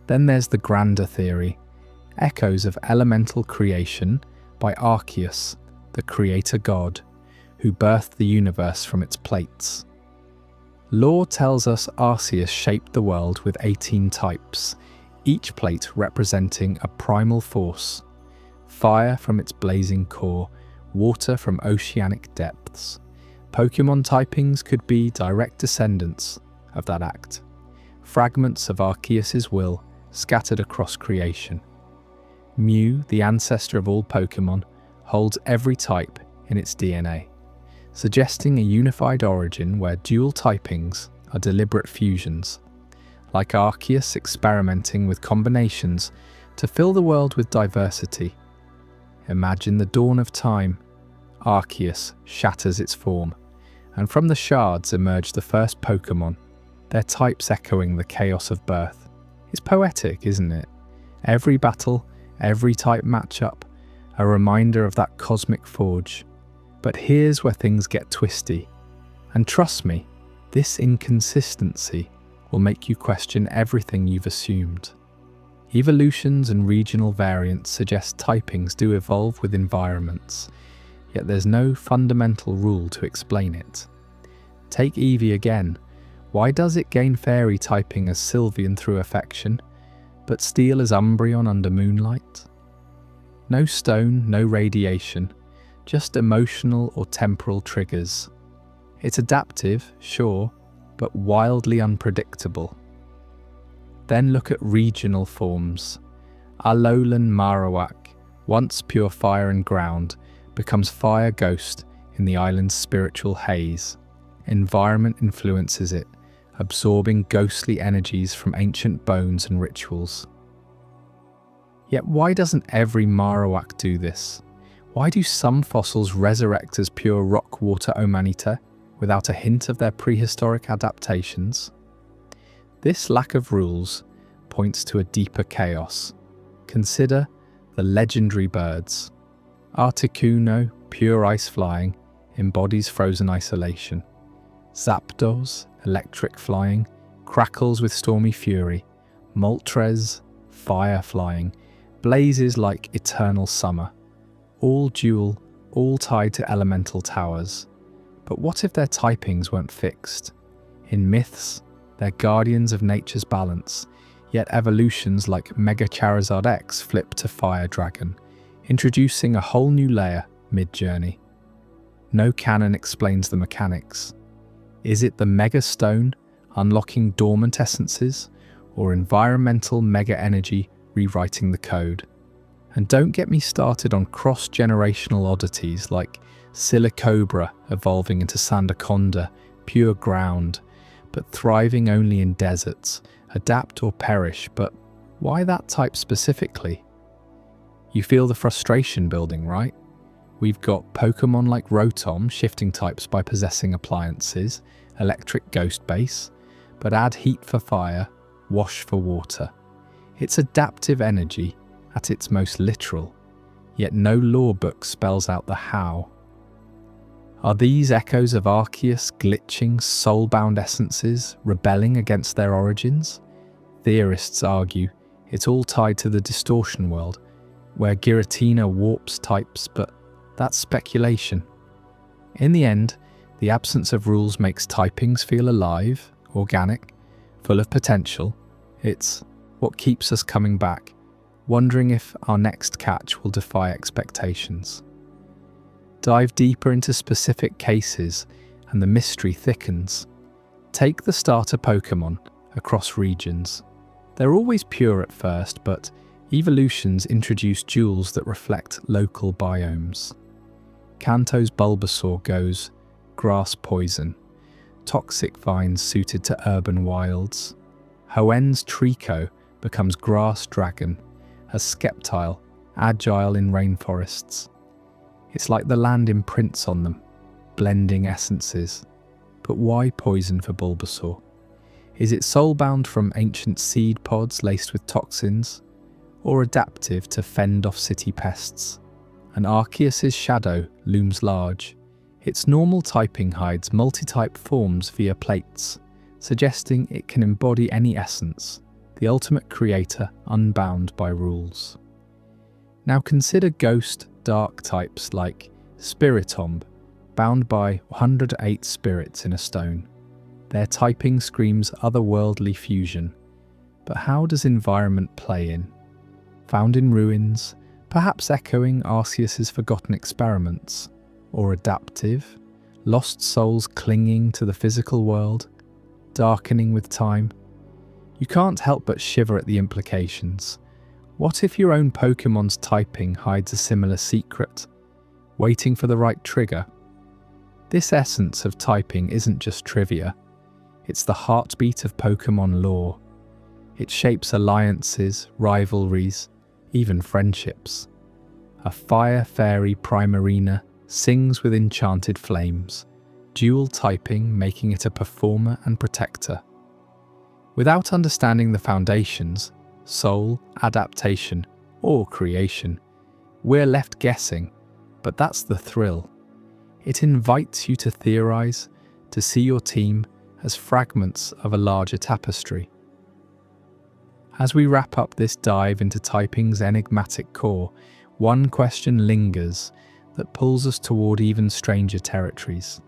Then there's the grander theory, echoes of elemental creation by Arceus, the creator god, who birthed the universe from its plates. Lore tells us Arceus shaped the world with 18 types, each plate representing a primal force: fire from its blazing core, water from oceanic depths. Pokémon typings could be direct descendants of that act, fragments of Arceus's will scattered across creation. Mew, the ancestor of all Pokémon, holds every type in its DNA, suggesting a unified origin where dual typings are deliberate fusions, like Arceus experimenting with combinations to fill the world with diversity. Imagine the dawn of time. Arceus shatters its form, and from the shards emerge the first Pokémon, their types echoing the chaos of birth. It's poetic, isn't it? Every battle, every type matchup, a reminder of that cosmic forge. But here's where things get twisty. And trust me, this inconsistency will make you question everything you've assumed. Evolutions and regional variants suggest typings do evolve with environments, yet there's no fundamental rule to explain it. Take Eevee again. Why does it gain fairy typing as Sylveon through affection, but Steel as Umbreon under moonlight? No stone, no radiation, just emotional or temporal triggers. It's adaptive, sure, but wildly unpredictable. Then look at regional forms. Alolan Marowak, once pure fire and ground, becomes Fire Ghost in the island's spiritual haze. Environment influences it, absorbing ghostly energies from ancient bones and rituals. Yet why doesn't every Marowak do this? Why do some fossils resurrect as pure rock water Omanita without a hint of their prehistoric adaptations? This lack of rules points to a deeper chaos. Consider the legendary birds. Articuno, pure ice flying, embodies frozen isolation. Zapdos, electric flying, crackles with stormy fury. Moltres, fire flying, blazes like eternal summer. All dual, all tied to elemental towers. But what if their typings weren't fixed? In myths, they're guardians of nature's balance, yet evolutions like Mega Charizard X flip to Fire Dragon, introducing a whole new layer mid-journey. No canon explains the mechanics. Is it the Mega Stone unlocking dormant essences, or environmental mega energy rewriting the code? And don't get me started on cross-generational oddities like Silicobra evolving into Sandaconda, pure ground, but thriving only in deserts, adapt or perish. But why that type specifically? You feel the frustration building, right? We've got Pokemon like Rotom shifting types by possessing appliances, electric ghost base, but add heat for fire, wash for water. It's adaptive energy at its most literal, yet no lore book spells out the how. Are these echoes of Arceus glitching, soul-bound essences rebelling against their origins? Theorists argue it's all tied to the distortion world, where Giratina warps types, but that's speculation. In the end, the absence of rules makes typings feel alive, organic, full of potential. It's what keeps us coming back, wondering if our next catch will defy expectations. Dive deeper into specific cases and the mystery thickens. Take the starter Pokémon across regions. They're always pure at first, but evolutions introduce duels that reflect local biomes. Kanto's Bulbasaur goes grass poison, toxic vines suited to urban wilds. Hoenn's Trico becomes grass dragon, a skeptile, agile in rainforests. It's like the land imprints on them, blending essences. But why poison for Bulbasaur? Is it soulbound from ancient seed pods laced with toxins, or adaptive to fend off city pests? And Arceus' shadow looms large. Its normal typing hides multi-type forms via plates, suggesting it can embody any essence, the ultimate creator unbound by rules. Now consider ghost, dark types like Spiritomb, bound by 108 spirits in a stone. Their typing screams otherworldly fusion. But how does environment play in? Found in ruins, perhaps echoing Arceus's forgotten experiments, or adaptive, lost souls clinging to the physical world, darkening with time. You can't help but shiver at the implications. What if your own Pokémon's typing hides a similar secret, waiting for the right trigger? This essence of typing isn't just trivia, it's the heartbeat of Pokémon lore. It shapes alliances, rivalries, even friendships. A fire fairy Primarina sings with enchanted flames, dual typing making it a performer and protector. Without understanding the foundations, soul, adaptation, or creation, we're left guessing, but that's the thrill. It invites you to theorize, to see your team as fragments of a larger tapestry. As we wrap up this dive into typing's enigmatic core, one question lingers that pulls us toward even stranger territories.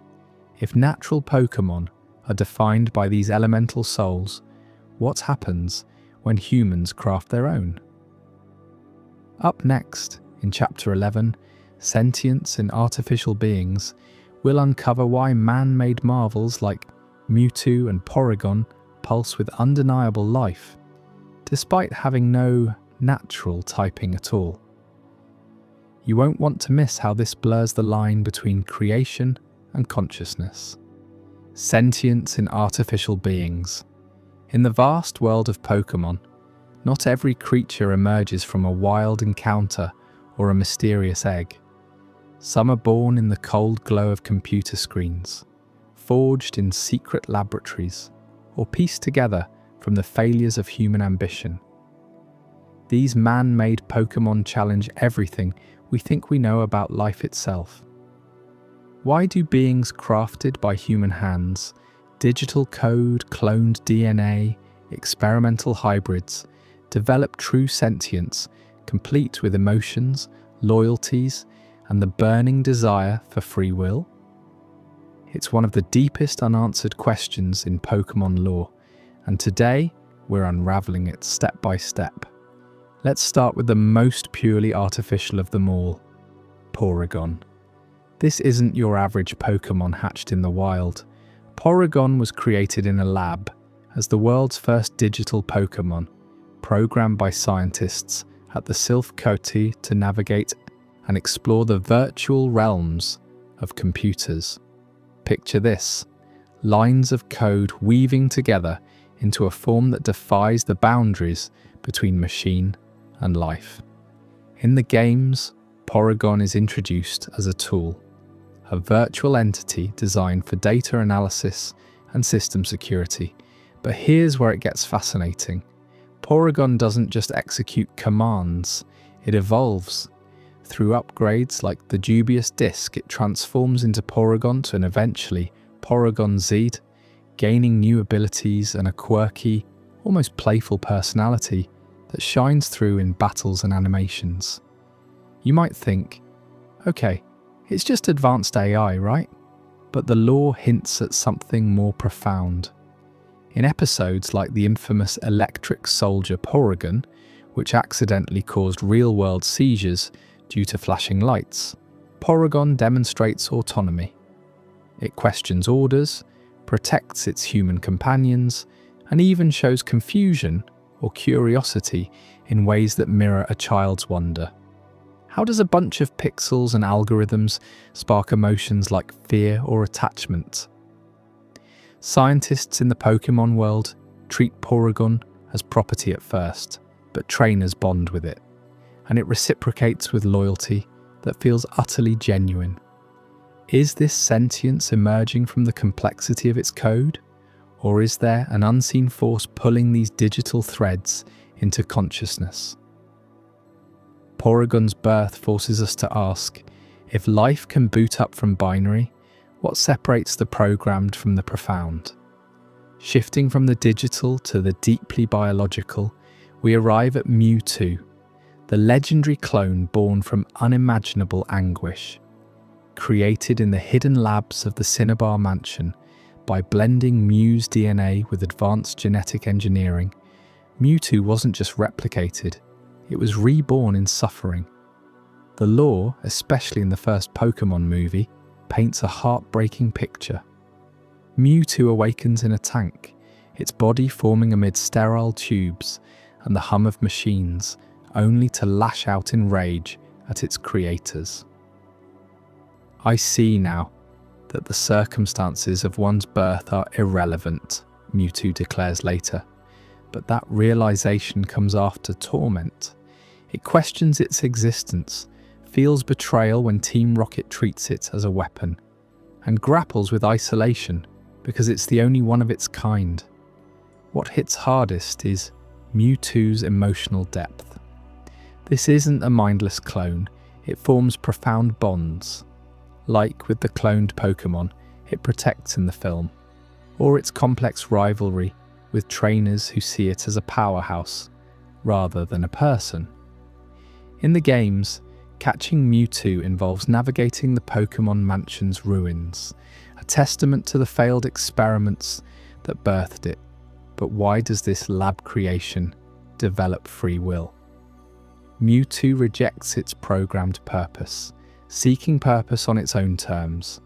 If natural Pokémon are defined by these elemental souls, what happens when humans craft their own? Up next, in Chapter 11, Sentience in Artificial Beings, we'll uncover why man-made marvels like Mewtwo and Porygon pulse with undeniable life, despite having no natural typing at all. You won't want to miss how this blurs the line between creation and consciousness. Sentience in Artificial Beings. In the vast world of Pokémon, not every creature emerges from a wild encounter or a mysterious egg. Some are born in the cold glow of computer screens, forged in secret laboratories, or pieced together from the failures of human ambition. These man-made Pokémon challenge everything we think we know about life itself. Why do beings crafted by human hands, digital code, cloned DNA, experimental hybrids, develop true sentience, complete with emotions, loyalties, and the burning desire for free will? It's one of the deepest unanswered questions in Pokémon lore, and today we're unraveling it step by step. Let's start with the most purely artificial of them all, Porygon. This isn't your average Pokémon hatched in the wild. Porygon was created in a lab as the world's first digital Pokémon, programmed by scientists at the Silph Coty to navigate and explore the virtual realms of computers. Picture this: lines of code weaving together into a form that defies the boundaries between machine and life. In the games, Porygon is introduced as a tool, a virtual entity designed for data analysis and system security. But here's where it gets fascinating. Porygon doesn't just execute commands, it evolves. Through upgrades like the dubious disc, it transforms into Porygont and eventually Porygon Z, gaining new abilities and a quirky, almost playful personality that shines through in battles and animations. You might think, okay, it's just advanced AI, right? But the lore hints at something more profound. In episodes like the infamous Electric Soldier Porygon, which accidentally caused real-world seizures due to flashing lights, Porygon demonstrates autonomy. It questions orders, protects its human companions, and even shows confusion or curiosity in ways that mirror a child's wonder. How does a bunch of pixels and algorithms spark emotions like fear or attachment? Scientists in the Pokémon world treat Porygon as property at first, but trainers bond with it, and it reciprocates with loyalty that feels utterly genuine. Is this sentience emerging from the complexity of its code? Or is there an unseen force pulling these digital threads into consciousness? Porygon's birth forces us to ask, if life can boot up from binary, what separates the programmed from the profound? Shifting from the digital to the deeply biological, we arrive at Mewtwo, the legendary clone born from unimaginable anguish. Created in the hidden labs of the Cinnabar Mansion by blending Mew's DNA with advanced genetic engineering, Mewtwo wasn't just replicated, it was reborn in suffering. The lore, especially in the first Pokémon movie, paints a heartbreaking picture. Mewtwo awakens in a tank, its body forming amid sterile tubes and the hum of machines, only to lash out in rage at its creators. I see now that the circumstances of one's birth are irrelevant, Mewtwo declares later, but that realization comes after torment. It questions its existence, feels betrayal when Team Rocket treats it as a weapon, and grapples with isolation because it's the only one of its kind. What hits hardest is Mewtwo's emotional depth. This isn't a mindless clone, it forms profound bonds. Like with the cloned Pokémon it protects in the film, or its complex rivalry with trainers who see it as a powerhouse rather than a person. In the games, catching Mewtwo involves navigating the Pokémon Mansion's ruins, a testament to the failed experiments that birthed it. But why does this lab creation develop free will? Mewtwo rejects its programmed purpose, seeking purpose on its own terms,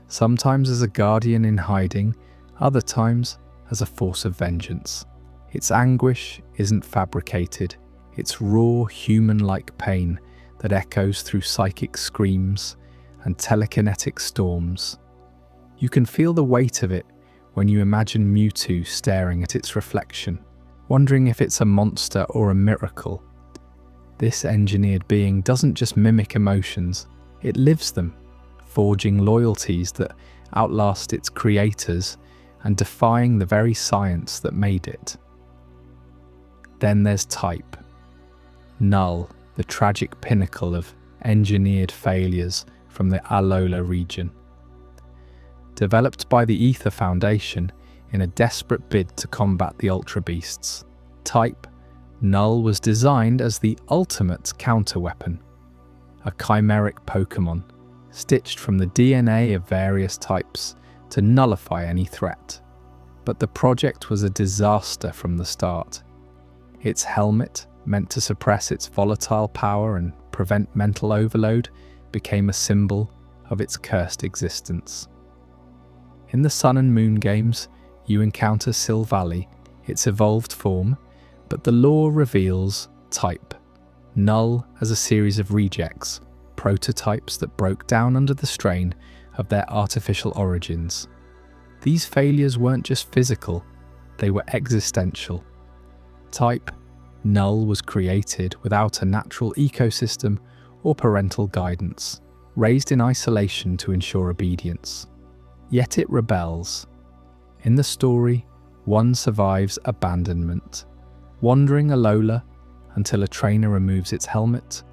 sometimes as a guardian in hiding, other times as a force of vengeance. Its anguish isn't fabricated, it's raw human-like pain that echoes through psychic screams and telekinetic storms. You can feel the weight of it when you imagine Mewtwo staring at its reflection, wondering if it's a monster or a miracle. This engineered being doesn't just mimic emotions, it lives them, forging loyalties that outlast its creators and defying the very science that made it. Then there's Type. Null, the tragic pinnacle of engineered failures from the Alola region. Developed by the Ether Foundation in a desperate bid to combat the Ultra Beasts, Type Null was designed as the ultimate counter-weapon, a chimeric Pokémon, stitched from the DNA of various types to nullify any threat. But the project was a disaster from the start. Its helmet, meant to suppress its volatile power and prevent mental overload, became a symbol of its cursed existence. In the Sun and Moon games, you encounter Silvally, its evolved form, but the lore reveals Type Null as a series of rejects, prototypes that broke down under the strain of their artificial origins. These failures weren't just physical, they were existential. Type Null was created without a natural ecosystem or parental guidance, raised in isolation to ensure obedience. Yet it rebels. In the story, one survives abandonment, wandering Alola until a trainer removes its helmet,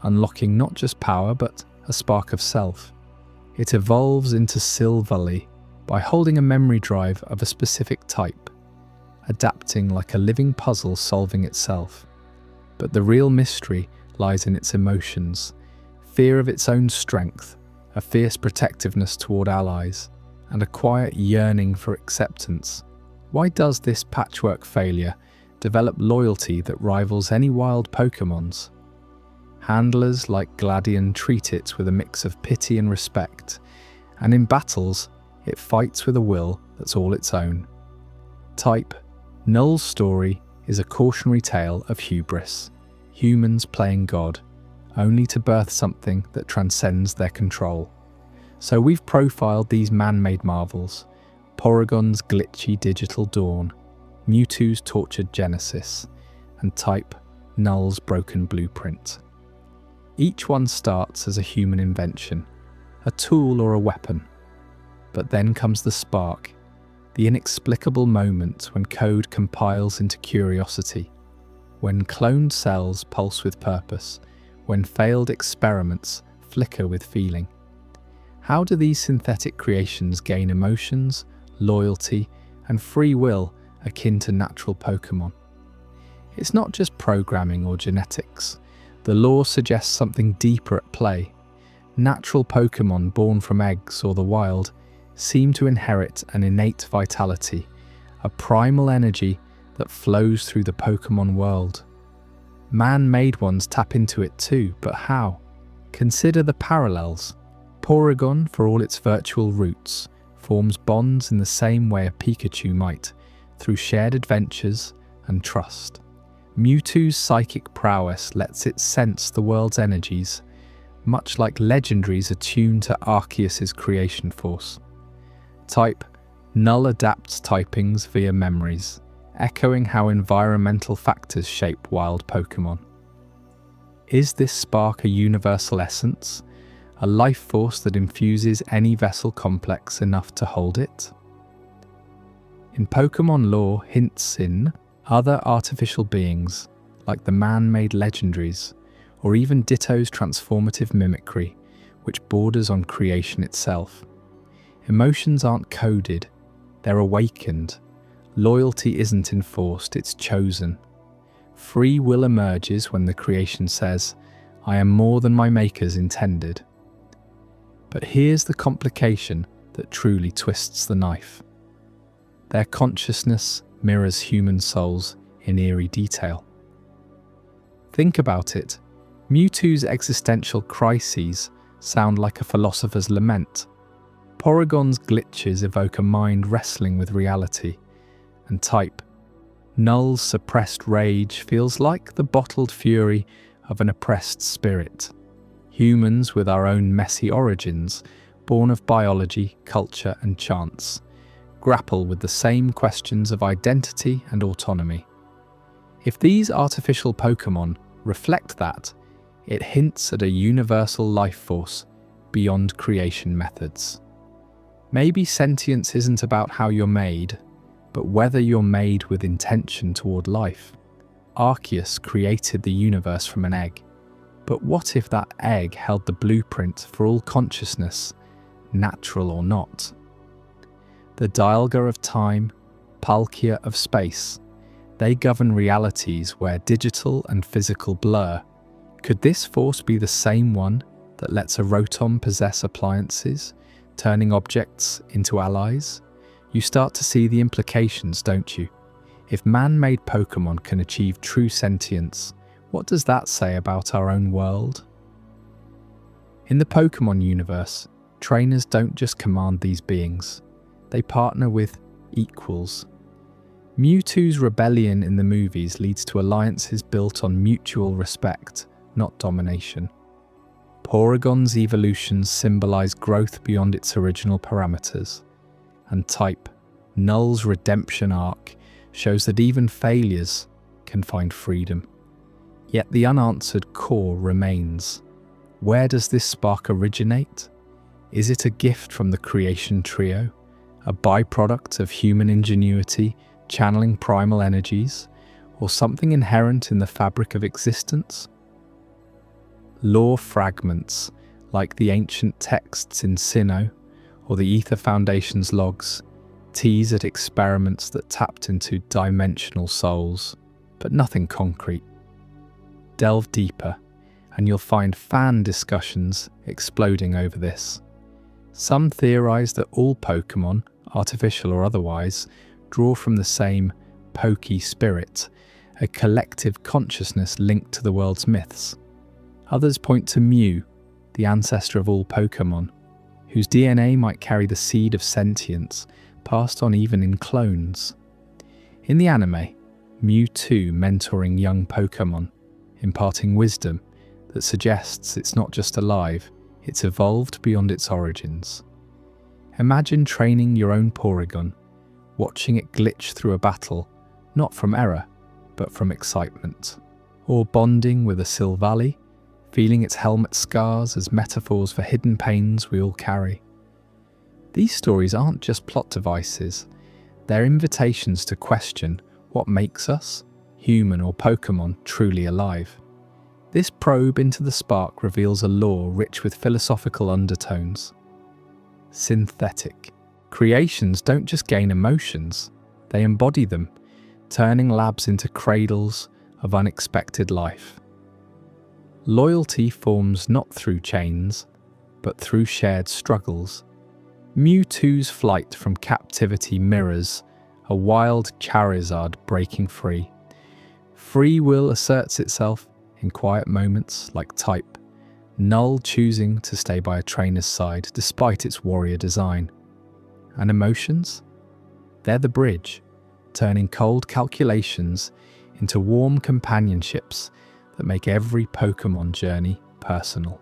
unlocking not just power but a spark of self. It evolves into Silvally by holding a memory drive of a specific type, adapting like a living puzzle solving itself. But the real mystery lies in its emotions, fear of its own strength, a fierce protectiveness toward allies, and a quiet yearning for acceptance. Why does this patchwork failure develop loyalty that rivals any wild Pokémon's? Handlers like Gladion treat it with a mix of pity and respect, and in battles, it fights with a will that's all its own. Type Null's story is a cautionary tale of hubris, humans playing God, only to birth something that transcends their control. So we've profiled these man-made marvels, Porygon's glitchy digital dawn, Mewtwo's tortured genesis, and Type Null's broken blueprint. Each one starts as a human invention, a tool or a weapon. But then comes the spark, the inexplicable moment when code compiles into curiosity, when cloned cells pulse with purpose, when failed experiments flicker with feeling. How do these synthetic creations gain emotions, loyalty, and free will akin to natural Pokémon. It's not just programming or genetics. The lore suggests something deeper at play. Natural Pokémon born from eggs or the wild seem to inherit an innate vitality, a primal energy that flows through the Pokémon world. Man-made ones tap into it too, but how? Consider the parallels. Porygon, for all its virtual roots, forms bonds in the same way a Pikachu might, through shared adventures and trust. Mewtwo's psychic prowess lets it sense the world's energies, much like legendaries attuned to Arceus's creation force. Type: Null adapts typings via memories, echoing how environmental factors shape wild Pokémon. Is this spark a universal essence, a life force that infuses any vessel complex enough to hold it? In Pokémon lore, hints in other artificial beings, like the man-made legendaries, or even Ditto's transformative mimicry, which borders on creation itself. Emotions aren't coded, they're awakened. Loyalty isn't enforced, it's chosen. Free will emerges when the creation says, "I am more than my makers intended." But here's the complication that truly twists the knife. Their consciousness mirrors human souls in eerie detail. Think about it. Mewtwo's existential crises sound like a philosopher's lament. Porygon's glitches evoke a mind wrestling with reality. And type: Null's suppressed rage feels like the bottled fury of an oppressed spirit. Humans with our own messy origins, born of biology, culture and chance, grapple with the same questions of identity and autonomy. If these artificial Pokémon reflect that, it hints at a universal life force beyond creation methods. Maybe sentience isn't about how you're made, but whether you're made with intention toward life. Arceus created the universe from an egg, but what if that egg held the blueprint for all consciousness, natural or not? The Dialga of time, Palkia of space, they govern realities where digital and physical blur. Could this force be the same one that lets a Rotom possess appliances, turning objects into allies? You start to see the implications, don't you? If man-made Pokémon can achieve true sentience, what does that say about our own world? In the Pokémon universe, trainers don't just command these beings, they partner with equals. Mewtwo's rebellion in the movies leads to alliances built on mutual respect, not domination. Porygon's evolutions symbolize growth beyond its original parameters. And type: Null's redemption arc shows that even failures can find freedom. Yet the unanswered core remains. Where does this spark originate? Is it a gift from the creation trio? A byproduct of human ingenuity channeling primal energies? Or something inherent in the fabric of existence? Lore fragments, like the ancient texts in Sinnoh or the Ether Foundation's logs, tease at experiments that tapped into dimensional souls, but nothing concrete. Delve deeper, and you'll find fan discussions exploding over this. Some theorize that all Pokémon, artificial or otherwise, draw from the same Poké spirit, a collective consciousness linked to the world's myths. Others point to Mew, the ancestor of all Pokémon, whose DNA might carry the seed of sentience, passed on even in clones. In the anime, Mewtwo mentoring young Pokémon, imparting wisdom that suggests it's not just alive, it's evolved beyond its origins. Imagine training your own Porygon, watching it glitch through a battle, not from error, but from excitement. Or bonding with a Silvally, feeling its helmet scars as metaphors for hidden pains we all carry. These stories aren't just plot devices, they're invitations to question what makes us, human or Pokémon, truly alive. This probe into the spark reveals a lore rich with philosophical undertones. Synthetic. Creations don't just gain emotions, They embody them, turning labs into cradles of unexpected life. Loyalty forms not through chains, but through shared struggles. Mewtwo's flight from captivity mirrors a wild Charizard breaking free. Free will asserts itself in quiet moments like Type, Null choosing to stay by a trainer's side despite its warrior design. And emotions? They're the bridge, turning cold calculations into warm companionships that make every Pokémon journey personal.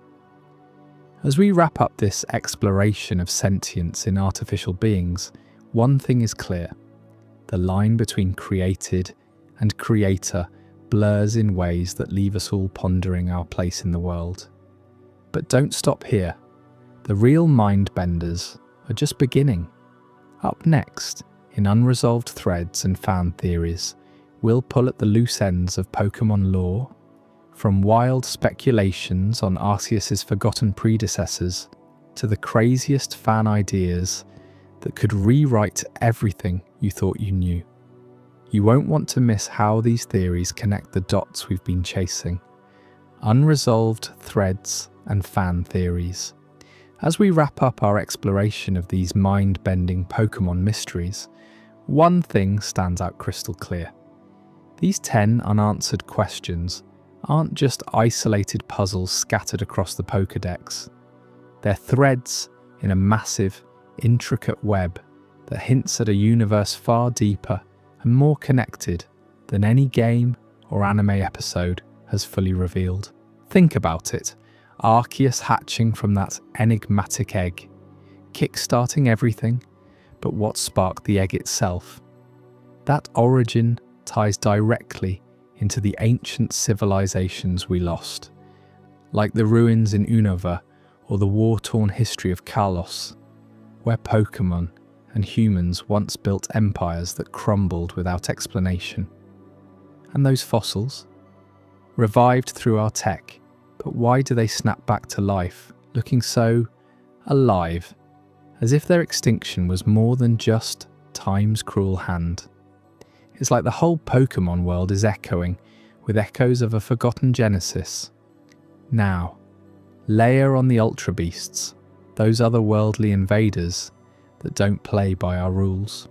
As we wrap up this exploration of sentience in artificial beings, one thing is clear. The line between created and creator blurs in ways that leave us all pondering our place in the world. But don't stop here. The real mind benders are just beginning. Up next, in Unresolved Threads and Fan Theories, we'll pull at the loose ends of Pokémon lore, from wild speculations on Arceus's forgotten predecessors to the craziest fan ideas that could rewrite everything you thought you knew. You won't want to miss how these theories connect the dots we've been chasing. Unresolved Threads and Fan Theories. As we wrap up our exploration of these mind-bending Pokémon mysteries, one thing stands out crystal clear. These 10 unanswered questions aren't just isolated puzzles scattered across the Pokédex. They're threads in a massive, intricate web that hints at a universe far deeper and more connected than any game or anime episode has fully revealed. Think about it. Arceus hatching from that enigmatic egg, kick-starting everything, but what sparked the egg itself? That origin ties directly into the ancient civilizations we lost, like the ruins in Unova or the war-torn history of Kalos, where Pokémon and humans once built empires that crumbled without explanation. And those fossils? Revived through our tech, but why do they snap back to life, looking so alive, as if their extinction was more than just time's cruel hand? It's like the whole Pokémon world is echoing with echoes of a forgotten genesis. Now, layer on the Ultra Beasts, those otherworldly invaders that don't play by our rules.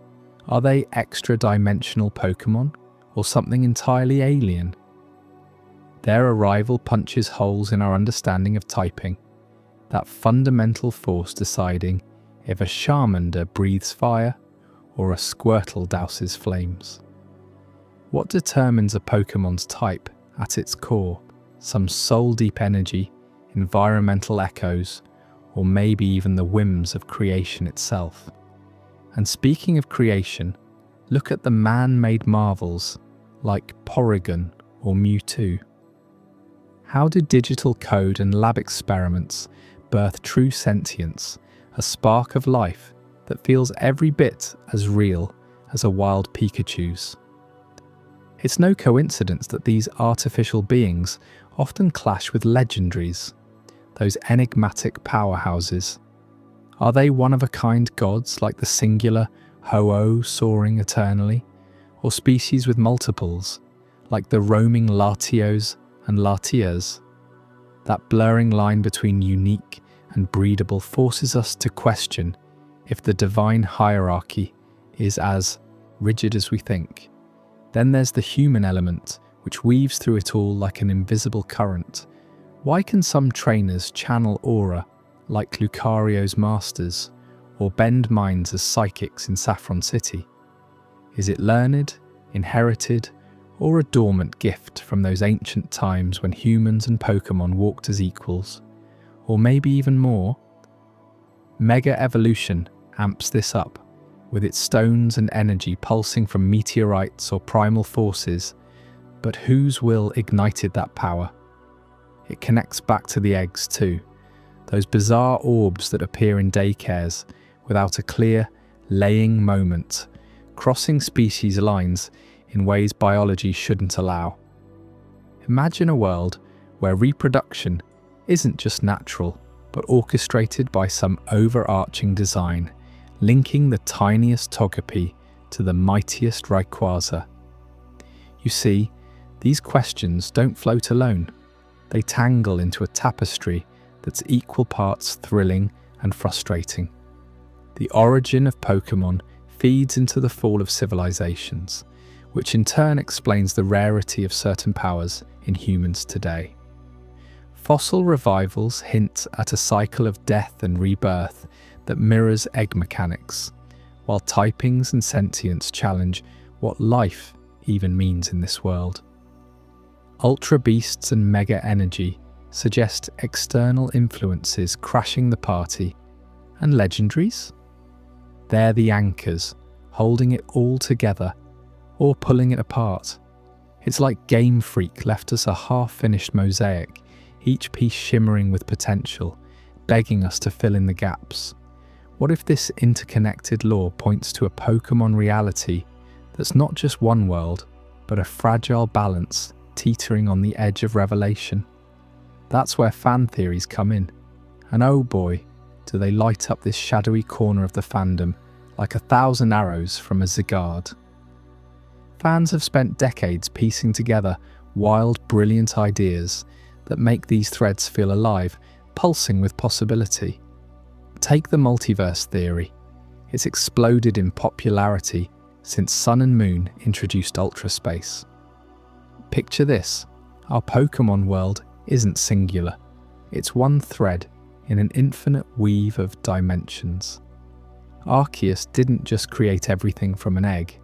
Are they extra-dimensional Pokémon, or something entirely alien? Their arrival punches holes in our understanding of typing, that fundamental force deciding if a Charmander breathes fire or a Squirtle douses flames. What determines a Pokémon's type at its core? Some soul-deep energy, environmental echoes, or maybe even the whims of creation itself. And speaking of creation, look at the man-made marvels like Porygon or Mewtwo. How do digital code and lab experiments birth true sentience, a spark of life that feels every bit as real as a wild Pikachu's? It's no coincidence that these artificial beings often clash with legendaries, those enigmatic powerhouses. Are they one-of-a-kind gods like the singular Ho-Oh soaring eternally, or species with multiples, like the roaming Latios and Latias? That blurring line between unique and breedable forces us to question if the divine hierarchy is as rigid as we think. Then there's the human element, which weaves through it all like an invisible current. Why can some trainers channel aura like Lucario's masters, or bend minds as psychics in Saffron City? Is it learned, inherited, or a dormant gift from those ancient times when humans and Pokémon walked as equals? Or maybe even more? Mega Evolution amps this up, with its stones and energy pulsing from meteorites or primal forces. But whose will ignited that power? It connects back to the eggs too, those bizarre orbs that appear in daycares without a clear laying moment, crossing species lines in ways biology shouldn't allow. Imagine a world where reproduction isn't just natural, but orchestrated by some overarching design, linking the tiniest Togepi to the mightiest Rayquaza? You see, these questions don't float alone. They tangle into a tapestry that's equal parts thrilling and frustrating. The origin of Pokémon feeds into the fall of civilizations, which in turn explains the rarity of certain powers in humans today. Fossil revivals hint at a cycle of death and rebirth that mirrors egg mechanics, while typings and sentience challenge what life even means in this world. Ultra Beasts and Mega Energy suggest external influences crashing the party, and legendaries? They're the anchors, holding it all together or pulling it apart. It's like Game Freak left us a half-finished mosaic, each piece shimmering with potential, begging us to fill in the gaps. What if this interconnected lore points to a Pokémon reality that's not just one world, but a fragile balance teetering on the edge of revelation? That's where fan theories come in. And oh boy, do they light up this shadowy corner of the fandom like 1,000 arrows from a Zygarde. Fans have spent decades piecing together wild, brilliant ideas that make these threads feel alive, pulsing with possibility. Take the multiverse theory. It's exploded in popularity since Sun and Moon introduced Ultra Space. Picture this: our Pokémon world isn't singular. It's one thread in an infinite weave of dimensions. Arceus didn't just create everything from an egg.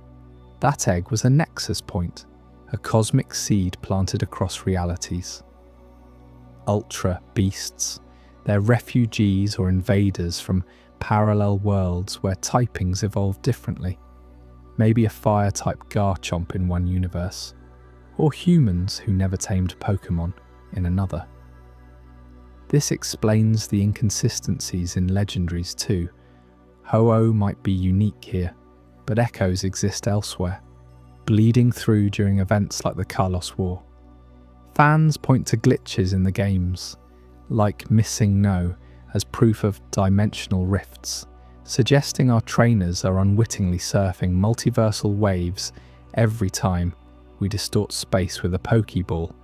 That egg was a nexus point, a cosmic seed planted across realities. Ultra Beasts. They're refugees or invaders from parallel worlds where typings evolve differently. Maybe a fire-type Garchomp in one universe, or humans who never tamed Pokémon in another. This explains the inconsistencies in legendaries too. Ho-Oh might be unique here, but echoes exist elsewhere, bleeding through during events like the Kalos War. Fans point to glitches in the games, like Missing No, as proof of dimensional rifts, suggesting our trainers are unwittingly surfing multiversal waves every time we distort space with a Pokeball.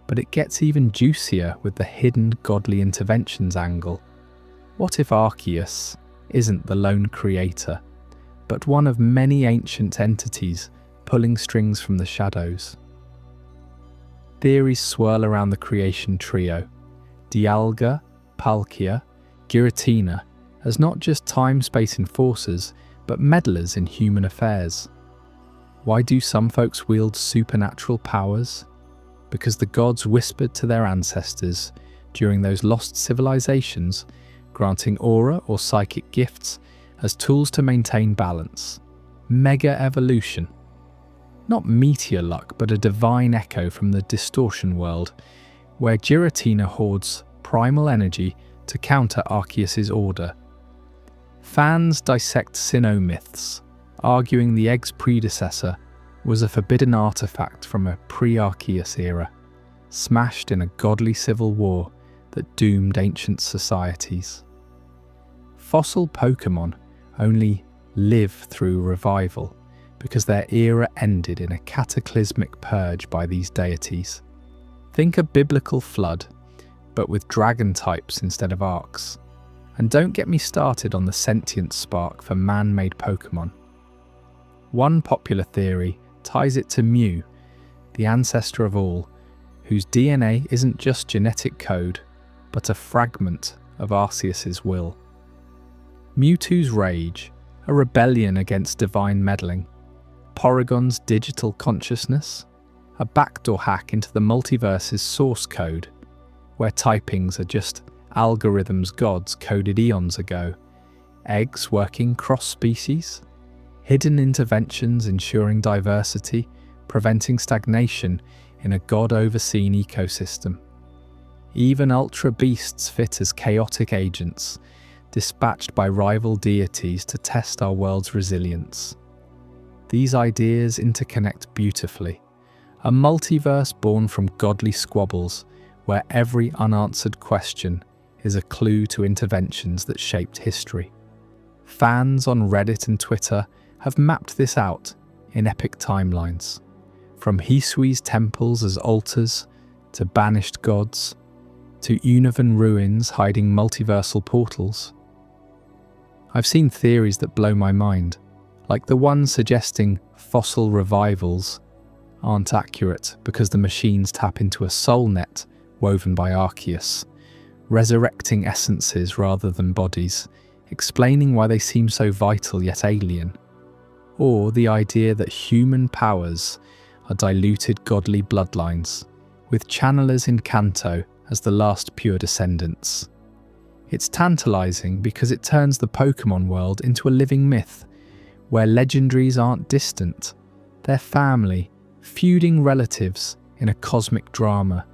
But it gets even juicier with the hidden godly interventions angle. What if Arceus isn't the lone creator, but one of many ancient entities pulling strings from the shadows? Theories swirl around the creation trio, Dialga, Palkia, Giratina, as not just time-space enforcers, but meddlers in human affairs. Why do some folks wield supernatural powers? Because the gods whispered to their ancestors during those lost civilizations, granting aura or psychic gifts as tools to maintain balance. Mega evolution. Not meteor luck, but a divine echo from the distortion world, where Giratina hoards primal energy to counter Arceus' order. Fans dissect Sinnoh myths, arguing the egg's predecessor was a forbidden artifact from a pre-Arceus era, smashed in a godly civil war that doomed ancient societies. Fossil Pokémon only live through revival because their era ended in a cataclysmic purge by these deities. Think a biblical flood, but with dragon types instead of arcs. And don't get me started on the sentient spark for man-made Pokémon. One popular theory ties it to Mew, the ancestor of all, whose DNA isn't just genetic code, but a fragment of Arceus' will. Mewtwo's rage, a rebellion against divine meddling. Porygon's digital consciousness, a backdoor hack into the multiverse's source code, where typings are just algorithms gods coded eons ago. Eggs working cross-species. Hidden interventions ensuring diversity, preventing stagnation in a god-overseen ecosystem. Even Ultra Beasts fit as chaotic agents, dispatched by rival deities to test our world's resilience. These ideas interconnect beautifully, a multiverse born from godly squabbles, where every unanswered question is a clue to interventions that shaped history. Fans on Reddit and Twitter have mapped this out in epic timelines, from Hisui's temples as altars, to banished gods, to Unovan ruins hiding multiversal portals. I've seen theories that blow my mind, like the one suggesting fossil revivals aren't accurate because the machines tap into a soul net woven by Arceus, resurrecting essences rather than bodies, explaining why they seem so vital yet alien. Or the idea that human powers are diluted godly bloodlines, with channelers in Kanto as the last pure descendants. It's tantalizing because it turns the Pokémon world into a living myth, where legendaries aren't distant, they're family, feuding relatives in a cosmic drama.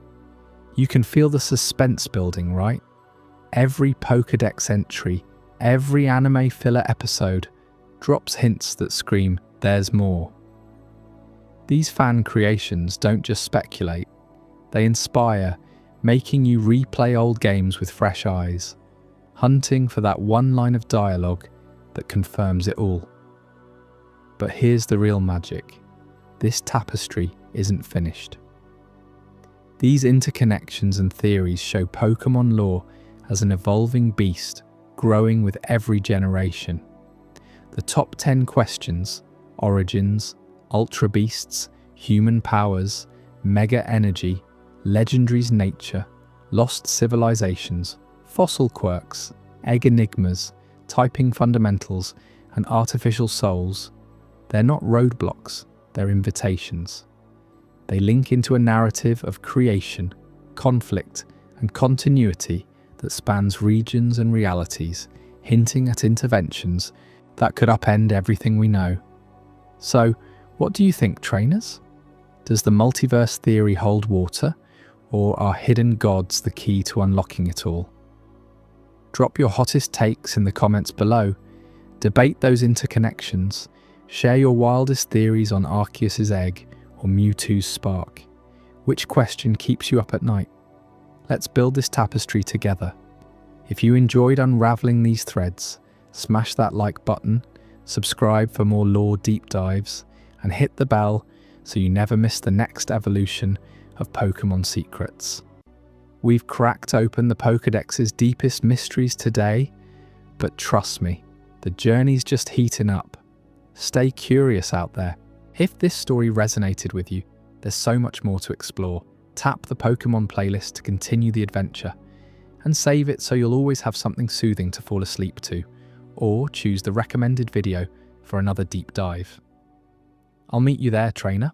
You can feel the suspense building, right? Every Pokédex entry, every anime filler episode drops hints that scream, "There's more." These fan creations don't just speculate, they inspire, making you replay old games with fresh eyes, hunting for that one line of dialogue that confirms it all. But here's the real magic. This tapestry isn't finished. These interconnections and theories show Pokémon lore as an evolving beast, growing with every generation. The top 10 questions, origins, ultra beasts, human powers, mega energy, legendaries nature, lost civilizations, fossil quirks, egg enigmas, typing fundamentals, and artificial souls, they're not roadblocks, they're invitations. They link into a narrative of creation, conflict, and continuity that spans regions and realities, hinting at interventions that could upend everything we know. So, what do you think, trainers? Does the multiverse theory hold water, or are hidden gods the key to unlocking it all? Drop your hottest takes in the comments below, debate those interconnections, share your wildest theories on Arceus' egg or Mewtwo's spark. Which question keeps you up at night? Let's build this tapestry together. If you enjoyed unraveling these threads, smash that like button, subscribe for more lore deep dives, and hit the bell so you never miss the next evolution of Pokémon secrets. We've cracked open the Pokédex's deepest mysteries today, but trust me, the journey's just heating up. Stay curious out there. If this story resonated with you, there's so much more to explore. Tap the Pokémon playlist to continue the adventure, and save it so you'll always have something soothing to fall asleep to, or choose the recommended video for another deep dive. I'll meet you there, trainer.